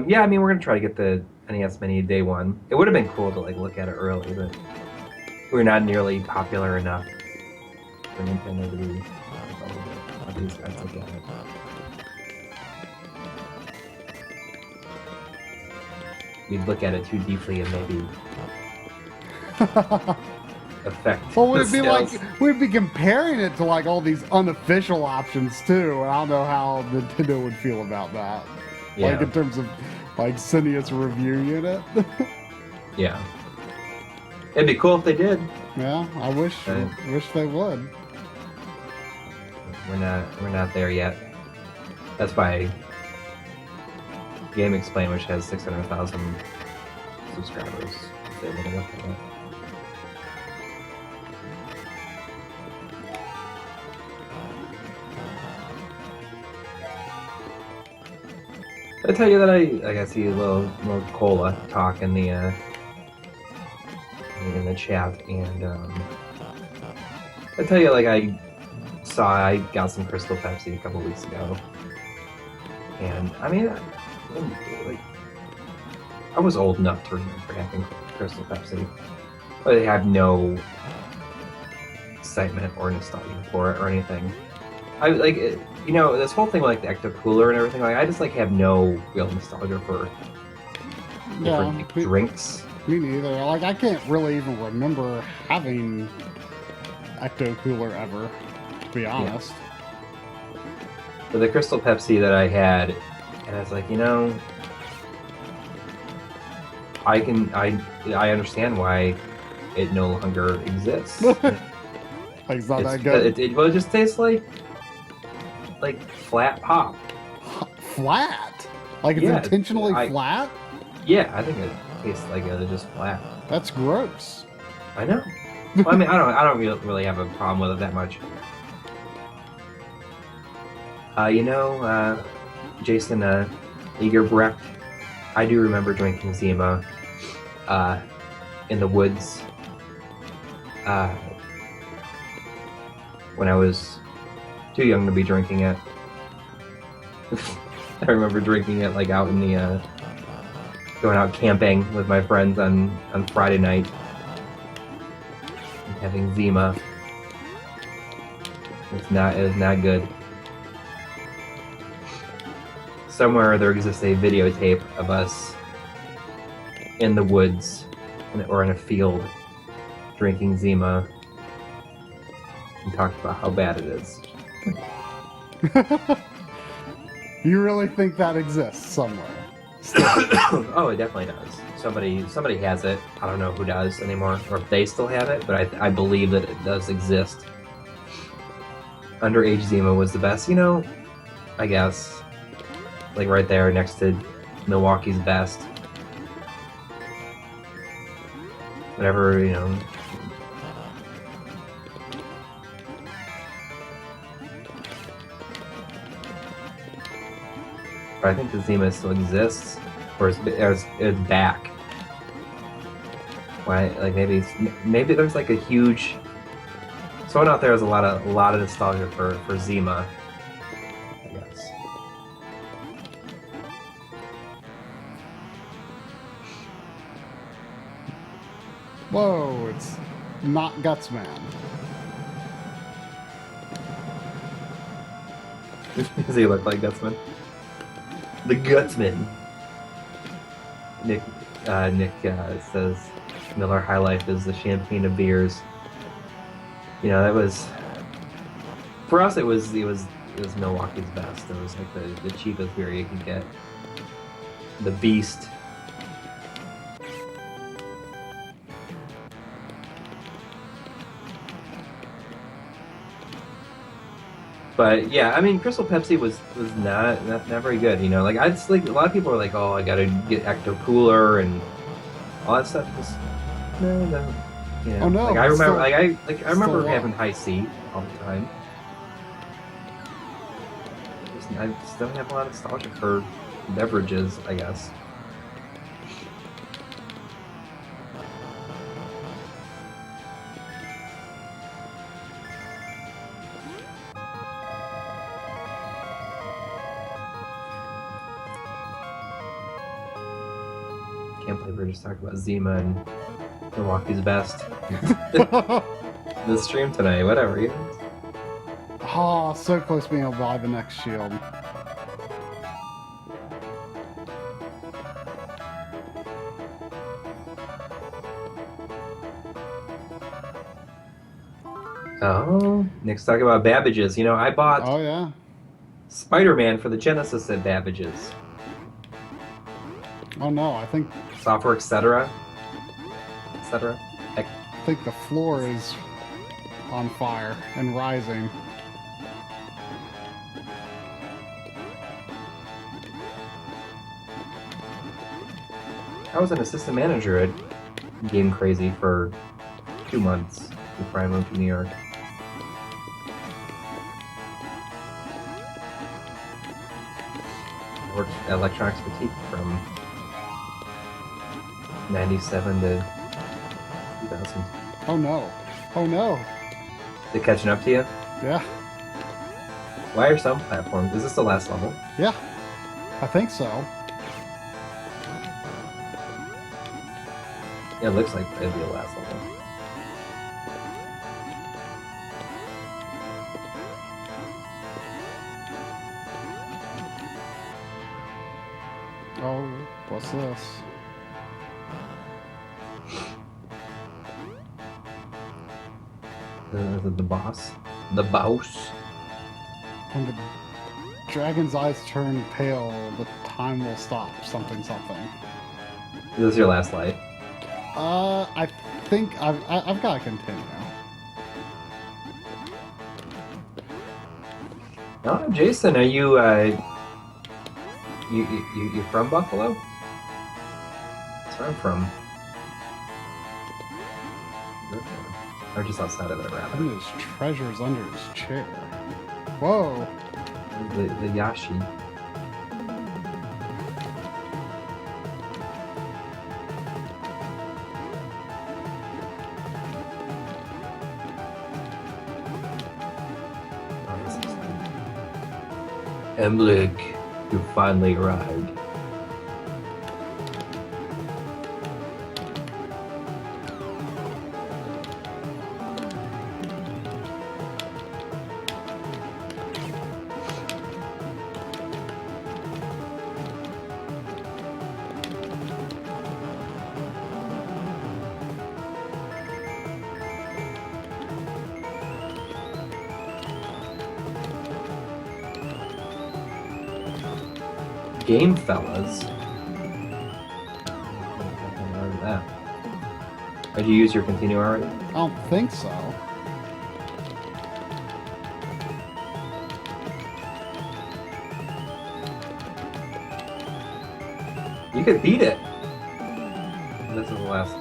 Yeah, I mean, we're gonna try to get the NES Mini day one. It would have been cool to like look at it early, but we're not nearly popular enough for Nintendo to be let these guys look at it. We'd look at it too deeply and maybe affect. Well, the sales. we'd be comparing it to like all these unofficial options too, and I don't know how Nintendo would feel about that. Yeah. Like in terms of like sending us a review unit. Yeah. It'd be cool if they did. Yeah, I wish they would. We're not there yet. That's why Game Explain, which has 600,000 subscribers, they would look at it. Did I tell you that I see a little cola talk in the chat, and I tell you, like I got some Crystal Pepsi a couple weeks ago, and I mean, like I was old enough to remember having Crystal Pepsi, but I have no excitement or nostalgia for it or anything. I like it, this whole thing with, like the Ecto Cooler and everything. Like I just like have no real nostalgia for different like, drinks. Me neither. Like I can't really even remember having Ecto Cooler ever, to be honest. Yeah. But the Crystal Pepsi that I had, and I was like, I understand why it no longer exists. Like it's not that good. It just tastes like flat pop. Flat? Like it's Yeah, intentionally flat? Yeah, I think it tastes like it's just flat. That's gross. I know. Well, I mean, I don't really have a problem with it that much. Jason Egerbrecht, I do remember drinking Zima in the woods when I was too young to be drinking it. I remember drinking it like out in the going out camping with my friends on Friday night and having Zima. It is not good. Somewhere there exists a videotape of us in the woods or in a field drinking Zima and talked about how bad it is. You really think that exists somewhere? Oh, it definitely does. Somebody has it. I don't know who does anymore, or if they still have it, but I believe that it does exist. Underage Zima was the best, I guess. Like right there next to Milwaukee's Best. Whatever, But I think the Zima still exists, or it's back. Why? Like maybe there's like a huge. Someone out there has a lot of nostalgia for Zima. I guess. Whoa! It's not Gutsman. Does he look like Gutsman? The Gutsman. Nick says Miller High Life is the champagne of beers. That was for us. It was Milwaukee's Best. It was like the cheapest beer you could get. The Beast. But yeah, I mean, Crystal Pepsi was not very good. Like a lot of people are like, oh, I gotta get Ecto Cooler and all that stuff. No. You know, Oh, no, like I remember, still- I remember still having warm. high C all the time. I just don't have a lot of nostalgia for beverages, I guess. Can't believe we're just talking about Zima and Milwaukee's best. The stream tonight, whatever. You know? Oh, so close to being able to buy the next shield. Oh, Nick's talking about Babbage's. You know, I bought Oh, yeah. Spider-Man for the Genesis at Babbage's. Oh, no, I think Software, etc. etc. I think the floor is on fire and rising. I was an assistant manager at Game Crazy for 2 months before I moved to New York. I worked at Electronics Boutique from 97 to 2000. Oh, no. Oh, no. They catching up to you? Yeah. Why are some platforms? Is this the last level? Yeah. I think so. Yeah, it looks like it'd be the last level. Oh, what's this? The boss? The boss? When the dragon's eyes turn pale, the time will stop. Something, something. This is your last light. I think I've got to continue. Oh, Jason, are you you from Buffalo? That's where I'm from. Or just outside of it, rather. And his treasures under his chair. Whoa. The Yashi. MLiG, you finally arrived. Game fellas. That. Did you use your continue already? I don't think so. You could beat it. This is the last.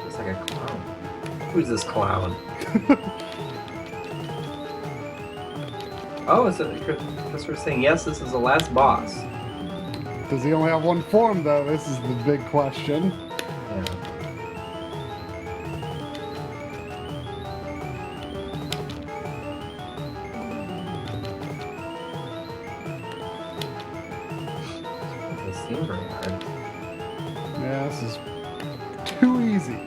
It's like a clown. Who's this clown? Oh, so Chris was saying yes. This is the last boss. Does he only have one form, though? This is the big question. Yeah. This seems very hard. Yeah, this is too easy.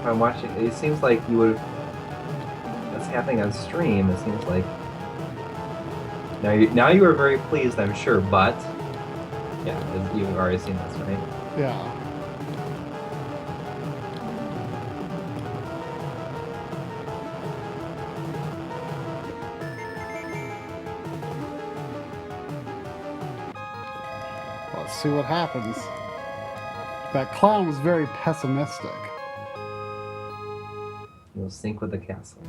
I'm watching. It seems like you would. That's happening on stream. It seems like now you are very pleased, I'm sure. But yeah, you've already seen this, right? Yeah. Let's see what happens. That clown was very pessimistic. sync with the castle.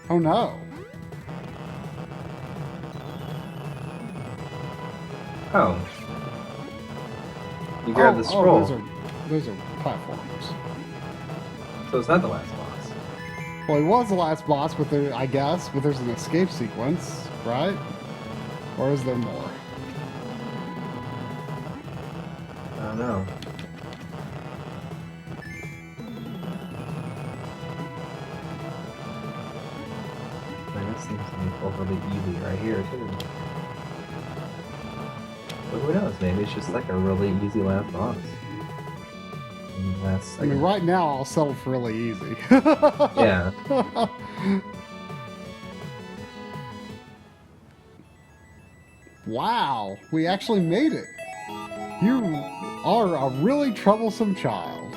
Oh no. Oh. You grab the scroll. Those are platforms. So it's not the last boss. Well, he was the last boss, but I guess, but there's an escape sequence, right? Or is there more? I don't know. Man, this seems to be overly easy right here, too. But who knows? Maybe it's just like a really easy last boss. I mean, right now I'll settle for really easy. Yeah. Wow, we actually made it. You are a really troublesome child.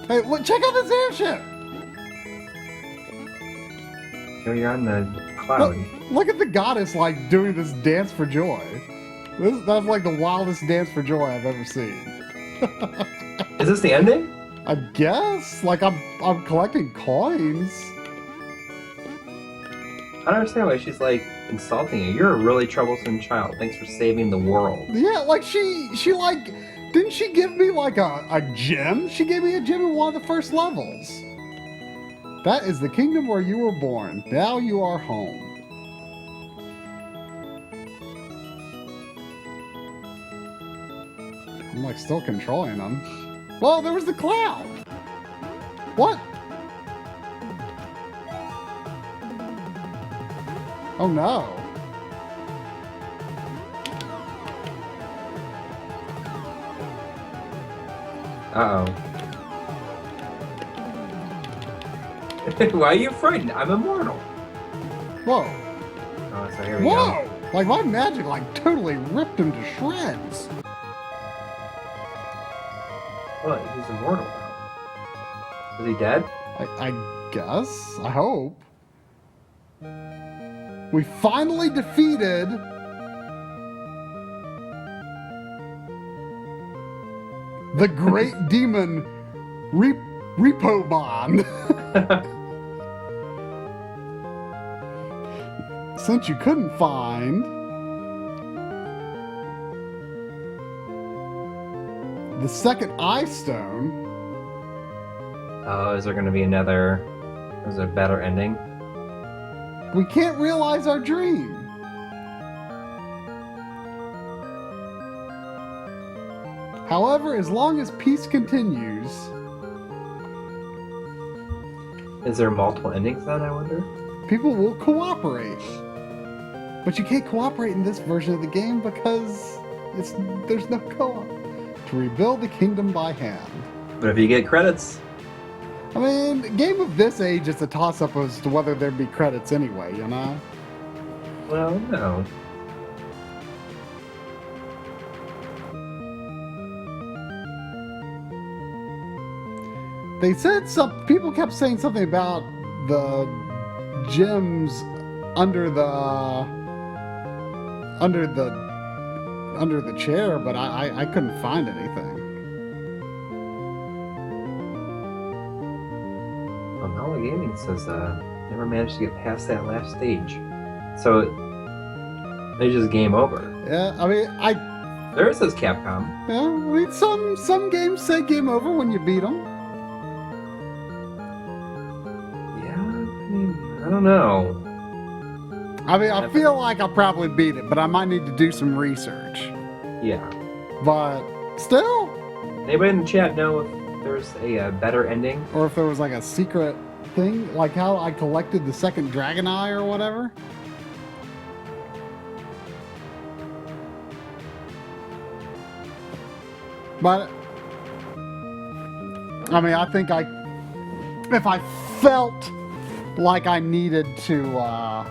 Hey, look, check out this airship! So you're on the cloud. Look at the goddess, like, doing this dance for joy. That's like the wildest dance for joy I've ever seen. Is this the ending? I guess. Like, I'm collecting coins. I don't understand why she's, like, insulting you. You're a really troublesome child. Thanks for saving the world. Yeah, like, she like, didn't she give me, like, a gem? She gave me a gem in one of the first levels. That is the kingdom where you were born. Now you are home. I'm, like, still controlling them. Whoa, there was the cloud! What? Oh no. Uh-oh. Why are you frightened? I'm immortal. Whoa. Oh, so here we Whoa! go. Like, my magic, like, totally ripped him to shreds. Well, he's immortal now. Is he dead? I guess. I hope. We finally defeated the great demon Repobon. Since you couldn't find the second eye stone. Oh, is there going to be another... Is there a better ending? We can't realize our dream. However, as long as peace continues... Is there multiple endings then, I wonder? People will cooperate. But you can't cooperate in this version of the game because there's no co-op. To rebuild the kingdom by hand. But if you get credits... I mean, a game of this age is a toss-up as to whether there'd be credits anyway, you know? Well, no. They said people kept saying something about the gems under the chair, but I couldn't find anything. Well, Nala Gaming says never managed to get past that last stage. So they just game over. Yeah, I mean, There it says Capcom. Yeah, I mean, some games say game over when you beat them. Yeah, I mean, I don't know. I mean, I feel like I'll probably beat it, but I might need to do some research. Yeah. But still, Anybody in the chat know if there's a better ending? or if there was like a secret thing, like how I collected the second dragon eye or whatever. But I mean, I think if I felt like I needed to, well,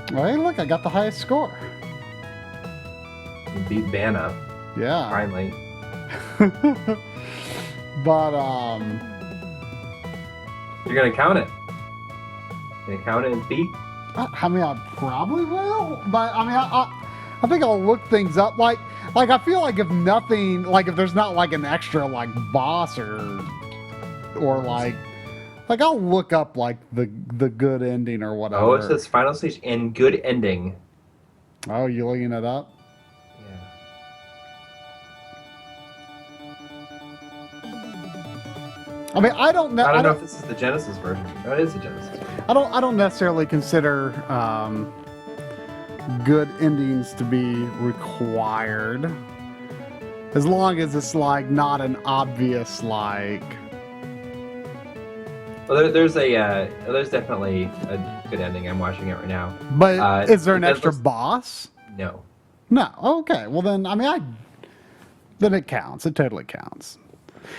hey, look, I got the highest score. You beat Vanna, Yeah. finally. But, You're gonna count it. Gonna count it and beat? I mean, I probably will, but I mean, I think I'll look things up. Like I feel like if nothing, like if there's not like an extra like boss or or like I'll look up like the good ending or whatever. Oh, it says final stage and good ending. Oh, you looking it up? Yeah. I mean, I don't know. I don't know if this is the Genesis version. No, it is the Genesis version. I don't necessarily consider good endings to be required, as long as it's like not an obvious like. Well, there's definitely a good ending. I'm watching it right now. But is there an extra boss? No. No. Okay. Well, then I mean, then it counts. It totally counts.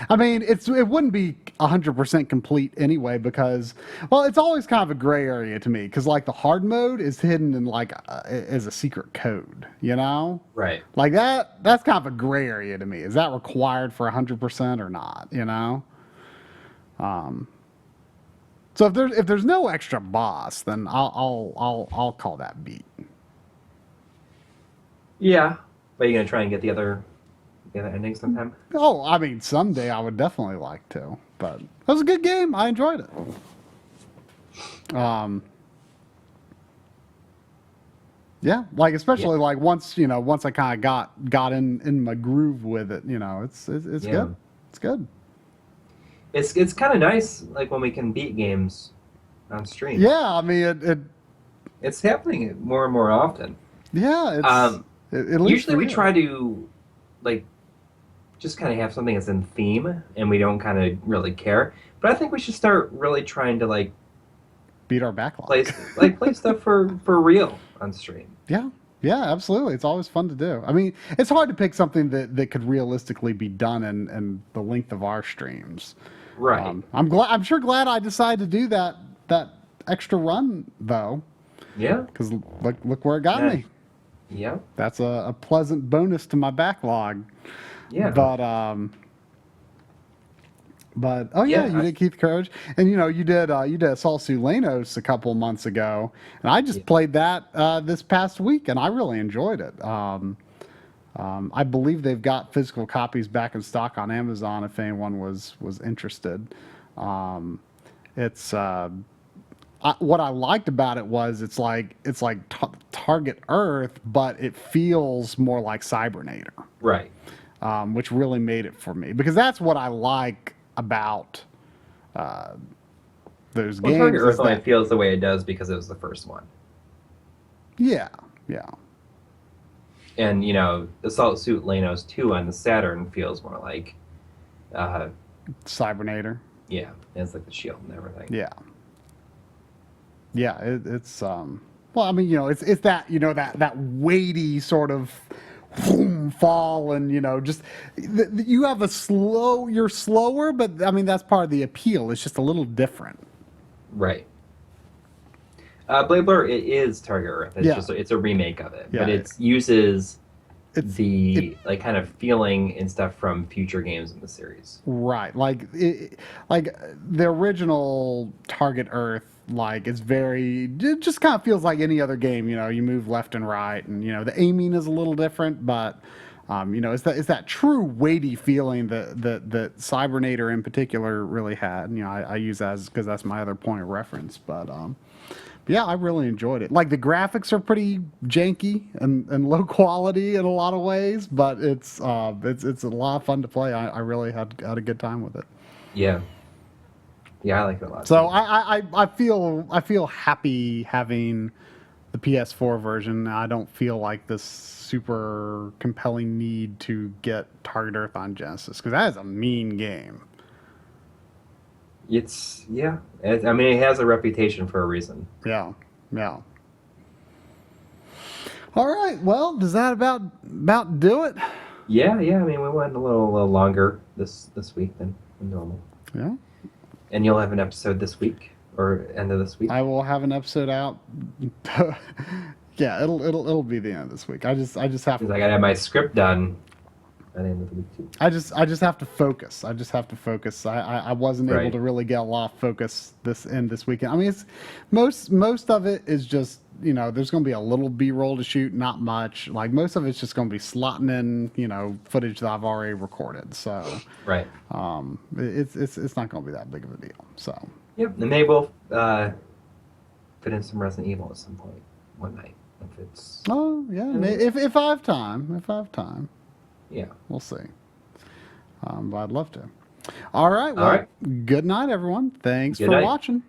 I mean, it wouldn't be 100% complete anyway because, well, it's always kind of a gray area to me because like the hard mode is hidden in like as a secret code, you know? Right. Like that's kind of a gray area to me. Is that required for 100% or not? You know? So if there's no extra boss, then I'll call that beat. Yeah. But you're gonna try and get the other ending sometime? Oh, I mean, someday I would definitely like to. But it was a good game. I enjoyed it. Yeah, like especially like once I kind of got in my groove with it, it's good. It's good. It's kind of nice, like when we can beat games on stream. Yeah, I mean it's happening more and more often. Yeah, usually we try to like just kind of have something that's in theme, and we don't kind of really care. But I think we should start really trying to like beat our backlog, play stuff for real on stream. Yeah, absolutely. It's always fun to do. I mean, it's hard to pick something that could realistically be done in the length of our streams. Right. I'm sure glad I decided to do that extra run though. Yeah. Because look where it got me. Yeah. That's a pleasant bonus to my backlog. Yeah. But oh yeah, you did Keith Courage, and you did Assault Sulanos a couple months ago, and I just played that this past week, and I really enjoyed it. I believe they've got physical copies back in stock on Amazon if anyone was interested. It's what I liked about it was it's like Target Earth, but it feels more like Cybernator. Right. Which really made it for me because that's what I like about those games. Target Earth only feels the way it does because it was the first one. Yeah. And Assault Suit Lanos 2 on the Saturn feels more like Cybernator. Yeah, it's like the shield and everything. Yeah, it's well, I mean, it's that that weighty sort of boom, fall, and just you have you're slower, but I mean that's part of the appeal. It's just a little different. Right. Blade Blur, it is Target Earth. It's it's a remake of it, but it uses the kind of feeling and stuff from future games in the series. Right, like the original Target Earth. Like it just kind of feels like any other game. You move left and right, and the aiming is a little different, but it's that true weighty feeling that Cybernator in particular really had. I use that because that's my other point of reference. But yeah, I really enjoyed it. Like the graphics are pretty janky and low quality in a lot of ways, but it's a lot of fun to play. I really had a good time with it. Yeah. Yeah, I like it a lot. So I feel happy having the PS4 version. I don't feel like this super compelling need to get Target Earth on Genesis because that is a mean game. I mean, it has a reputation for a reason. Yeah. All right. Well, does that about do it? Yeah. I mean, we went a little longer this week than normal. Yeah. And you'll have an episode this week or end of this week. I will have an episode out. Yeah, it'll be the end of this week. I just have to. I gotta have my script done by the end of the week too. I just have to focus. I wasn't able to really get a lot of focus this weekend. I mean, it's most of it is just you know, there's going to be a little B-roll to shoot, not much. Like most of it's just going to be slotting in, you know, footage that I've already recorded. So, Right. it's not going to be that big of a deal. So. Yep, and maybe we'll fit in some Resident Evil at some point one night if it's. Oh yeah, if I have time, Yeah. we'll see. But I'd love to. All right. Well, All right. good night, everyone. Thanks Good for night. watching.